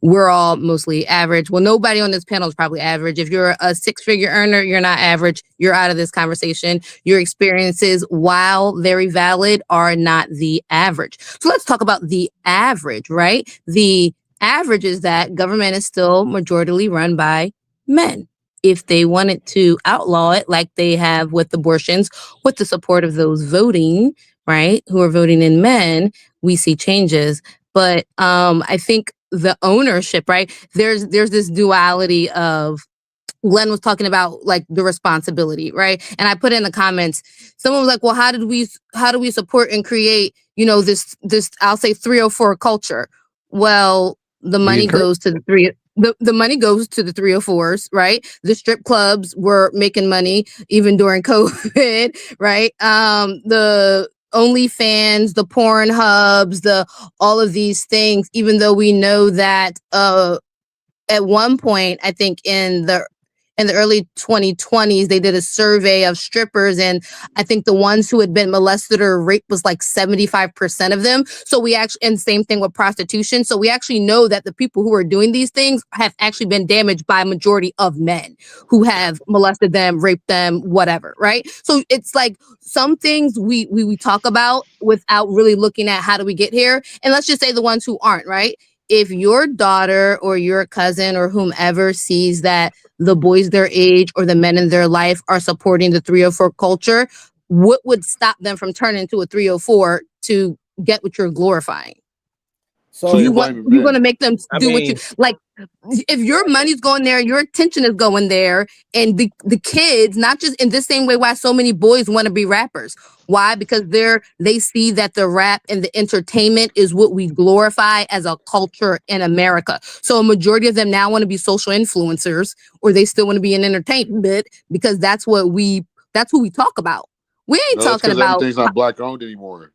We're all mostly average. Well, nobody on this panel is probably average. If you're a six-figure earner, you're not average. You're out of this conversation. Your experiences, while very valid, are not the average. So let's talk about the average, right? The average is that government is still majoritarily run by men. If they wanted to outlaw it like they have with abortions, with the support of those voting, right, who are voting in men, we see changes. But I think the ownership, right, there's this duality of, Glenn was talking about like the responsibility, right? And I put in the comments, someone was like, well, how do we support and create, this I'll say 304 culture? Well, the money goes to the money goes to the 304s, right? The strip clubs were making money even during COVID, right? The OnlyFans, the porn hubs, all of these things, even though we know that at one point, I think in the early 2020s, they did a survey of strippers, and I think the ones who had been molested or raped was like 75% of them. So and same thing with prostitution. So we actually know that the people who are doing these things have actually been damaged by a majority of men who have molested them, raped them, whatever, right? So it's like some things we talk about without really looking at how do we get here. And let's just say the ones who aren't, right? If your daughter or your cousin or whomever sees that the boys their age or the men in their life are supporting the 304 culture, what would stop them from turning to a 304 to get what you're glorifying? So you're going to make them do what you like. If your money's going there, your attention is going there, and the kids, not just in the same way why so many boys want to be rappers. Why? Because they see that the rap and the entertainment is what we glorify as a culture in America. So a majority of them now want to be social influencers, or they still want to be in entertainment because that's who we talk about. We ain't talking about everything's not black owned anymore.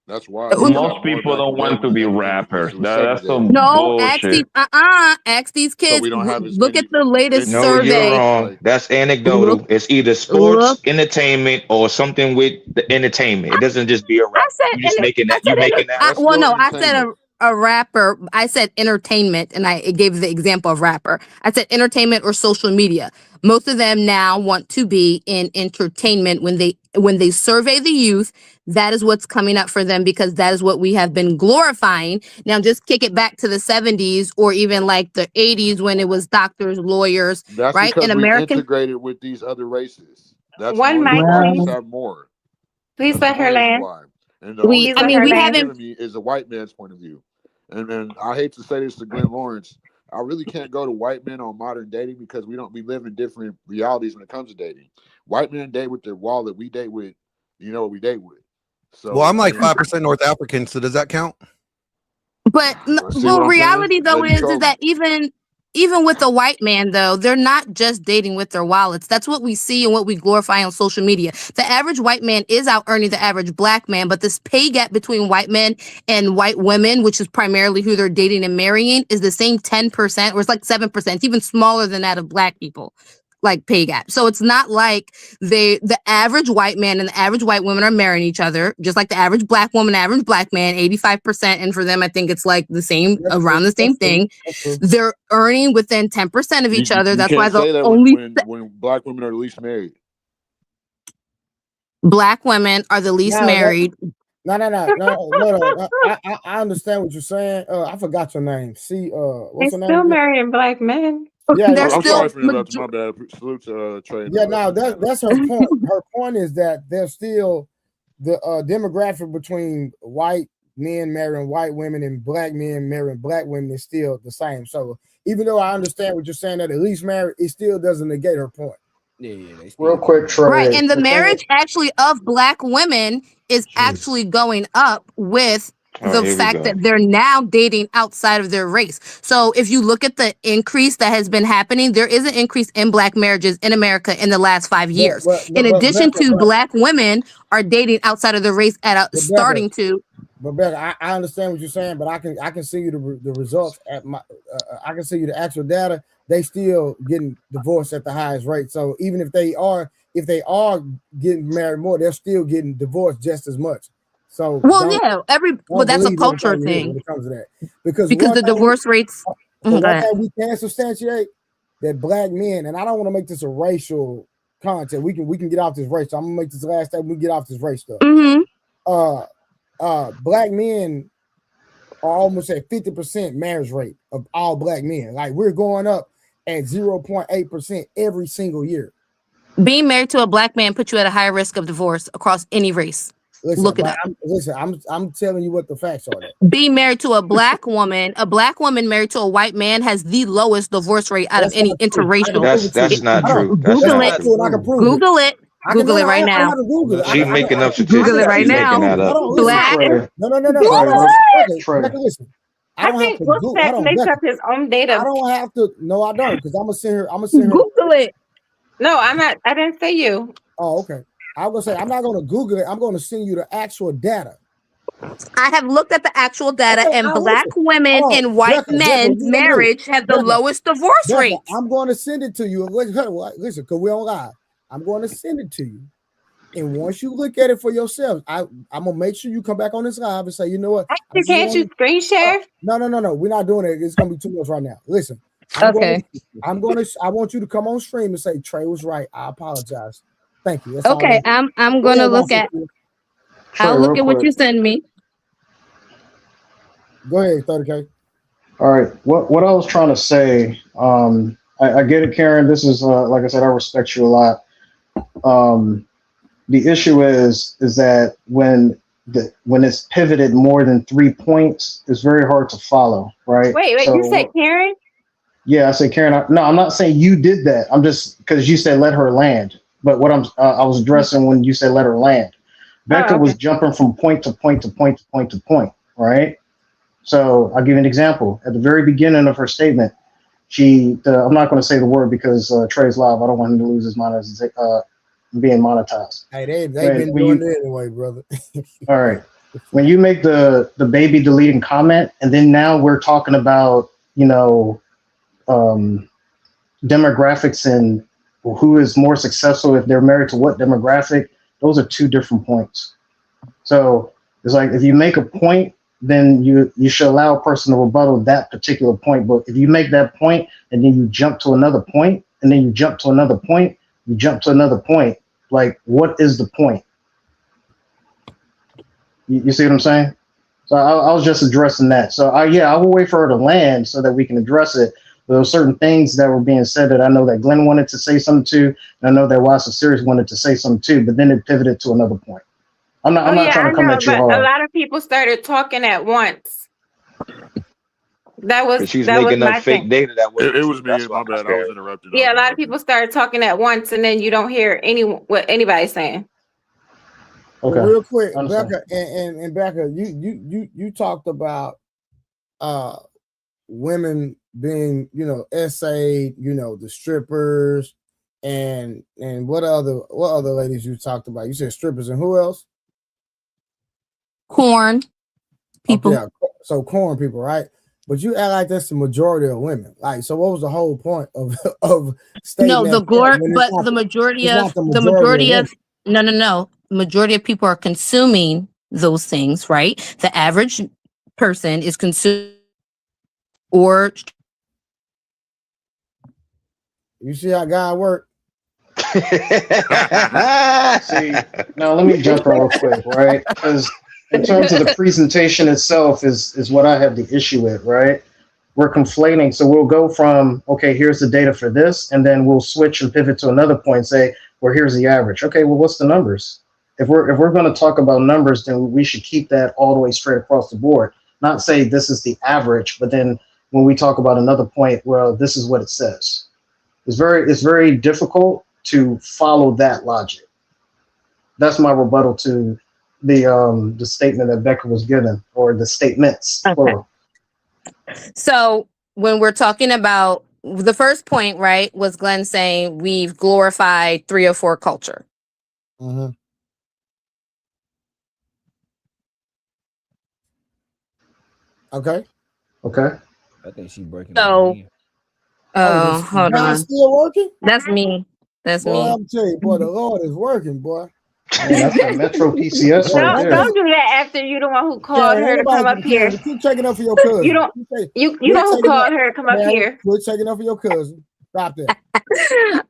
That's why most people don't want to be rappers. That's some bullshit. Ask these kids. So we don't have look at the latest survey. You're wrong. That's anecdotal. It's either sports, entertainment, or something with the entertainment. It doesn't just be a rap. You're just making that. You're making that. I said a rapper. I said entertainment, and I gave the example of rapper. I said entertainment or social media. Most of them now want to be in entertainment. When they survey the youth, that is what's coming up for them because that is what we have been glorifying. Now, just kick it back to the 70s or even like the 80s when it was doctors, lawyers, that's right? In American integrated with these other races. That's one mic, please. Have more. Please let her land. And the only thing we haven't is a white man's point of view. And I hate to say this to Glenn Lawrence. I really can't go to white men on modern dating because we live in different realities when it comes to dating. White men date with their wallet. We date with, what we date with. So, well, I'm like 5% North African, so does that count? But reality though is that even with a white man though, they're not just dating with their wallets. That's what we see and what we glorify on social media. The average white man is out earning the average black man, but this pay gap between white men and white women, which is primarily who they're dating and marrying, is the same 10%, or it's like 7%. It's even smaller than that of black people. Like pay gap. So it's not like the average white man and the average white woman are marrying each other, just like the average black woman, average black man, 85%. And for them, I think it's like the same, around the same thing. They're earning within 10% of each other. That's why the only when black women are the least married. Black women are the least married. No. I understand what you're saying. I forgot your name. See, what's your name? Still marrying black men. Yeah, I'm sorry for interrupting. My bad. Salute to Trey. Yeah, no, that's her point. Her point is that there's still the demographic between white men marrying white women and black men marrying black women is still the same. So even though I understand what you're saying that at least married, it still doesn't negate her point. Yeah. Real quick, Trey. Right, and the marriage actually of black women is actually going up with the fact that they're now dating outside of their race. So if you look at the increase that has been happening, there is an increase in black marriages in America in the last 5 years. In addition to black women are dating outside of their race starting to. But Becca, I understand what you're saying, but I can see you the results at my. I can see you the actual data. They still getting divorced at the highest rate. So even if they are getting married more, they're still getting divorced just as much. So that's a culture thing when it comes to that. Because the divorce rates. We can substantiate that black men, and I don't want to make this a racial content. We can get off this race. So I'm gonna make this last time we get off this race stuff. Black men are almost at 50% marriage rate of all black men. Like we're going up at 0.8% every single year. Being married to a black man puts you at a higher risk of divorce across any race. Look it up. I'm telling you what the facts are. Being married to a black woman married to a white man has the lowest divorce rate out of any interracial. That's not true. Google it. Google it. Google it right now. She's making up statistics. Google it right now. Black. No. Listen. I think Wolfpack makes up his own data. I don't have to. No, I don't, because I'm gonna send her. Google it. No, I'm not. I didn't say you. Oh, okay. I was gonna say I'm not gonna Google it. I'm gonna send you the actual data. I have looked at the actual data, and black women and white men's marriage have the lowest divorce rate. I'm going to send it to you. Listen, because we don't lie. I'm going to send it to you. And once you look at it for yourself, I'm gonna make sure you come back on this live and say, you know what? Can't you screen share? No. We're not doing it. It's gonna be too much right now. Listen. I want you to come on stream and say Trey was right. I apologize. Thank you. That's okay, I'm gonna look at. I'll look at what you send me. Go ahead, 30K. All right. What I was trying to say, I get it, Karen. This is like I said, I respect you a lot. The issue is that when when it's pivoted more than 3 points, it's very hard to follow, right? Wait, So, you said Karen? yeah, I said Karen. No, I'm not saying you did that. I'm just because you said let her land. But what I was addressing when you said let her land, Becca was jumping from point to point to point to point to point, right? So I'll give you an example. At the very beginning of her statement, I'm not going to say the word because Trey's live. I don't want him to lose his mind as being monetized. Hey, they've been doing it anyway, brother. All right. When you make the baby deleting comment, and then now we're talking about, demographics and who is more successful if they're married to what demographic, those are two different points. So it's like if you make a point, then you should allow a person to rebuttal that particular point. But if you make that point and then you jump to another point, and then you jump to another point, you jump to another point, like what is the point? You see what I'm saying? So I was just addressing that. So I will wait for her to land so that we can address it. There were certain things that were being said that I know that Glenn wanted to say something to, and I know that Watson Series wanted to say something too, but then it pivoted to another point. I'm not trying to come at you hard. A lot of people started talking at once. That was she's making up fake data. It was me. My bad. I was interrupted. Yeah, a lot of people started talking at once, and then you don't hear what anybody's saying. Okay. Real quick, Becca and Becca, you talked about women being, essayed, the strippers and what other ladies you talked about? You said strippers and who else? Corn people. Yeah, so corn people, right? But you act like that's the majority of women. Like, so what was the whole point of stating no, the majority of people are consuming those things, right? The average person is consuming or you see how God work. See, now let me jump real quick, right? Because in terms of the presentation itself is what I have the issue with, right? We're conflating. So we'll go from, okay, here's the data for this, and then we'll switch and pivot to another point and say, well, here's the average. Okay, well, what's the numbers? If we're going to talk about numbers, then we should keep that all the way straight across the board. Not say this is the average, but then when we talk about another point, well, this is what it says. It's very difficult to follow that logic. That's my rebuttal to the statement that Becca was given, or the statements. Okay. So when we're talking about the first point, right, was Glenn saying we've glorified 304 culture. Mm-hmm. Okay. I think she's breaking. So, hold on. Still working? That's me. That's me. I'm telling you, boy, the Lord is working, boy. Man, that's the Metro PCS right there. Don't do that after you the one who called her to come up here. Keep checking up for your cousin. You know who called her to come up here. Quit checking up for your cousin. Stop that.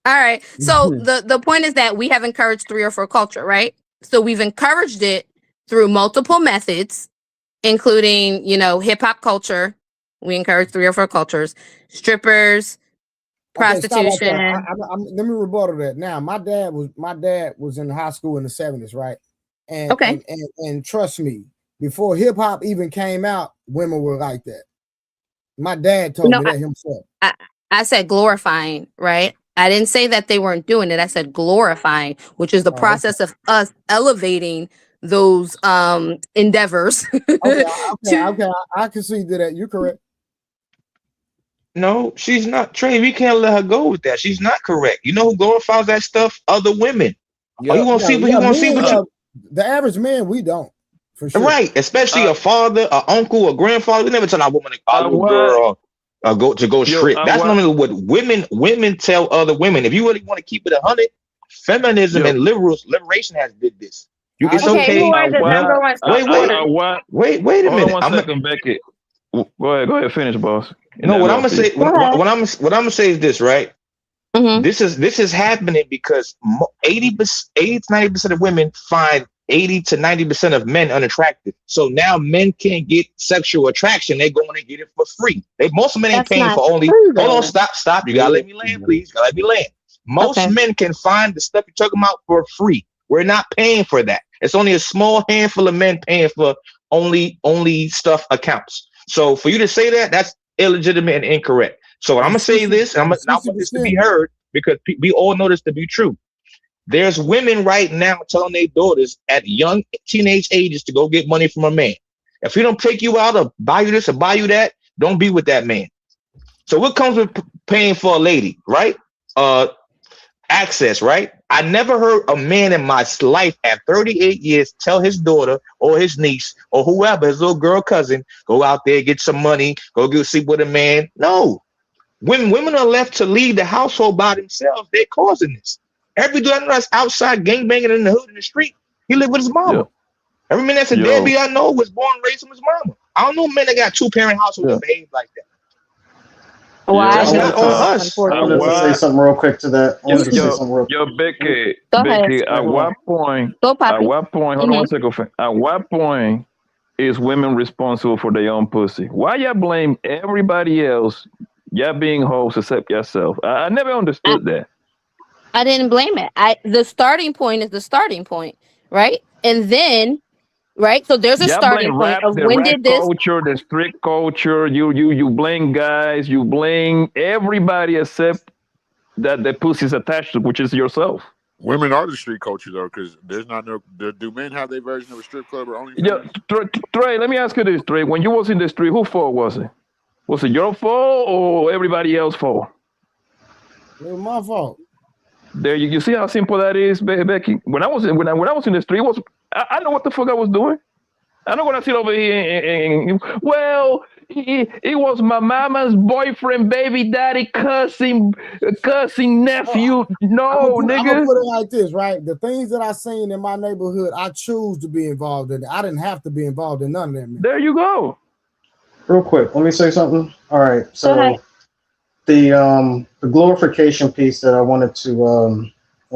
All right. So the point is that we have encouraged 304 culture, right? So we've encouraged it through multiple methods, including, hip hop culture. We encourage 304 cultures, strippers, prostitution. Let me rebuttal that. Now, my dad was in high school in the 70s, right? And and trust me, before hip hop even came out, women were like that. My dad told me that himself. I said glorifying, right? I didn't say that they weren't doing it. I said glorifying, which is the process of us elevating those endeavors. Okay. I can see that. You're correct. No, she's not. Trey, we can't let her go with that. She's not correct. You know who glorifies that stuff? Other women. You want to see what the average man, we don't. For sure. Right, especially a father, an uncle, a grandfather. We never tell our woman a little girl go strip. That's normally what women tell other women. If you really want to keep it 100, feminism and liberation has did this. It's okay. Wait a minute. One second, Becky. Go ahead, finish, boss. No, what I'm gonna say is this, right? Mm-hmm. This is happening because 80 to 90% of women find 80 to 90% of men unattractive. So now men can't get sexual attraction. They're going to get it for free. Most men ain't paying for only. Hold on, stop. You gotta let me land, please. Most men can find the stuff you're talking about for free. We're not paying for that. It's only a small handful of men paying for only stuff accounts. So for you to say that, that's illegitimate and incorrect. So I'm gonna say this, and I want this to be heard because we all know this to be true. There's women right now telling their daughters at young teenage ages to go get money from a man. If he don't take you out or buy you this or buy you that, don't be with that man. So what comes with paying for a lady, right? Access, right? I never heard a man in my life at 38 years tell his daughter or his niece or whoever, his little girl cousin, go out there, get some money, go sleep with a man. No. When women are left to lead the household by themselves, they're causing this. Every dude I know that's outside gangbanging in the hood in the street, he lived with his mama. Yeah. Every man that's a deadbeat I know was born and raised from his mama. I don't know men that got 2-parent households that behave like that. Why? That's not on us. I wanted to say something real quick to that. Becky, at what point, hold on one second. At what point is women responsible for their own pussy? Why y'all blame everybody else? Y'all being hoes except yourself. I never understood that. I didn't blame it. The starting point is the starting point, right? And then, right? So there's a starting point of when did this culture, the strict culture, you blame guys, you blame everybody except that the pussy is attached to, which is yourself. Women are the street culture though, because there's not no. Do men have their version of a strip club or only? Yeah, Trey, let me ask you this, Trey. When you was in the street, whose fault was it? Was it your fault or everybody else's fault? It was my fault. There, you see how simple that is, Becky. When I was in the street, I know what the fuck I was doing. I'm not gonna sit over here and well, it was my mama's boyfriend, baby daddy, cousin, nephew. No, nigga. I'm gonna put it like this, right? The things that I seen in my neighborhood, I choose to be involved in. I didn't have to be involved in none of them. There you go. Real quick, let me say something. All right, so the glorification piece that I wanted to I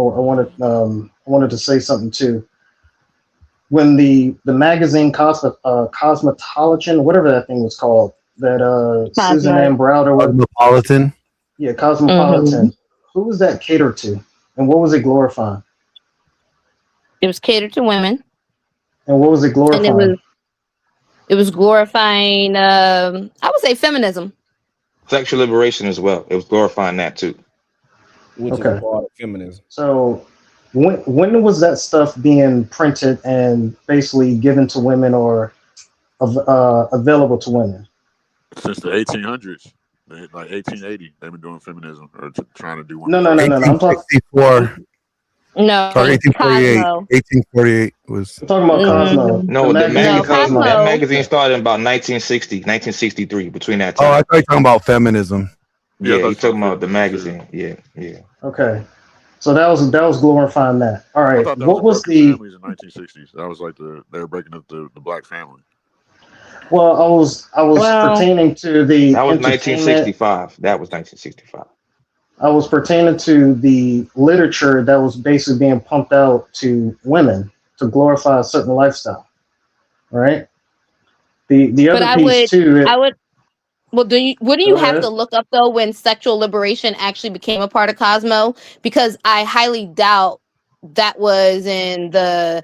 wanted to say something too. When the magazine Cosmopolitan, whatever that thing was called, that Susan Ann Browder, Cosmopolitan. Yeah, Cosmopolitan. Who was that catered to, and what was it glorifying? It was catered to women. And what was it glorifying? And it was glorifying, I would say, feminism. Sexual liberation as well. It was glorifying that too. Which is a part of feminism. So when was that stuff being printed and basically given to women or available to women? Since the 1800s, like 1880, they've been doing feminism or trying to do one. No. I'm talking 1864. No, sorry, 1848 was. I'm talking about Cosmo. No, that magazine started in about 1963, between that time. Oh, I thought you were talking about feminism. Yeah, you're talking about the magazine. Yeah. Okay, so that was glorifying that. All right, what was the families in 1960s? That was like they were breaking up the black family. Well, I was pertaining to the. That was 1965. That was 1965. I was pertaining to the literature that was basically being pumped out to women to glorify a certain lifestyle, right? The other piece too. Well, wouldn't you have to look up though when sexual liberation actually became a part of Cosmo? Because I highly doubt that was in the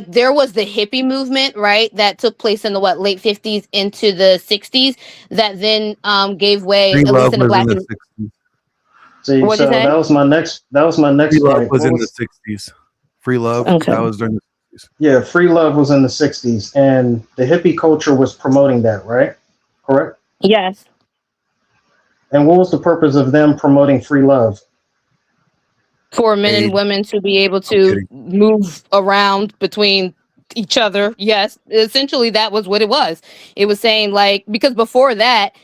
there was the hippie movement, right? That took place in the late 50s into the 60s that then gave way at least in the black and See, so that was my next Free love point. was in the 60s. Free love, that was during the 60s. Yeah, free love was in the 60s, and the hippie culture was promoting that, right? Correct? Yes. And what was the purpose of them promoting free love? For men and women to be able to move around between each other. Yes, essentially that was what it was. It was saying because before that,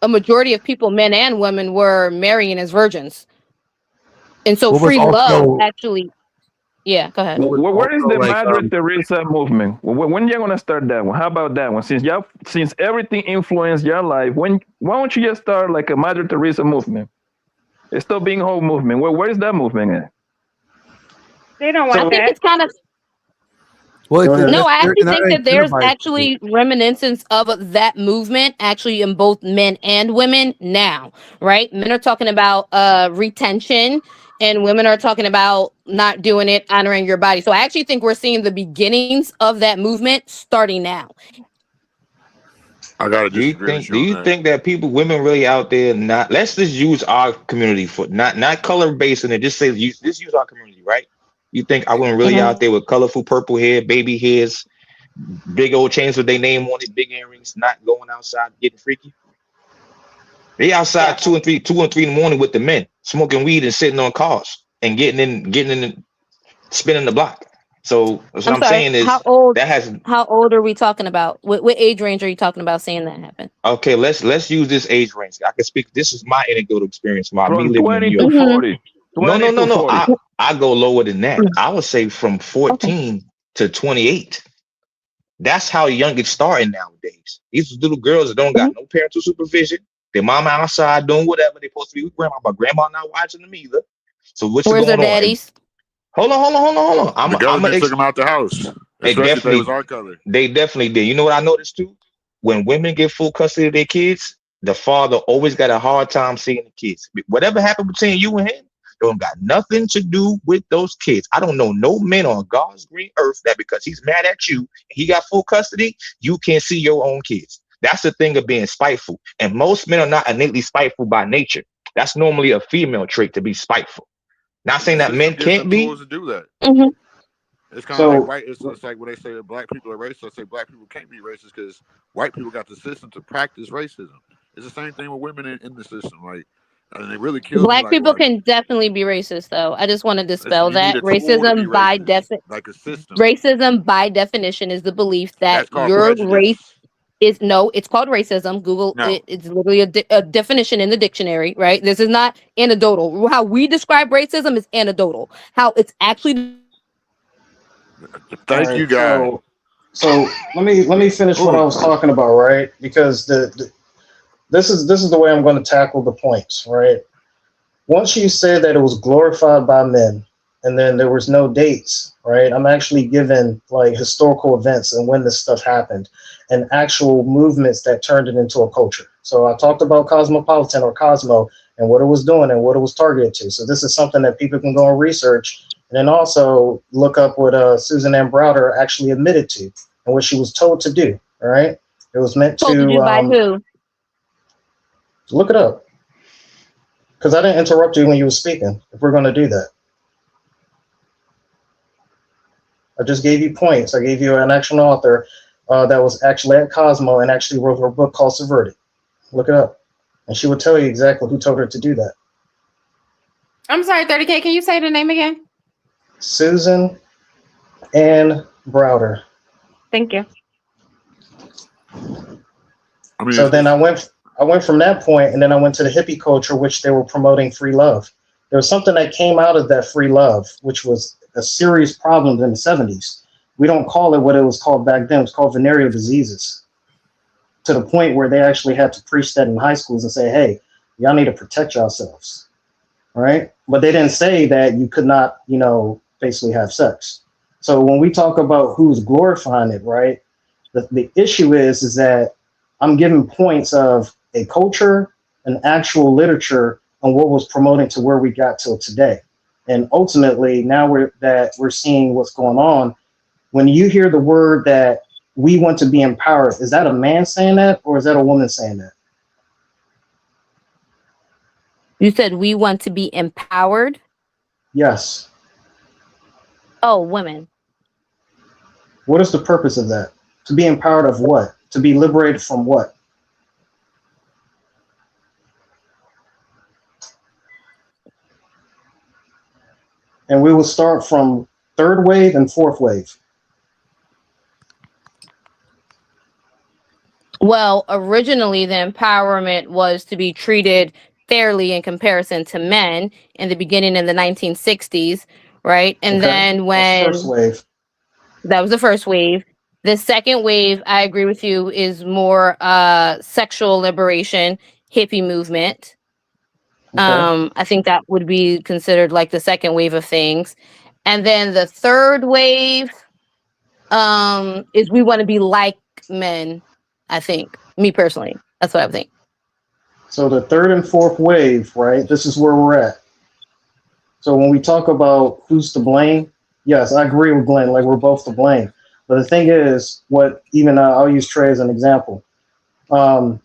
a majority of people, men and women, were marrying as virgins. And so free love actually, yeah, go ahead. Where is the Madre Teresa movement? When are you going to start that one? How about that one? Since everything influenced your life, why don't you just start like a Madre Teresa movement? It's still being a whole movement. Where is that movement at? They don't want that. It's kind of... Well, no, I actually think that there's actually reminiscence of that movement actually in both men and women now, right? Men are talking about retention and women are talking about not doing it, honoring your body. So I actually think we're seeing the beginnings of that movement starting now. I gotta do you think that women really out there not, let's just use our community for not color based and just say use our community, right? You think I women really out there with colorful purple hair, baby hairs, big old chains with their name on it, big earrings, not going outside getting freaky? They outside 2 and 3 in the morning with the men, smoking weed and sitting on cars and getting in spinning the block. So what I'm saying is how old are we talking about? What age range are you talking about saying that happened? Okay, let's use this age range. I can speak. This is my anecdotal experience. From 20 to 40. No. I go lower than that. I would say from 14 to 28. That's how young it's starting nowadays. These little girls that don't got no parental supervision. Their mama outside doing whatever they're supposed to be with grandma, but grandma not watching them either. So what's Where's going their daddies? Hold on. The government took them out the house. Especially if they was our color. They definitely did. You know what I noticed too? When women get full custody of their kids, the father always got a hard time seeing the kids. Whatever happened between you and him, don't got nothing to do with those kids. I don't know no man on God's green earth that because he's mad at you and he got full custody, you can't see your own kids. That's the thing of being spiteful. And most men are not innately spiteful by nature. That's normally a female trait to be spiteful. Not saying that men can't be. To do that. It's kind of like white. It's like when they say that black people are racist. I say black people can't be racist because white people got the system to practice racism. It's the same thing with women in the system. Like, and it really kills. Black people can definitely be racist, though. I just want to dispel that. Racism by racism by definition is the belief that your race is it's called racism. Google it. It's literally a definition in the dictionary, right? This is not anecdotal. How we describe racism is anecdotal. How it's actually. Thank you, guys. So let me finish what I was talking about, right? Because this is the way I'm going to tackle the points, right? Once you say that it was glorified by men, and then there was no dates, right? I'm actually given like historical events and when this stuff happened, and actual movements that turned it into a culture. So I talked about Cosmopolitan or Cosmo and what it was doing and what it was targeted to. So this is something that people can go and research. And then also look up what Susan Ann Browder actually admitted to and what she was told to do. All right. It was meant to do by who? Look it up. Because I didn't interrupt you when you were speaking, if we're going to do that. I just gave you points. I gave you an actual author that was actually at Cosmo and actually wrote her book called Subverted. Look it up. And she will tell you exactly who told her to do that. I'm sorry, 30K. Can you say the name again? Susan Ann Browder. Thank you. So then I went from that point, and then I went to the hippie culture, which they were promoting free love. There was something that came out of that free love, which was a serious problem in the 70s. We don't call it what it was called back then. It was called venereal diseases, to the point where they actually had to preach that in high schools and say, hey, y'all need to protect yourselves. All right. But they didn't say that you could not, basically have sex. So when we talk about who's glorifying it, right, the issue is that I'm giving points of a culture, an actual literature on what was promoting to where we got till today. And ultimately, now we're seeing what's going on. When you hear the word that we want to be empowered, is that a man saying that or is that a woman saying that? You said we want to be empowered? Yes. Oh, women. What is the purpose of that? To be empowered of what? To be liberated from what? And we will start from third wave and fourth wave. Well, originally the empowerment was to be treated fairly in comparison to men in the beginning in the 1960s, right? And then when first wave. That was the first wave. The second wave, I agree with you, is more sexual liberation, hippie movement. I think that would be considered like the second wave of things. And then the third wave, is we want to be like men. I think, me personally, that's what I think. So the third and fourth wave, right? This is where we're at. So when we talk about who's to blame, yes, I agree with Glenn. Like, we're both to blame. But the thing is, I'll use Trey as an example. When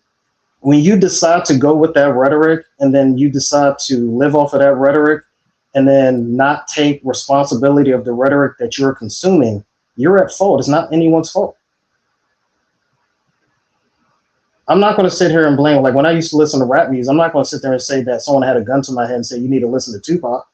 you decide to go with that rhetoric, and then you decide to live off of that rhetoric, and then not take responsibility of the rhetoric that you're consuming, you're at fault. It's not anyone's fault. I'm not going to sit here and blame, like when I used to listen to rap music, I'm not going to sit there and say that someone had a gun to my head and say, you need to listen to Tupac.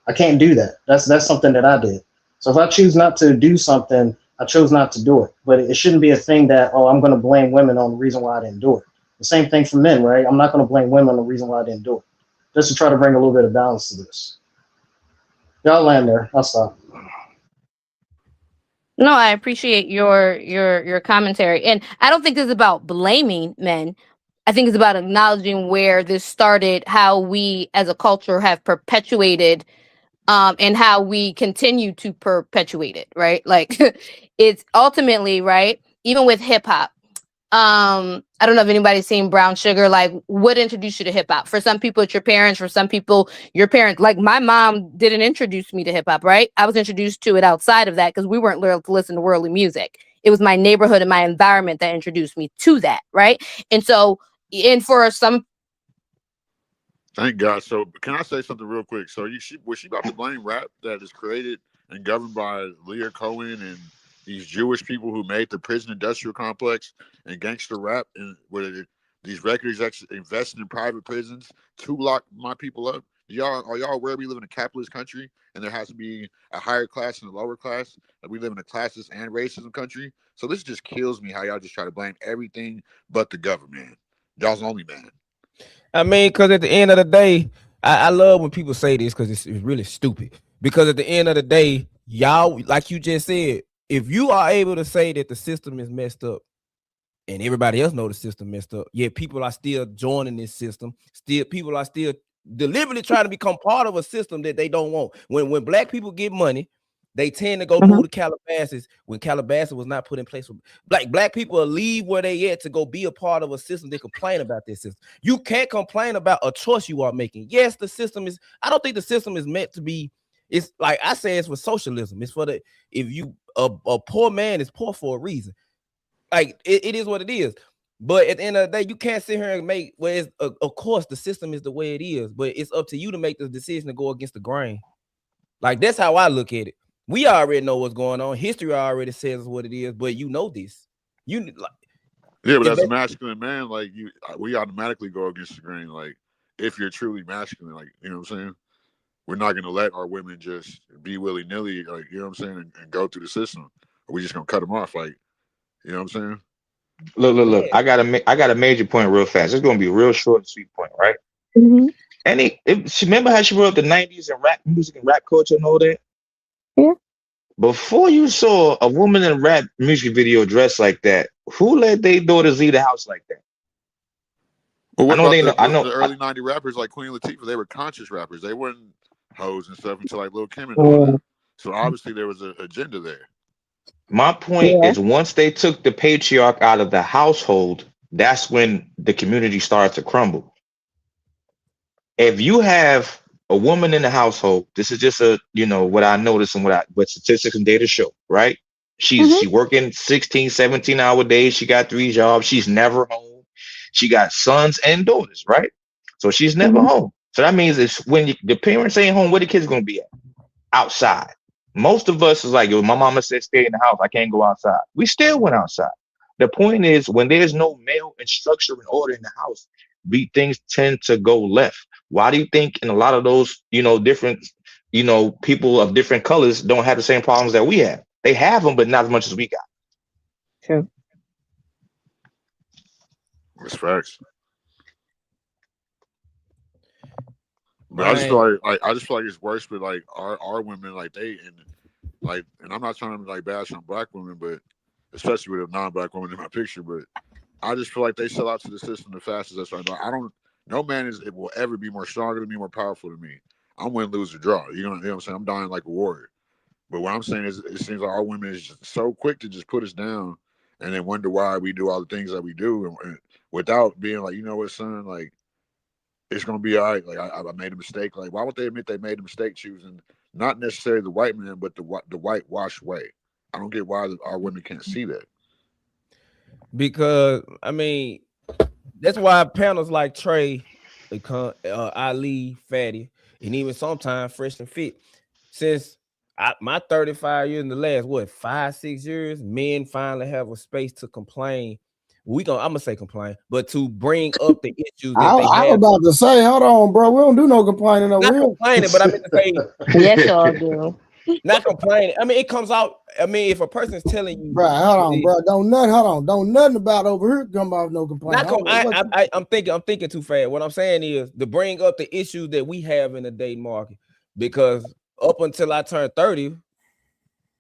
I can't do that. That's something that I did. So if I choose not to do something, I chose not to do it. But it shouldn't be a thing that, oh, I'm going to blame women on the reason why I didn't do it. The same thing for men, right? I'm not going to blame women on the reason why I didn't do it. Just to try to bring a little bit of balance to this. Y'all land there. I'll stop. No, I appreciate your commentary. And I don't think this is about blaming men. I think it's about acknowledging where this started, how we as a culture have perpetuated and how we continue to perpetuate it, right? Like it's ultimately, right, even with hip hop. I don't know if anybody's seen Brown Sugar. Like, what introduced you to hip hop? For some people, it's your parents. For some people, your parents. Like, my mom didn't introduce me to hip hop, right? I was introduced to it outside of that because we weren't learning to listen to worldly music. It was my neighborhood and my environment that introduced me to that, right? And so, and for some. Thank God. So, can I say something real quick? So, was she about to blame rap that is created and governed by Leah Cohen and these Jewish people who made the prison industrial complex and gangster rap, and where these record execs invested in private prisons to lock my people up? Are y'all aware we live in a capitalist country and there has to be a higher class and a lower class? Like, we live in a classist and racism country. So this just kills me how y'all just try to blame everything but the government. Y'all's the only man. I mean, because at the end of the day, I love when people say this because it's really stupid. Because at the end of the day, y'all, like you just said, if you are able to say that the system is messed up and everybody else know the system messed up, yet people are still joining this system, people are still deliberately trying to become part of a system that they don't want. When black people get money, they tend to go move to Calabasas when Calabasas was not put in place. Black people will leave where they at to go be a part of a system. They complain about this system. You can't complain about a choice you are making. Yes, the system is, I don't think the system is meant to be, it's like I say, it's for socialism. It's for if you, a poor man is poor for a reason. Like it is what it is. But at the end of the day, you can't sit here and make, of course the system is the way it is, but it's up to you to make the decision to go against the grain. Like, that's how I look at it. We already know what's going on. History already says what it is, but you know this. Yeah, but as a masculine man, like we automatically go against the grain. Like, if you're truly masculine, like, you know what I'm saying? We're not gonna let our women just be willy-nilly, like, you know what I'm saying, and go through the system. We're just gonna cut them off, like, you know what I'm saying? Look. I got a major point real fast. It's gonna be a real short and sweet point, right? Remember how she wrote the 90s and rap music and rap culture and all that? Yeah. Before you saw a woman in a rap music video dressed like that, who let their daughters leave the house like that? Well, what about the early 90s rappers like Queen Latifah? They were conscious rappers. They weren't hoes and stuff until like Lil Kim and all that. So obviously there was an agenda there. My point is, once they took the patriarch out of the household, that's when the community started to crumble. If you have a woman in the household, this is just what I noticed and what statistics and data show, right? She's working 16, 17-hour days. She got 3 jobs. She's never home. She got sons and daughters, right? So she's never home. So that means it's when the parents ain't home, where the kids going to be at? Outside. Most of us is like, yo, my mama said stay in the house. I can't go outside. We still went outside. The point is, when there's no male and structure and order in the house, things tend to go left. Why do you think in a lot of those, different, people of different colors don't have the same problems that we have? They have them, but not as much as we got. True. That's facts. But I just feel like it's worse with like our women, like and I'm not trying to like bash on black women, but especially with a non-black woman in my picture, but I just feel like they sell out to the system the fastest. That's right. No man will ever be more stronger than me, more powerful than me. I'm win, lose, or draw. You know what I'm saying? I'm dying like a warrior. But what I'm saying is, it seems like our women is so quick to just put us down, and then wonder why we do all the things that we do, and without being like, you know what, son, like it's gonna be all right. Like I made a mistake. Like why would they admit they made a mistake choosing not necessarily the white man, but the whitewashed way? I don't get why our women can't see that. Because I mean, that's why panels like Trey, Ali, Fatty, and even sometimes Fresh and Fit, since my 35 years in the last 5-6 years, men finally have a space to complain. I'm gonna say complain, but to bring up the issues that they have. I was about to say, hold on, bro. We don't do no complaining over Not here. complaining, but I meant to say, yes, y'all do. Not complaining. I mean, it comes out. I mean, if a person's telling you, bro, hold on, bro, don't nothing about over here come off no complaint. I'm thinking too fast. What I'm saying is to bring up the issues that we have in the dating market, because up until I turned 30,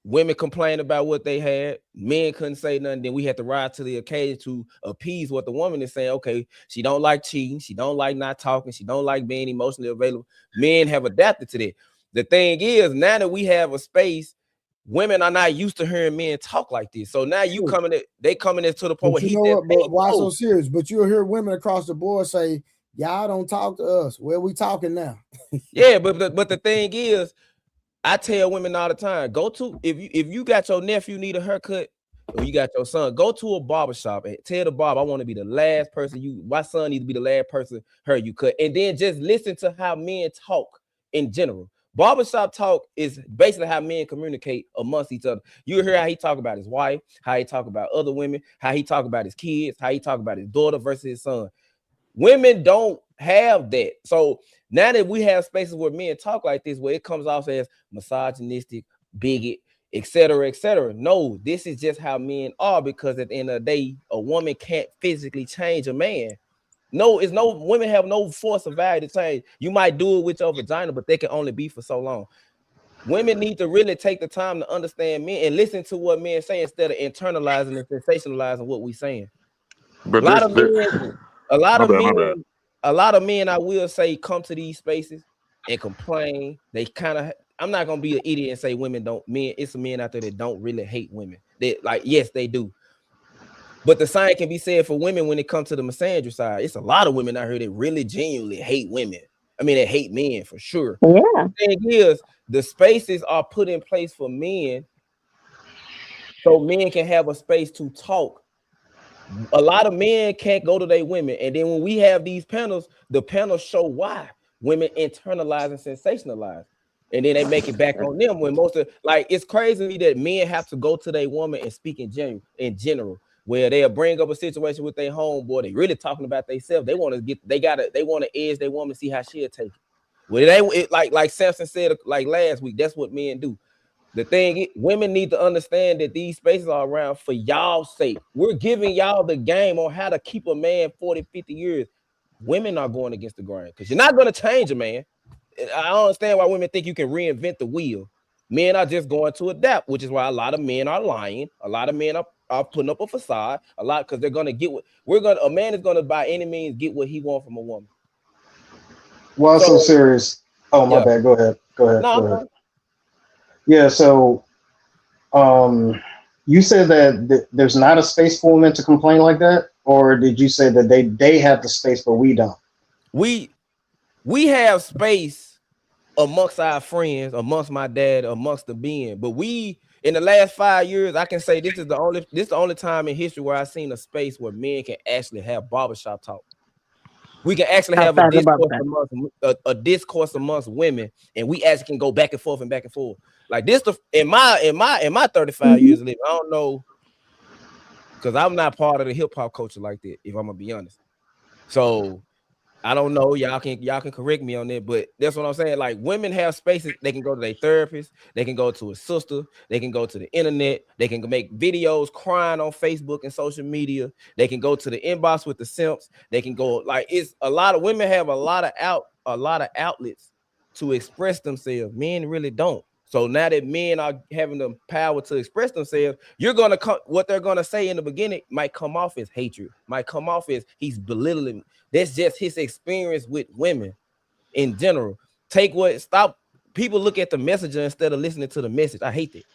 women complained about what they had. Men couldn't say nothing. Then we had to rise to the occasion to appease what the woman is saying. Okay, she don't like cheating. She don't like not talking. She don't like being emotionally available. Men have adapted to that. The thing is, now that we have a space, women are not used to hearing men talk like this. So now they coming into the point where you know what, why so serious? But you'll hear women across the board say, y'all don't talk to us. Where we talking now? Yeah, but the thing is, I tell women all the time, go to if you got your nephew need a haircut, or you got your son, go to a barbershop and tell the barber, I want to be the last person my son needs to be the last person you cut. And then just listen to how men talk in general. Barbershop talk is basically how men communicate amongst each other. You hear how he talk about his wife, how he talk about other women, how he talk about his kids, how he talk about his daughter versus his son. Women don't have that. So now that we have spaces where men talk like this, where it comes off as misogynistic, bigot, etc., etc. No, this is just how men are, because at the end of the day, a woman can't physically change a man. Women have no force of value to change. You might do it with your vagina, but they can only be for so long. Women need to really take the time to understand men and listen to what men say instead of internalizing and sensationalizing what we're saying. But a lot of men, I will say, come to these spaces and complain. They kind of, I'm not gonna be an idiot and say it's some men out there that don't really hate women. Yes, they do. But the same can be said for women when it comes to the misandry side. It's a lot of women out here that really genuinely hate women. I mean, they hate men for sure. Yeah. The thing is, the spaces are put in place for men so men can have a space to talk. A lot of men can't go to their women. And then when we have these panels, the panels show why women internalize and sensationalize. And then they make it back on them when it's crazy to me that men have to go to their woman and speak in general. Where they'll bring up a situation with their homeboy, they really talking about themselves. They want to edge their woman to see how she'll take it. Well, like Samson said like last week, that's what men do. The thing is, women need to understand that these spaces are around for y'all's sake. We're giving y'all the game on how to keep a man 40, 50 years. Women are going against the grain because you're not going to change a man. I don't understand why women think you can reinvent the wheel. Men are just going to adapt, which is why a lot of men are lying. A lot of men are putting up a facade because they're going to get a man is going to by any means get what he wants from a woman. Well, so serious. Oh, my bad. Go ahead. No. Yeah. So, you said that there's not a space for women to complain like that, or did you say that they have the space but we don't? We have space amongst our friends, amongst my dad, amongst the men, but in the last 5 years, I can say this is the only time in history where I've seen a space where men can actually have barbershop talk. We can actually have a discourse amongst women, and we actually can go back and forth and back and forth. Like this, in my 35 years of living, I don't know, because I'm not part of the hip hop culture like that, if I'm gonna be honest. So I don't know. Y'all can correct me on that, but that's what I'm saying. Like women have spaces. They can go to their therapist. They can go to a sister. They can go to the internet. They can make videos crying on Facebook and social media. They can go to the inbox with the simps. They can go it's a lot of women have a lot of outlets to express themselves. Men really don't. So now that men are having the power to express themselves, what they're gonna say in the beginning might come off as hatred, might come off as he's belittling. That's just his experience with women in general. Stop people look at the messenger instead of listening to the message. I hate that.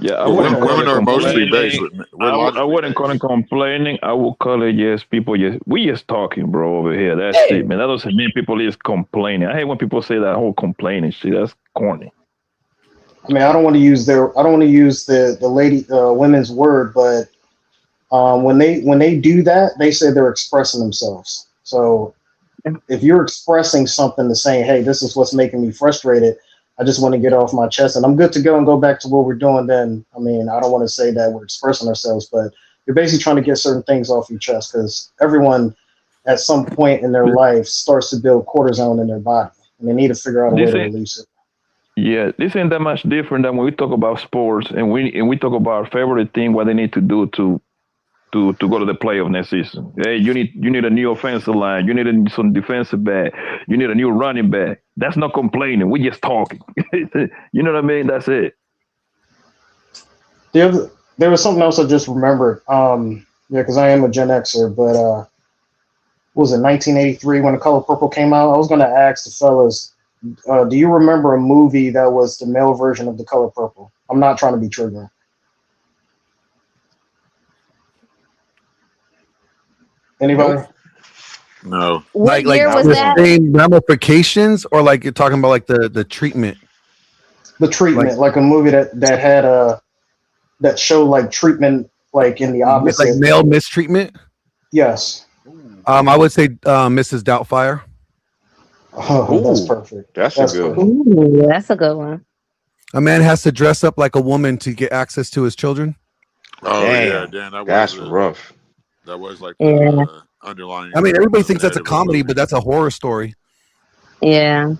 Yeah, I Well, wouldn't women call it are emotionally based. complaining. We're I logically wouldn't call it based. complaining. I would call it we just talking, bro, over here. That's Yeah. it, man. That doesn't mean people is complaining. I hate when people say that whole complaining shit. That's corny. I mean, I don't want to use the lady women's word, but when they do that, they say they're expressing themselves. So if you're expressing something to saying, hey, this is what's making me frustrated, I just want to get off my chest and I'm good to go and go back to what we're doing, then I mean, I don't want to say that we're expressing ourselves, but you're basically trying to get certain things off your chest, because everyone at some point in their life starts to build cortisone in their body and they need to figure out a way to release it. Yeah, this ain't that much different than when we talk about sports and we talk about our favorite thing, what they need to do to go to the playoff next season. Hey, you need a new offensive line. You need some defensive back. You need a new running back. That's not complaining. We just talking. You know what I mean? That's it. There was something else I just remembered. Because I am a Gen Xer, but what was it 1983 when The Color Purple came out? I was going to ask the fellas, do you remember a movie that was the male version of The Color Purple? I'm not trying to be triggering. Anybody? No. What year was the that? same ramifications, or like you're talking about like the treatment? The treatment, like a movie that had that showed like treatment like in the opposite, like male mistreatment. Yes. I would say Mrs. Doubtfire. Oh, that's perfect. That's a good one. Ooh, that's a good one. A man has to dress up like a woman to get access to his children. Oh yeah, Dan, that's rough. That was like Yeah. underlying. I mean, everybody thinks that's a comedy, but that's a horror story. Yeah.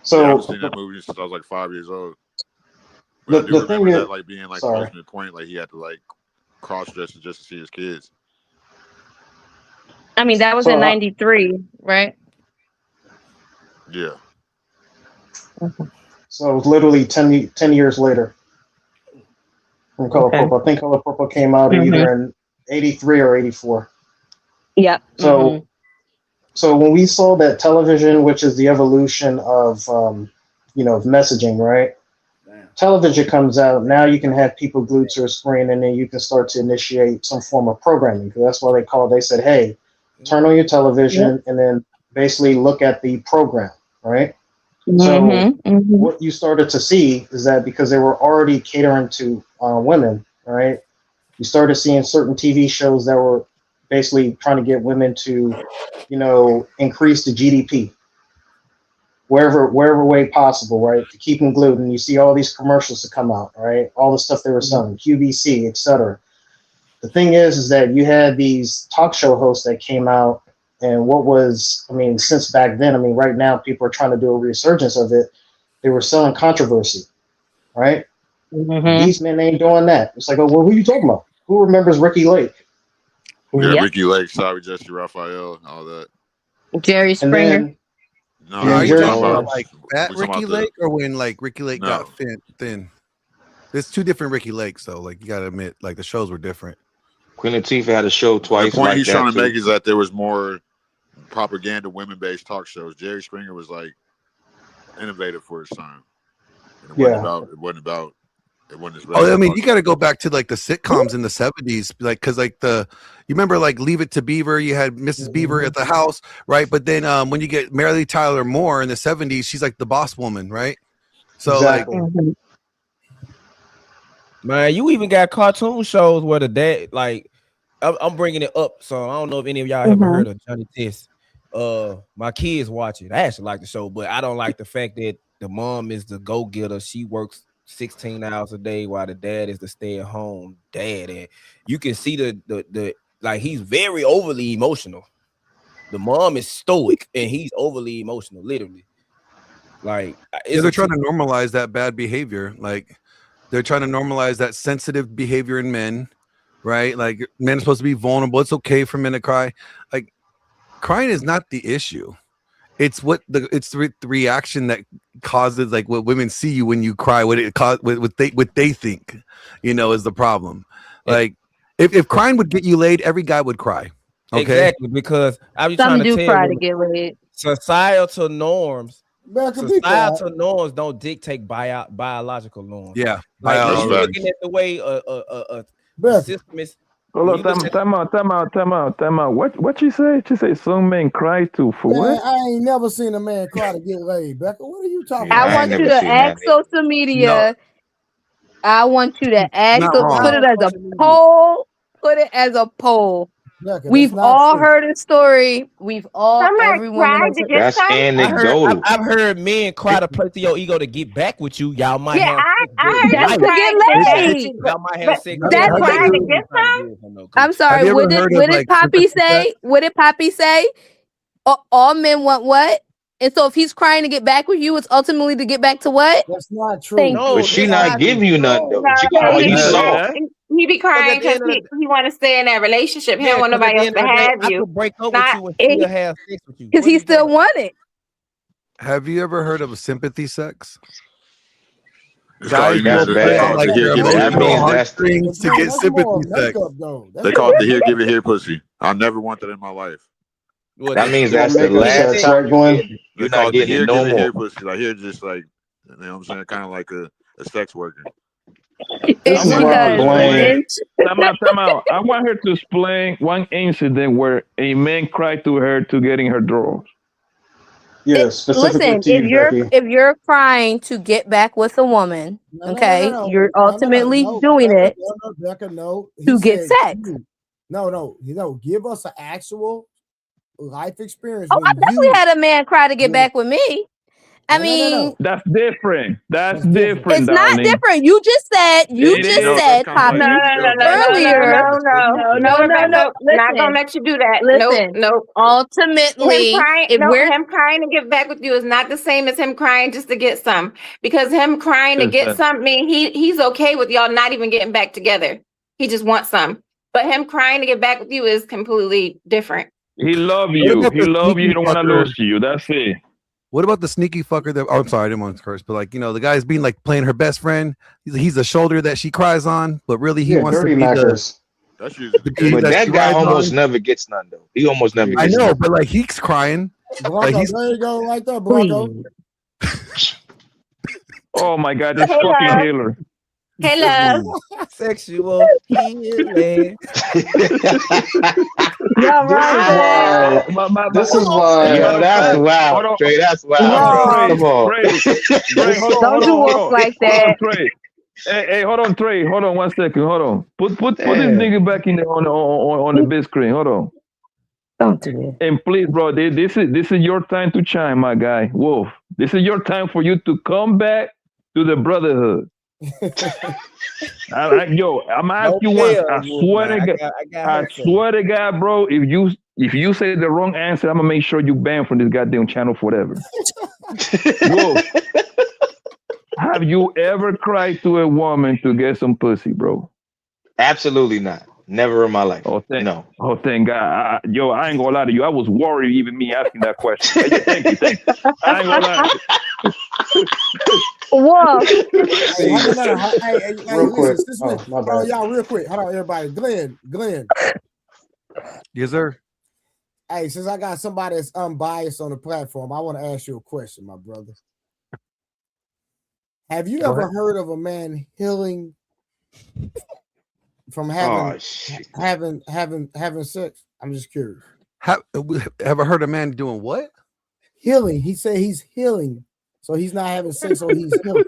So I haven't seen that movie since I was like 5 years old. But I do remember that like being like the ultimate point, like he had to like cross dress just to see his kids. I mean, that was in 93, right? Yeah. So it was literally 10 years later from Color Purple. I think Color Purple came out either in 83 or 84. Yep. So so when we saw that television, which is the evolution of of messaging, right? Television comes out, now you can have people glued to a screen and then you can start to initiate some form of programming. Because that's why they said, hey, turn on your television and then basically look at the program, right? So what you started to see is that because they were already catering to women, right? You started seeing certain TV shows that were basically trying to get women to, increase the GDP, wherever way possible, right? To keep them glued. And you see all these commercials that come out, right? All the stuff they were selling, QVC, etc. The thing is that you had these talk show hosts that came out, and since back then, right now people are trying to do a resurgence of it. They were selling controversy, right? These men ain't doing that. It's like, oh, well, who are you talking about? Who remembers Ricky Lake? Yeah, Ricky Lake, sorry, Jesse Raphael, all that. Jerry Springer. No, are you Jerry talking Springer. about like fat Ricky Lake, or when like Ricky Lake got thin? There's two different Ricky Lakes, though. Like you gotta admit, like the shows were different. Queen Latifah had a show twice. The point like he's that trying to too. make is that there was more propaganda, women-based talk shows. Jerry Springer was like innovative for his time. And it wasn't about. It wasn't as. Oh, I mean, you got to go back to like the sitcoms in the 70s, like because like you remember like Leave It to Beaver, you had Mrs. Beaver at the house, right? But then when you get Mary Tyler Moore in the 70s, she's like the boss woman, right? So exactly. Man, you even got cartoon shows where the dad, like, I'm bringing it up, so I don't know if any of y'all ever heard of Johnny Test. My kids watch it. I actually like the show, but I don't like the fact that the mom is the go-getter. She works 16 hours a day while the dad is the stay-at-home dad, and you can see the like he's very overly emotional. The mom is stoic, and he's overly emotional, literally. Like they're trying to normalize that bad behavior, like. They're trying to normalize that sensitive behavior in men, right? Like men are supposed to be vulnerable. It's okay for men to cry. Like crying is not the issue. It's the reaction that causes like what women see you when you cry. What they think, is the problem. Like if crying would get you laid, every guy would cry. Okay? Exactly, because I was Some trying to do tell cry women, to get laid. societal norms. Societal norms don't dictate biological norms. Yeah, like biology. you're looking at the way a system is. Hold on, time out. What she say? She say some men cry too for Man, what? I ain't never seen a man cry to get laid, Becca. What are you talking I about? want you to ask social media. I want you to ask. Put it as a poll. Put it as a poll. Becca, We've all heard a story. We've all everyone. That's anecdotal. I've heard men cry to play to your ego to get back with you. Y'all might have. That's to get laid. Y'all might have sex. That's why to get some. I'm sorry. What did Poppy say? What did Poppy say? All men want what? And so if he's crying to get back with you, it's ultimately to get back to what? That's not true. But she not giving you nothing though. She call you soft. He be crying because he want to stay in that relationship. He don't want nobody else to have you. I could break up with you and still have sex with you. Because he still want it. Have you ever heard of a sympathy sex? Guys, that means that's strings to get sympathy sex. They call it the here, give it here pussy. I never want that in my life. That means that's the last time you're not getting it no more. Here pussy. Like here, just like, you know what I'm saying, kind of like a sex worker. Time out. I want her to explain one incident where a man cried to her to getting her drawers. Yes, listen, if you're crying to get back with a woman, you're ultimately doing it to get sex. No. Give us an actual life experience. Oh, I definitely had a man cry to get back with me. I mean, that's different. That's different. It's not different. You just said, Poppy, earlier. No. Not gonna let you do that. Listen, Nope. Ultimately, him crying to get back with you is not the same as him crying just to get some. Because him crying to get something, he's okay with y'all not even getting back together. He just wants some. But him crying to get back with you is completely different. He love you. He love you. He don't want to lose to you. That's it. What about the sneaky fucker that? Oh, I'm sorry, I didn't want to curse, but like, you know, the guy's being like playing her best friend. He's the shoulder that she cries on, but really he wants to be the. But that guy almost never gets none though. He almost never. I Gets know, none. but like he's crying. Blanco, Like, there you go, right there, Blanco. Oh my God, that's fucking Hitler. Hey, love. Sexual healing. This is why. Yo, that's wild. Trey, that's wild. Come on. Don't do walk like that. Hey, hold on, Trey. Hold on 1 second. Hold on. Put this nigga back in on the big screen. Hold on. Don't do it. And please, bro, this is your time to shine, my guy. Wolf. This is your time for you to come back to the brotherhood. I'm asking you once. I swear to God, bro. If you say the wrong answer, I'm gonna make sure you banned from this goddamn channel forever. Wolf, have you ever cried to a woman to get some pussy, bro? Absolutely not. Never in my life. No. Oh, thank God. I ain't gonna lie to you. I was worried even me asking that question. Thank you. I ain't gonna lie. Whoa. Real quick. Y'all, real quick. Hold on, everybody. Glenn. Yes, sir. Hey, since I got somebody that's unbiased on the platform, I want to ask you a question, my brother. Have you ever heard of a man healing from having sex? I'm just curious. Have I heard a man doing what? Healing. He said he's healing. So he's not having sex, so he's healing.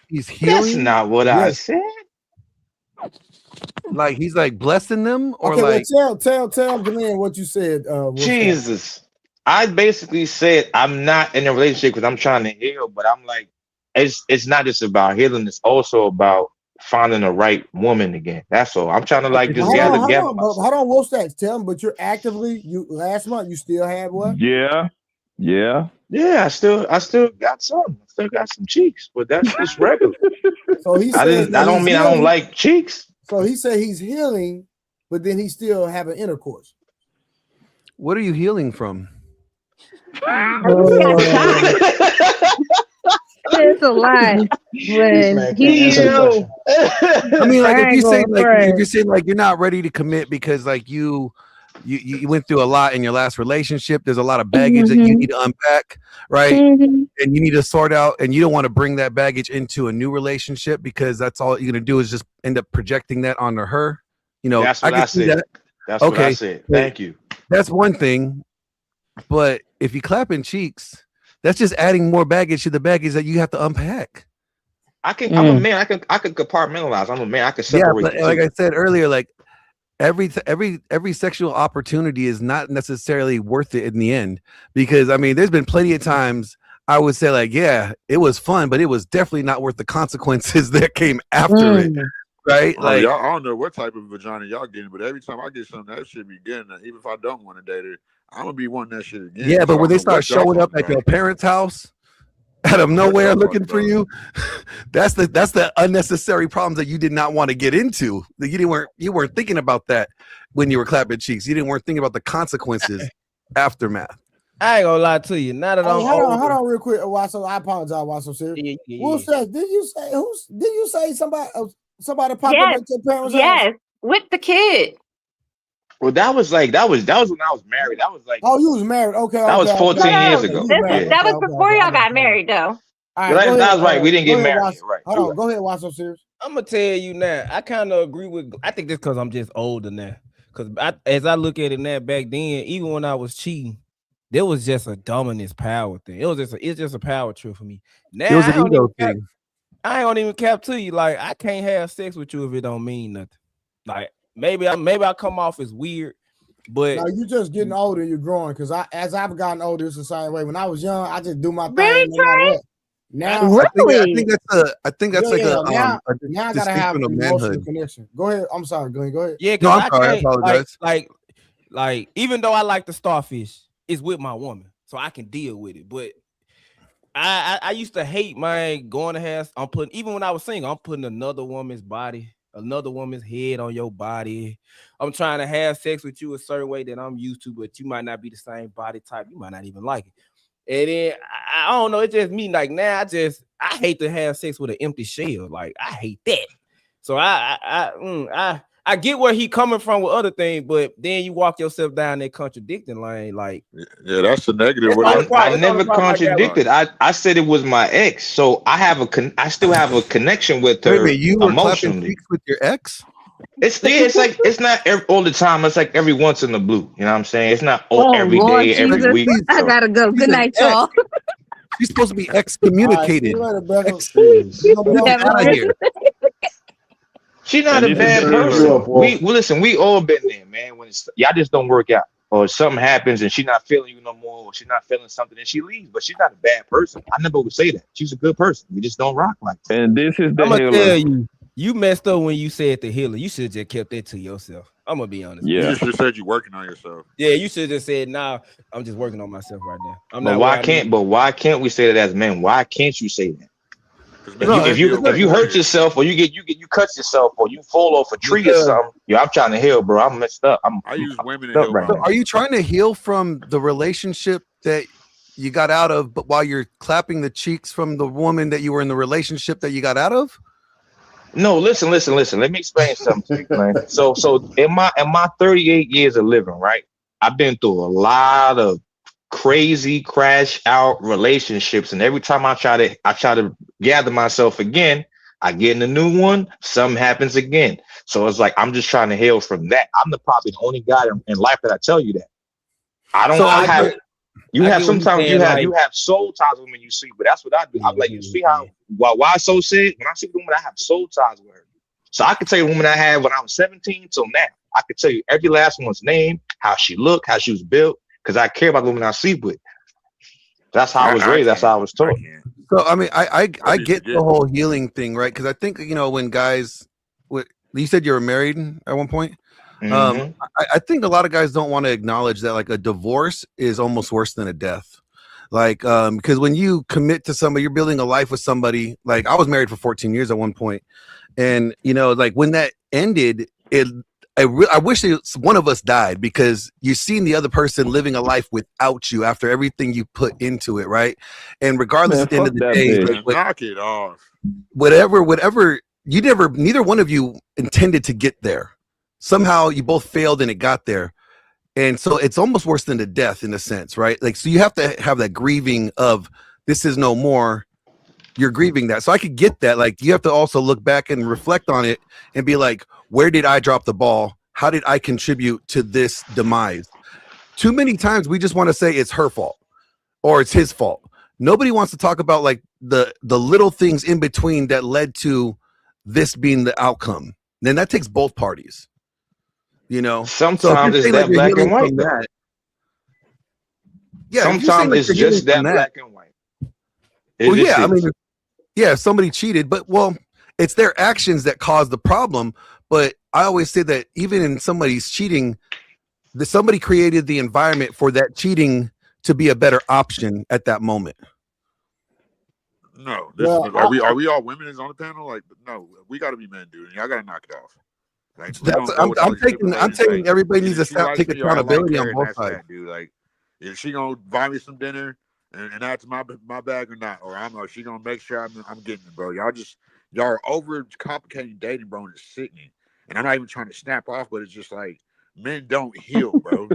He's healing? That's not what I said. Like he's like blessing them, or okay, like well, tell Glenn what you said. Jesus. I basically said I'm not in a relationship because I'm trying to heal, but I'm like, it's not just about healing, it's also about finding the right woman again. That's all. I'm trying to like just gather. Hold on, Wolfstacks. Tell him, but you're actively last month you still had what? Yeah. I still got some. I still got some cheeks, but that's just regular. So he I don't mean I don't like cheeks. So he said he's healing, but then he still having intercourse. What are you healing from? It's a lie. When I mean, like if you're saying like you're not ready to commit because like you you went through a lot in your last relationship. There's a lot of baggage that you need to unpack, right? And you need to sort out, and you don't want to bring that baggage into a new relationship because that's all you're gonna do is just end up projecting that onto her. You know, That's what I said. That's what I said. Thank you. That's one thing, but if you clapping cheeks, that's just adding more baggage to the baggage that you have to unpack. I'm a man. I can compartmentalize. I'm a man. I can separate. Yeah, but like I said earlier, like every sexual opportunity is not necessarily worth it in the end, because I mean, there's been plenty of times I would say like, yeah, it was fun, but it was definitely not worth the consequences that came after it. Right? Like, y'all, I don't know what type of vagina y'all getting, but every time I get something, that shit be getting it. Even if I don't want to date her, I'm gonna be wanting that shit again. Yeah, but when they start showing up at your parents' house out of nowhere looking for you, that's the unnecessary problems that you did not want to get into. That you weren't thinking about that when you were clapping cheeks. You weren't thinking about the consequences, aftermath. I ain't gonna lie to you. Now that I'm hold on real quick, Watson. I apologize, Watson. Serious. Who said? Did you say somebody popped up at your parents' house? With the kid. Well, that was when I was married. That was like, oh, you was married. Okay, that was 14 years ago. That was before y'all got married, though. All right, that was right. We didn't get married. Right. Hold on. Go ahead, Watson. Serious. I'm gonna tell you now. I kind of agree with. I think this because I'm just older now. Because as I look at it now, back then, even when I was cheating, there was just a dominance power thing. It's just a power trip for me. Now it was an ego thing. I ain't even cap to you. Like, I can't have sex with you if it don't mean nothing. Like, maybe I come off as weird, but no, you just getting older, you're growing. Because as I've gotten older, it's the same way. When I was young, I just do my thing. Really, Trey? Now, I think that's now a I gotta have of an manhood. emotional connection. Go ahead. I'm sorry, Glenn. Go ahead. Yeah, no, I'm sorry. I apologize. Like, even though I like the starfish, it's with my woman, so I can deal with it. But I used to hate going to have. Even when I was single, I'm putting another woman's body, another woman's head on your body. I'm trying to have sex with you a certain way that I'm used to, but you might not be the same body type. You might not even like it. And then I don't know. It's just me. Like now, I hate to have sex with an empty shell. Like I hate that. So I get where he coming from with other things, but then you walk yourself down that contradicting lane. Like, yeah, that's the negative. I never contradicted. I said it was my ex, so I still have a connection with her. Wait, you were emotionally clapping cheeks with your ex? It's like it's not all the time. It's like every once in the blue. You know what I'm saying? It's not every day, every week. I gotta go. Good night, y'all. She's supposed to be excommunicated. Get out of here. She's not a bad person. Listen, we all been there, man. When y'all just don't work out, or something happens and she's not feeling you no more, or she's not feeling something and she leaves. But she's not a bad person. I never would say that. She's a good person. We just don't rock like that. And this is the I'm gonna healer. tell you, you messed up when you said the healer. You should have just kept that to yourself. I'm gonna be honest. Yeah, you should have said you're working on yourself. Yeah, you should have just said, "Nah, I'm just working on myself right now." But why can't we say that as men? Why can't you say that? If you hurt yourself, or you cut yourself, or you fall off a tree or something, I'm trying to heal, bro. I'm messed up. I use women to heal. Right so are you trying to heal from the relationship that you got out of, but while you're clapping the cheeks from the woman that you were in the relationship that you got out of? No, listen. Let me explain something to you, man. So in my 38 years of living, right, I've been through a lot of crazy crash out relationships, and every time I try to gather myself again, I get in a new one, something happens again. So it's like I'm just trying to heal from that. I'm probably the only guy in life that I tell you that. You have soul ties with women you see, but that's what I do. I'm like, you see how why I so sick? When I see the woman, I have soul ties with her. So I can tell you the woman I had when I was 17 till now. I can tell you every last one's name, how she looked, how she was built, because I care about the women I sleep with. That's how I was raised. That's how I was taught. So I mean, I get the whole healing thing, right? Because I think when guys, you said you were married at one point. Mm-hmm. I think a lot of guys don't want to acknowledge that like a divorce is almost worse than a death. Like, because when you commit to somebody, you're building a life with somebody. Like I was married for 14 years at one point, and like when that ended, I wish one of us died, because you're seeing the other person living a life without you after everything you put into it, right? And regardless, at the end of the day, knock it off. Whatever, neither one of you intended to get there. Somehow you both failed and it got there. And so it's almost worse than the death in a sense, right? Like, so you have to have that grieving of this is no more. You're grieving that. So I could get that. Like, you have to also look back and reflect on it and be like, where did I drop the ball? How did I contribute to this demise? Too many times we just want to say it's her fault or it's his fault. Nobody wants to talk about like the little things in between that led to this being the outcome. Then that takes both parties. You know, sometimes it's that black and white. Yeah, sometimes it's just that black and white. Well, yeah, I mean, yeah, somebody cheated, but well, it's their actions that cause the problem. But I always say that even in somebody's cheating, somebody created the environment for that cheating to be a better option at that moment. No, are we all women is on the panel? Like, no, we got to be men, dude. Y'all got to knock it off. Like, I'm taking everybody needs to take accountability on both sides, dude. Like, is she gonna buy me some dinner and that's my bag or not? Or she gonna make sure I'm getting it, bro? Y'all are over complicating dating, bro, and it's sickening. And I'm not even trying to snap off, but it's just like men don't heal, bro.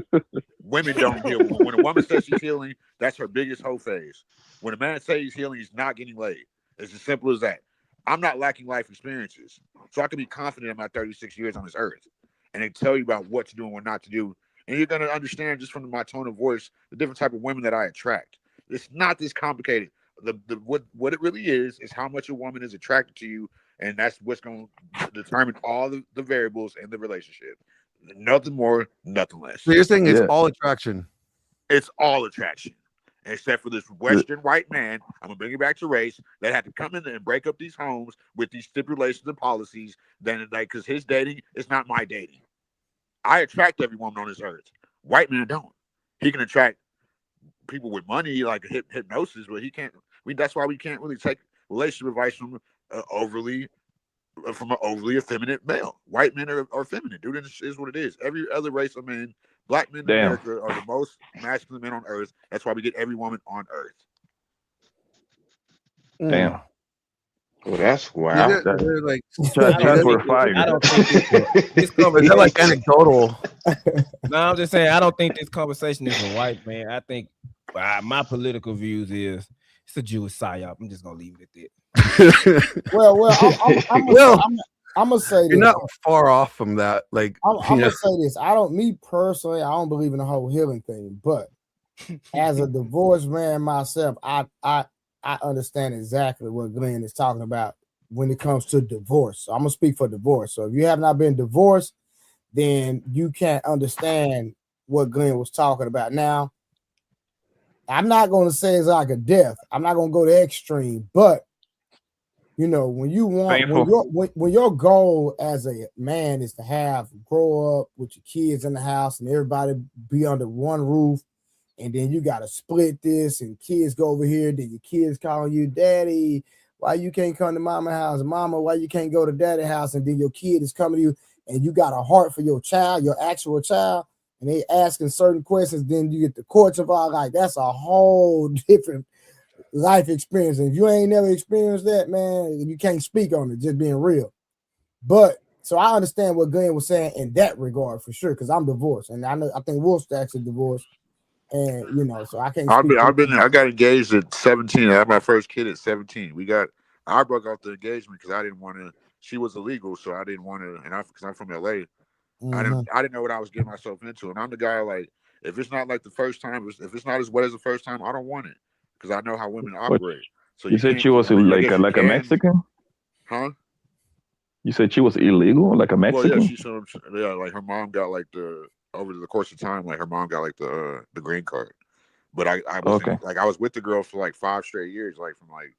Women don't heal. When a woman says she's healing, that's her biggest hoe phase. When a man says he's healing, he's not getting laid. It's as simple as that. I'm not lacking life experiences, so I can be confident in my 36 years on this earth, and they tell you about what to do and what not to do, and you're gonna understand just from my tone of voice the different type of women that I attract. It's not this complicated. What it really is how much a woman is attracted to you, and that's what's gonna determine all the variables in the relationship. Nothing more, nothing less. So you're saying it's all attraction? It's all attraction. Except for this Western white man, I'm gonna bring it back to race, that had to come in there and break up these homes with these stipulations and policies. Then, like, because his dating is not my dating. I attract every woman on this earth. White men don't. He can attract people with money, like hypnosis, but he can't. That's why we can't really take relationship advice from an overly effeminate male. White men are feminine, dude. It is what it is. Every other race of men. Black men in America are the most masculine men on earth. That's why we get every woman on earth. Damn. Well, that's wow. They're like, I don't think this conversation like anecdotal. No, I'm just saying I don't think this conversation is a white man. I think my political views is it's a Jewish psyop. I'm just gonna leave it at that. I'm gonna say you're not far off from that. Like, I'm gonna say this. Me personally, I don't believe in the whole healing thing, but as a divorced man myself, I understand exactly what Glenn is talking about when it comes to divorce. So I'm gonna speak for divorce. So if you have not been divorced, then you can't understand what Glenn was talking about. Now, I'm not gonna say it's like a death. I'm not gonna go to extreme, but you know, when you want when your goal as a man is to grow up with your kids in the house and everybody be under one roof, and then you got to split this and kids go over here, then your kids calling you daddy, why you can't come to mama's house, mama, why you can't go to daddy's house, and then your kid is coming to you and you got a heart for your child, your actual child, and they asking certain questions, then you get the courts involved. Like, that's a whole different life experience. And if you ain't never experienced that, man, you can't speak on it, just being real. But so I understand what Glenn was saying in that regard for sure, because I'm divorced, and I think Wolf's actually divorced, and you know, so I can't. I got engaged at 17. I had my first kid at 17. I broke off the engagement because I didn't want to. She was illegal, so I didn't want to. And because I'm from LA, I didn't know what I was getting myself into. And I'm the guy, like, if it's not like the first time, if it's not as wet as the first time, I don't want it. Because I know how women operate. So you said she was like a Mexican? Huh? You said she was illegal, like a Mexican? Well, yeah, like her mom got like over the course of time, like her mom got like the green card. But I was with the girl for like 5 straight years, like from like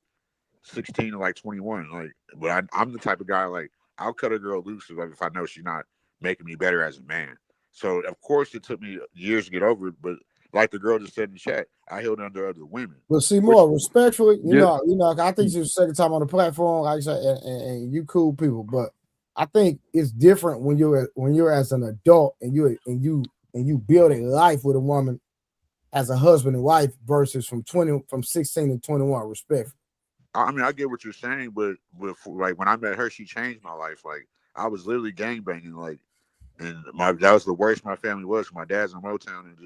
16 to like 21. Like, but I'm the type of guy, like, I'll cut a girl loose if I know she's not making me better as a man. So of course it took me years to get over it, but like the girl just said in the chat, I healed under other women. But see, more respectfully, you know, I think it's the second time on the platform, like I said, and you cool people, but I think it's different when you're as an adult and you build a life with a woman as a husband and wife versus from 16 to 21. Respectfully. I mean, I get what you're saying, but like when I met her, she changed my life. Like, I was literally gangbanging. Like, And that was the worst my family was. My dad's in Motown, and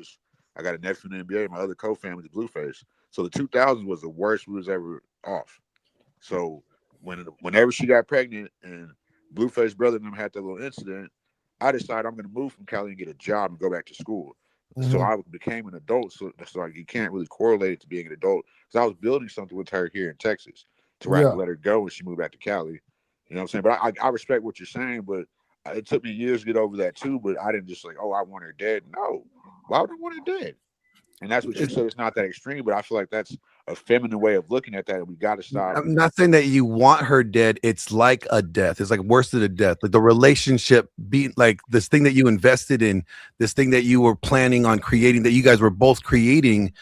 I got a nephew in the NBA. My other co-family is Blueface. So the 2000s was the worst we was ever off. So whenever she got pregnant and Blueface brother and them had that little incident, I decided I'm going to move from Cali and get a job and go back to school. Mm-hmm. So I became an adult. So like you can't really correlate it to being an adult, because I was building something with her here in Texas to where I could let her go when she moved back to Cali. You know what I'm saying? But I respect what you're saying, but it took me years to get over that too. But I didn't just like, oh, I want her dead. No, why would I want her dead? And that's what you said. It's not that extreme, but I feel like that's a feminine way of looking at that. And we got to stop. I'm not saying that you want her dead. It's like a death. It's like worse than a death. Like the relationship being like this thing that you invested in, this thing that you were planning on creating, that you guys were both creating,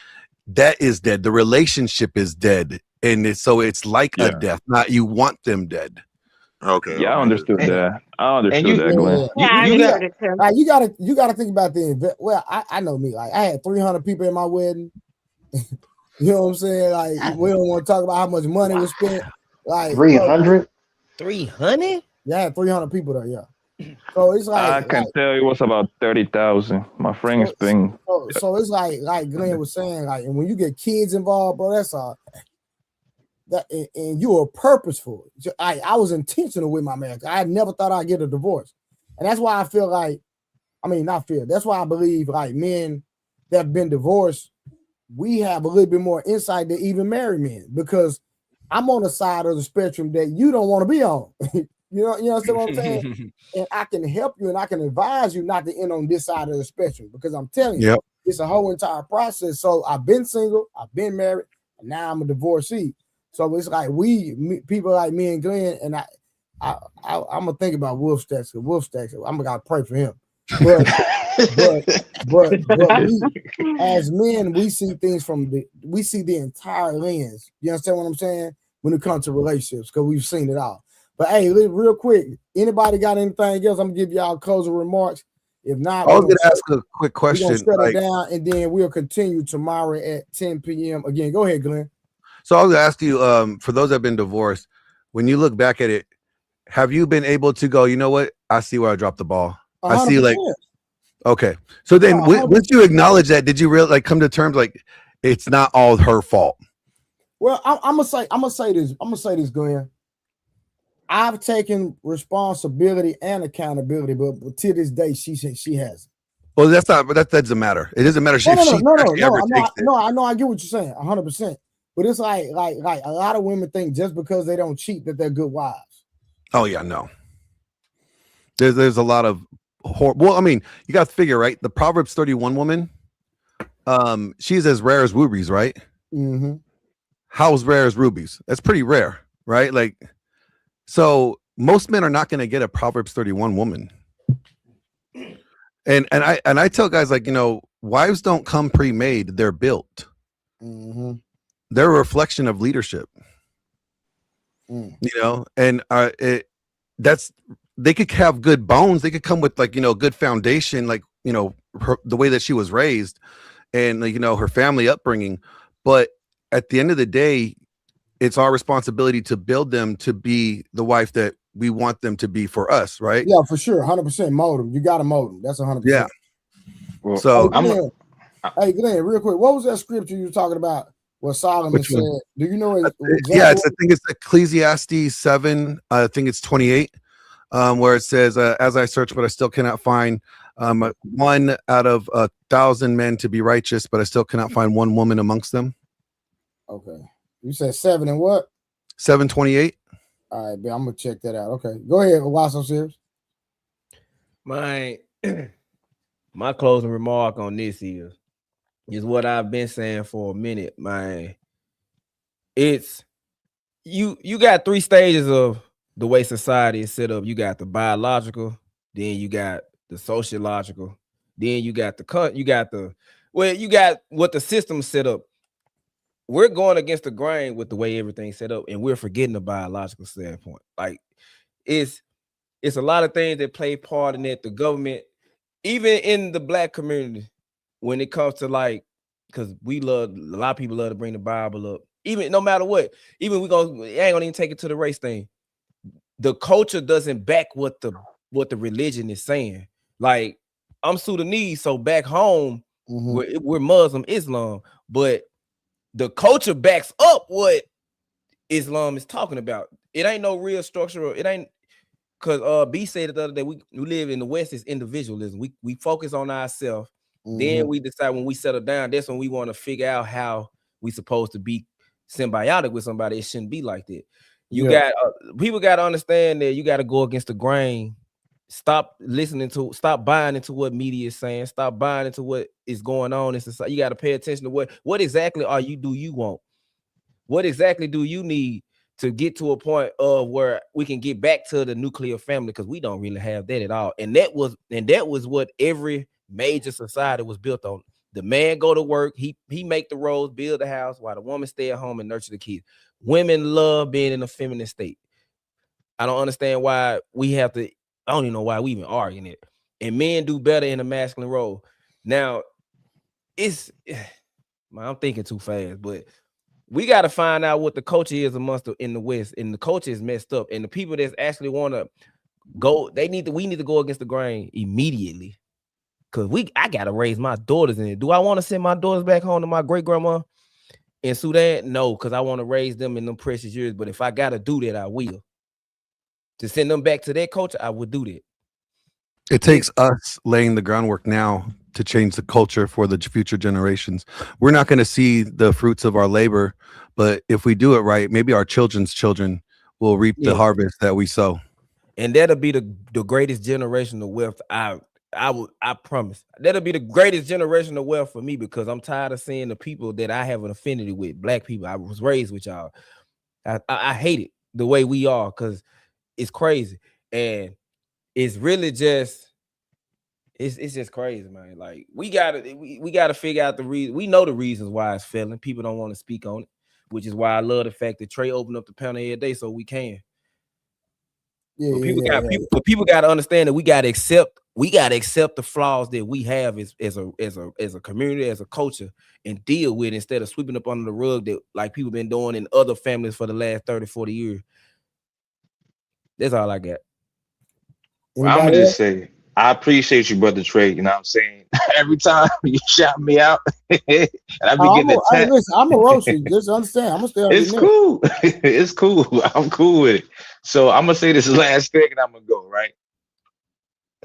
that is dead. The relationship is dead. And so it's like a death, not you want them dead. Okay. Yeah, I understood that. I understood that, Glenn. You gotta think about the well, I know me. Like I had 300 people in my wedding. You know what I'm saying? Like we don't want to talk about how much money was spent. Like 300? 300? Yeah, I had 300 people there. Yeah. So it's like I can tell it was about 30,000. My friend is being. So it's like Glenn was saying, like, and when you get kids involved, bro, that's that, and you were purposeful. I was intentional with my marriage. I never thought I'd get a divorce, and that's why I feel like, that's why I believe like men that have been divorced, we have a little bit more insight than even married men, because I'm on the side of the spectrum that you don't want to be on. you know what I'm saying? And I can help you and I can advise you not to end on this side of the spectrum, because I'm telling you, it's a whole entire process. So I've been single, I've been married, and now I'm a divorcee. So it's like people like me and Glenn, and I'm gonna think about Wolf Stacks. I'm gonna pray for him. But we, as men, we see things we see the entire lens. You understand what I'm saying? When it comes to relationships, because we've seen it all. But hey, real quick, anybody got anything else? I'm gonna give y'all closing remarks. If not, I was gonna ask a quick question. We're gonna shut it down, and then we'll continue tomorrow at 10 p.m. Again, go ahead, Glenn. So I was gonna ask you, for those that have been divorced, when you look back at it, have you been able to go, you know what? I see where I dropped the ball. 100%. I see, like, okay. So then once you acknowledge that, did you really like come to terms like it's not all her fault? Well, I'm gonna say this, Glenn. I've taken responsibility and accountability, but to this day, she hasn't. Well, that doesn't matter. It doesn't matter. No, I know. I get what you're saying, 100%. But it's like a lot of women think just because they don't cheat that they're good wives. Oh yeah, no. There's a lot of well, I mean, you got to figure, right? The Proverbs 31 woman, she's as rare as rubies, right? Mm-hmm. How rare as rubies? That's pretty rare, right? Like, so most men are not going to get a Proverbs 31 woman. And I tell guys, like, wives don't come pre-made; they're built. Mm-hmm. They're a reflection of leadership, and they could have good bones. They could come with good foundation, the way that she was raised and her family upbringing. But at the end of the day, it's our responsibility to build them to be the wife that we want them to be for us. Right. Yeah, for sure. 100% mold them. You got to mold them. That's 100%. Yeah. Well, so hey, Glenn, real quick, what was that scripture you were talking about? What Solomon said? Do you know? I think it's Ecclesiastes 7. I think it's 28, where it says, "As I search, but I still cannot find one out of 1,000 men to be righteous, but I still cannot find one woman amongst them." Okay, you said 7 and what? 7:28. All right, I'm gonna check that out. Okay, go ahead. Why so serious? My closing remark on this is what I've been saying for a minute, man. It's you got 3 stages of the way society is set up. You got the biological, then you got the sociological, then you got you got what the system set up. We're going against the grain with the way everything's set up, and we're forgetting the biological standpoint. Like it's a lot of things that play part in it. The government, even in the Black community, when it comes to because a lot of people love to bring the Bible up, even no matter what, even ain't gonna even take it to the race thing. The culture doesn't back what the religion is saying. Like I'm Sudanese, so back home we're Muslim Islam, but the culture backs up what Islam is talking about. It ain't no real structural. It ain't because B said it the other day. We live in the West is individualism. We focus on ourselves. Then we decide when we settle down. That's when we want to figure out how we supposed to be symbiotic with somebody. It shouldn't be like that. You got people got to understand that you got to go against the grain. Stop buying into what media is saying. Stop buying into what is going on in society. You got to pay attention to what exactly do you want? What exactly do you need to get to a point of where we can get back to the nuclear family? Because we don't really have that at all. And that was what every major society was built on. The man go to work, he make the roads, build the house, while the woman stay at home and nurture the kids. Women love being in a feminine state. I don't understand why we have to. I don't even know why we even arguing it. And men do better in a masculine role. Now, I'm thinking too fast, but we got to find out what the culture is amongst in the West, and the culture is messed up. And the people that actually want to go, we need to go against the grain immediately. Cause I gotta raise my daughters in it. Do I want to send my daughters back home to my great grandma in Sudan? No, because I want to raise them in them precious years. But if I gotta do that, I will. To send them back to their culture, I would do that. It takes us laying the groundwork now to change the culture for the future generations. We're not going to see the fruits of our labor, but if we do it right, maybe our children's children will reap the harvest that we sow. And that'll be the greatest generational wealth. I promise. That'll be the greatest generational wealth for me, because I'm tired of seeing the people that I have an affinity with, black people. I was raised with y'all. I hate it the way we are, because it's crazy. And it's really just it's just crazy, man. Like we gotta figure out the reason. We know the reasons why it's failing. People don't want to speak on it, which is why I love the fact that Trey opened up the panel every day so we can. People got to understand that we got to accept the flaws that we have as a community, as a culture, and deal with it, instead of sweeping up under the rug that like people been doing in other families for the last 30, 40 years. That's all I got. Well, I'm gonna just say I appreciate you, brother Trey. You know what I'm saying? Every time you shout me out, and I be getting attacked. Listen, I'm a roaster. Just understand. I'm gonna stay on It's cool. It's cool. I'm cool with it. So I'm gonna say this last thing, and I'm gonna go, right?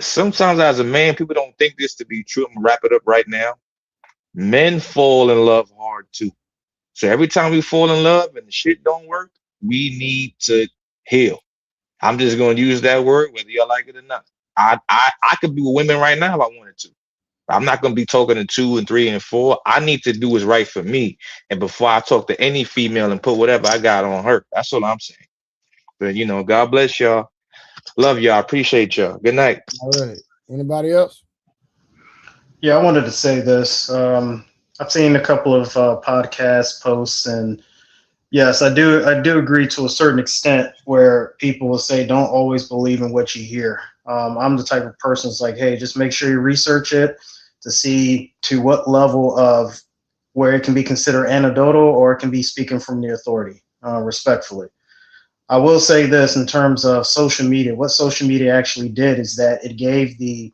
Sometimes as a man, people don't think this to be true. I'm gonna wrap it up right now. Men fall in love hard too. So every time we fall in love and the shit don't work, we need to heal. I'm just gonna use that word, whether y'all like it or not. I could be with women right now if I wanted to. I'm not gonna be talking to 2 and 3 and 4. I need to do what's right for me. And before I talk to any female and put whatever I got on her, that's all I'm saying. But you know, God bless y'all. Love y'all. Appreciate y'all. Good night. All right. Anybody else? Yeah, I wanted to say this. I've seen a couple of podcast posts, and yes, I do agree to a certain extent where people will say don't always believe in what you hear. I'm the type of person that's like, hey, just make sure you research it to see to what level of where it can be considered anecdotal or it can be speaking from the authority, respectfully. I will say this in terms of social media. What social media actually did is that it gave the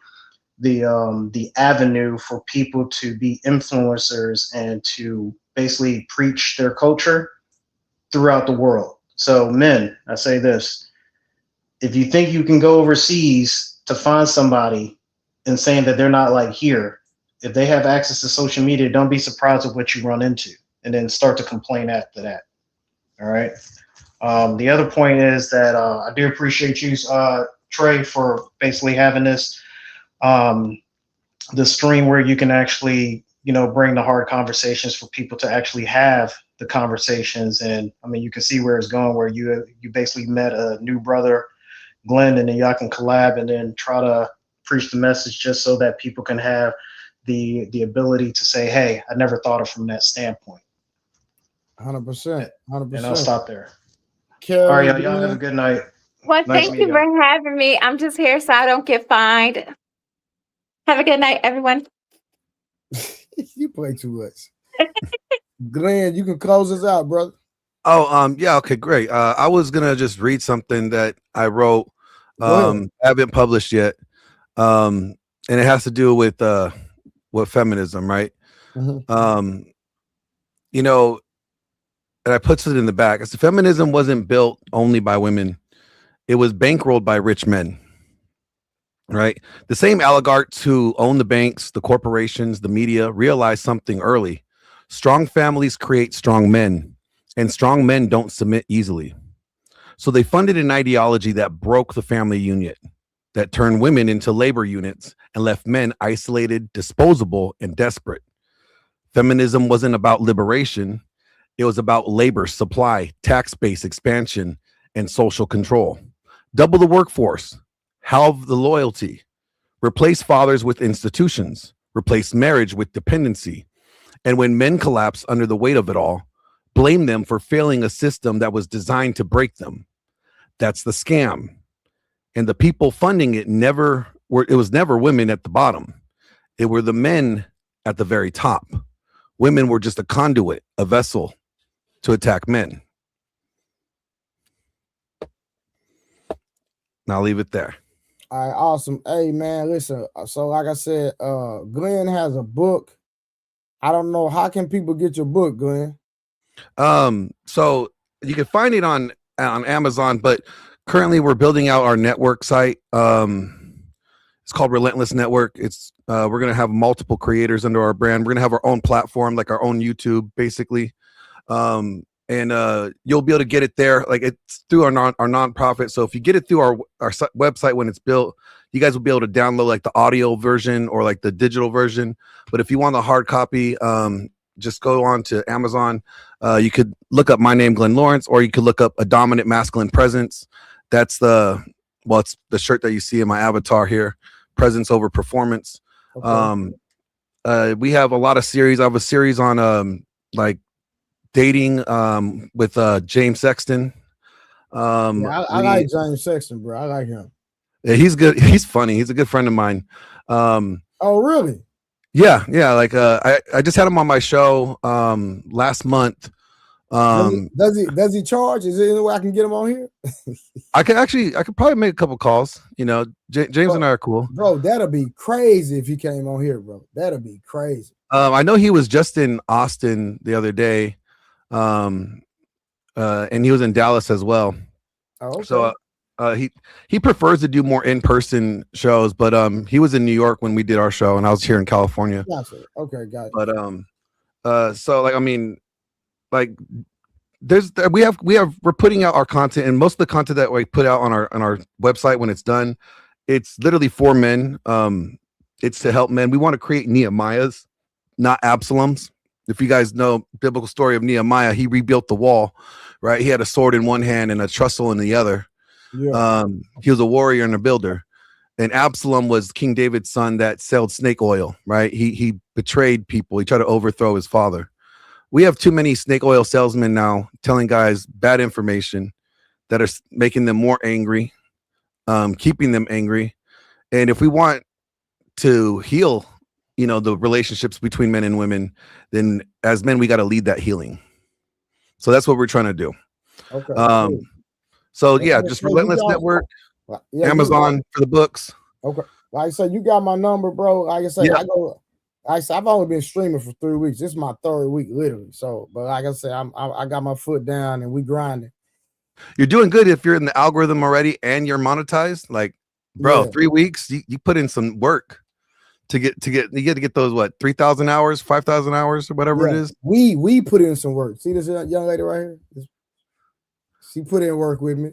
avenue for people to be influencers and to basically preach their culture throughout the world. So men, I say this, if you think you can go overseas to find somebody and saying that they're not like here, if they have access to social media, don't be surprised with what you run into and then start to complain after that. All right. The other point is that I do appreciate you, Trey, for basically having this the stream where you can actually, bring the hard conversations for people to actually have the conversations. And I mean, you can see where it's going, where you basically met a new brother, Glenn, and then y'all can collab and then try to preach the message just so that people can have the ability to say, hey, I never thought of it from that standpoint. 100%. 100%. And I'll stop there. All right, y'all have a good night. Well, thank you for having me. I'm just here so I don't get fined. Have a good night, everyone. You play too much. Glenn, you can close us out, brother. Oh, yeah, okay, great. I was gonna just read something that I wrote. Haven't published yet. and it has to do with feminism, right? Mm-hmm. You know, and I puts it in the back. It's feminism wasn't built only by women; it was bankrolled by rich men. Right? The same oligarchs who own the banks, the corporations, the media realized something early. Strong families create strong men, and strong men don't submit easily. So they funded an ideology that broke the family unit, that turned women into labor units and left men isolated, disposable, and desperate. Feminism wasn't about liberation. It was about labor supply, tax base expansion, and social control. Double the workforce, halve the loyalty, replace fathers with institutions, replace marriage with dependency. And when men collapse under the weight of it all, blame them for failing a system that was designed to break them. That's the scam. And the people funding it it was never women at the bottom. It were the men at the very top. Women were just a conduit, a vessel to attack men. Now I'll leave it there. All right, awesome. Hey man, listen. So like I said, Glenn has a book. I don't know, how can people get your book, Glenn? So you can find it on Amazon, but currently we're building out our network site. It's called Relentless Network. It's we're gonna have multiple creators under our brand. We're gonna have our own platform, like our own YouTube, basically. And you'll be able to get it there. Like, it's through our nonprofit. So if you get it through our website when it's built, you guys will be able to download like the audio version or like the digital version. But if you want the hard copy, just go on to Amazon. You could look up my name, Glenn Lawrence, or you could look up A Dominant Masculine Presence. That's it's the shirt that you see in my avatar here, presence over performance. Okay. We have a lot of series. I have a series on like dating with James Sexton. I like James Sexton, bro. I like him. Yeah, he's good. He's funny. He's a good friend of mine. Oh, really? Yeah. Like I just had him on my show last month. Does he charge? Is there any way I can get him on here? I could probably make a couple calls. You know, James and I are cool. Bro, that'll be crazy if he came on here, bro. That'll be crazy. I know he was just in Austin the other day. And he was in Dallas as well. Oh, okay. So he prefers to do more in-person shows, but he was in New York when we did our show, and I was here in California. Gotcha. Okay, got it. But so like, I mean, like we're putting out our content, and most of the content that we put out on our website when it's done, it's literally for men. It's to help men. We want to create Nehemiahs, not Absaloms. If you guys know biblical story of Nehemiah, he rebuilt the wall, right? He had a sword in one hand and a trestle in the other. Yeah. He was a warrior and a builder. And Absalom was King David's son that sold snake oil, right? He betrayed people. He tried to overthrow his father. We have too many snake oil salesmen now telling guys bad information that are making them more angry, keeping them angry. And if we want to heal, you know, the relationships between men and women, then as men, we got to lead that healing. So that's what we're trying to do. Okay. So yeah, just Relentless Network, Amazon for the books. Okay. Like I said, you got my number, bro. Like I said, Yeah. I've only been streaming for 3 weeks. This is my 3rd week, literally. So, but like I said, I got my foot down and we grinding. You're doing good if you're in the algorithm already and you're monetized. Like, bro, 3 weeks, you put in some work to get those, what, 3,000 hours, 5,000 hours, or whatever it is. We put in some work. See this young lady right here? She put in work with me.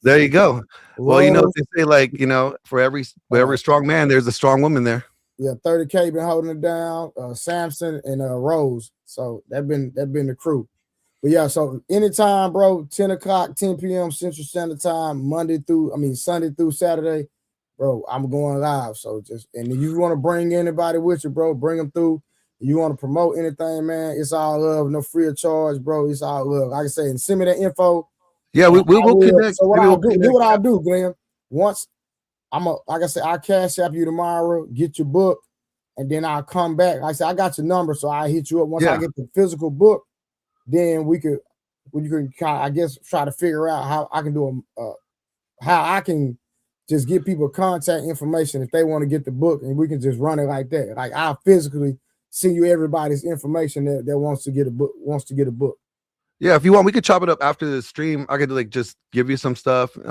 There you go. Well, you know, they say, like, you know, for every strong man, there's a strong woman there. Yeah, 30K been holding it down. Samson and Rose. So that been the crew. But yeah, so anytime, bro, 10 o'clock, 10 p.m. Central Standard Time, Sunday through Saturday, bro, I'm going live. So and if you want to bring anybody with you, bro, bring them through. If you want to promote anything, man, it's all love, no free of charge, bro. It's all love. Like I say, and send me that info. Yeah, we will connect. So what I'll do, Glenn, once like I said, I'll cash app you tomorrow, get your book, and then I'll come back. Like I said, I got your number, so I'll hit you up once I get the physical you can kind of, I guess, try to figure out how I can do how I can just give people contact information if they want to get the book, and we can just run it like that. Like I'll physically send you everybody's information that wants to get a book. Yeah, if you want, we could chop it up after the stream. I could like just give you some stuff. We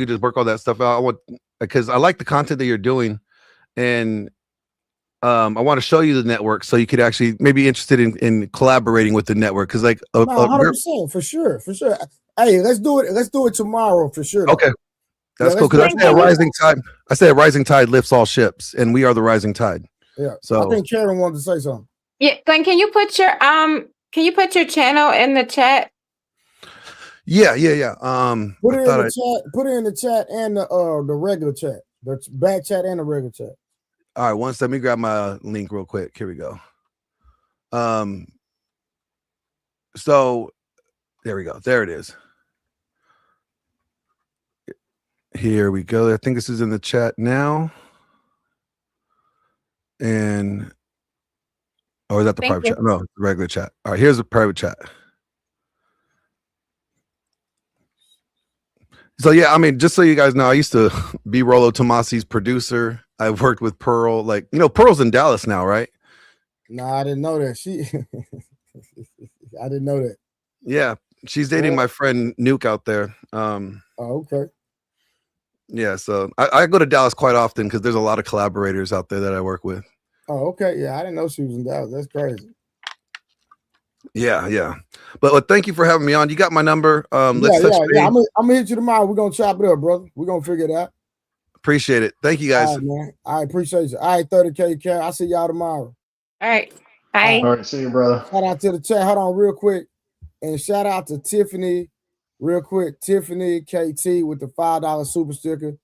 could just work all that stuff out. Because I like the content that you're doing, and I want to show you the network so you could actually maybe interested in collaborating with the network. Because like 100% for sure. Hey, let's do it tomorrow for sure. Okay. That's cool. Because I say a rising tide lifts all ships, and we are the rising tide. Yeah. So I think Karen wanted to say something. Yeah, Glenn, can you put your channel in the chat? Yeah. Put it in the chat and the regular chat, the back chat and the regular chat. All right, let me grab my link real quick. Here we go. So there we go. There it is. Here we go. I think this is in the chat now. And is that the private chat? No, the regular chat. All right, here's the private chat. So yeah, I mean, just so you guys know, I used to be Rollo Tomasi's producer. I've worked with Pearl. Like, Pearl's in Dallas now, right? No, I didn't know that. I didn't know that. Yeah, she's dating my friend Nuke out there. Okay. Yeah, so I go to Dallas quite often because there's a lot of collaborators out there that I work with. Oh, okay. Yeah, I didn't know she was in Dallas. That's crazy. Yeah. But thank you for having me on. You got my number. Let's touch base. I'm gonna hit you tomorrow. We're gonna chop it up, brother. We're gonna figure it out. Appreciate it. Thank you, guys. All right, man. I appreciate you. All right, 30K, I'll see y'all tomorrow. All right. Bye. All right, see you, brother. Shout out to the chat. Hold on real quick. And shout out to Tiffany, real quick. Tiffany KT with the $5 super sticker.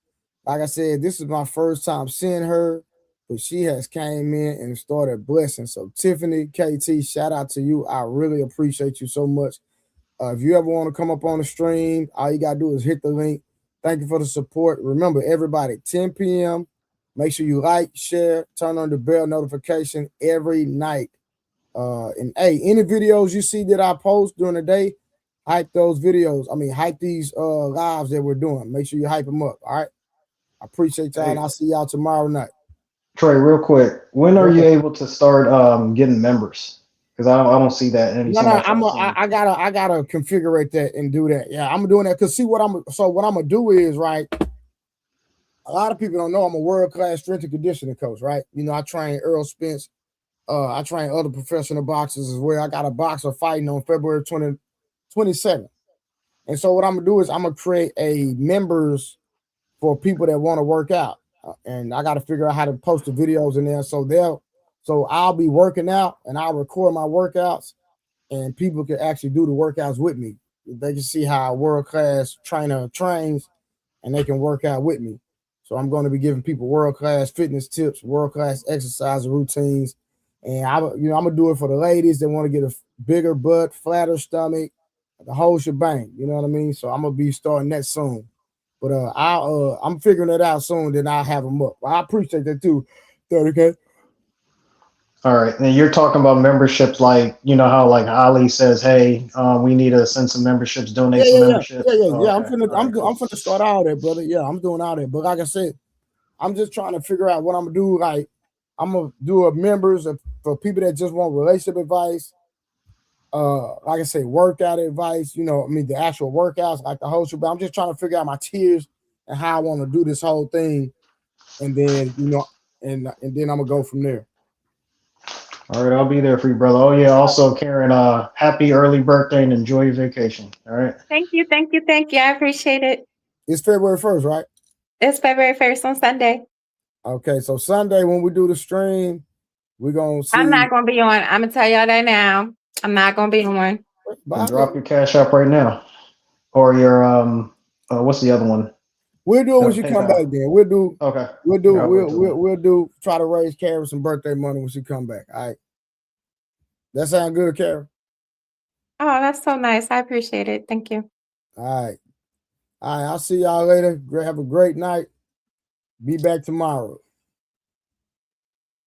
Like I said, this is my first time seeing her, but she has came in and started blessing. So Tiffany KT, shout out to you. I really appreciate you so much. If you ever want to come up on the stream, all you got to do is hit the link. Thank you for the support. Remember, everybody, 10 p.m., make sure you like, share, turn on the bell notification every night. And hey, any videos you see that I post during the day, hype those videos. I mean, hype these lives that we're doing. Make sure you hype them up. All right. I appreciate y'all, and I'll see y'all tomorrow night. Trey, real quick, when are you able to start getting members? Because I don't see that. I gotta configure that and do that. Yeah, I'm doing that because see what I'm gonna do is right. A lot of people don't know I'm a world-class strength and conditioning coach, right? I train Earl Spence. I train other professional boxers as well. I got a boxer fighting on February 27th. And so what I'm gonna do is I'm gonna create a members for people that want to work out. And I got to figure out how to post the videos in there. So I'll be working out and I'll record my workouts and people can actually do the workouts with me. They can see how a world-class trainer trains and they can work out with me. So I'm going to be giving people world-class fitness tips, world-class exercise routines. And I'm going to do it for the ladies that want to get a bigger butt, flatter stomach, the whole shebang. You know what I mean? So I'm going to be starting that soon. But I'm figuring it out soon, then I'll have them up. I appreciate that too, 30K. All right. And you're talking about memberships like, how like Ali says, hey, we need to send some memberships, donate some memberships. Yeah. I'm finna start all that, brother. Yeah, I'm doing all that. But like I said, I'm just trying to figure out what I'm gonna do. Like, I'm gonna do a members for people that just want relationship advice. Like I say, workout advice, the actual workouts, like the whole show. But I'm just trying to figure out my tiers and how I want to do this whole thing. And then, and then I'm gonna go from there. All right, I'll be there for you, brother. Oh yeah, also Karen, happy early birthday and enjoy your vacation. All right. Thank you. I appreciate it. It's February 1st, right? It's February 1st on Sunday. Okay, so Sunday when we do the stream, we're gonna see. I'm not gonna be on. I'm gonna tell y'all that now. I'm not gonna be on. Drop your cash up right now, or your what's the other one? We'll do it when she come back. Then we'll do. Okay. We'll do. Try to raise Karen some birthday money when she come back. All right. That sound good, Karen? Oh, that's so nice. I appreciate it. Thank you. All right. I'll see y'all later. Have a great night. Be back tomorrow.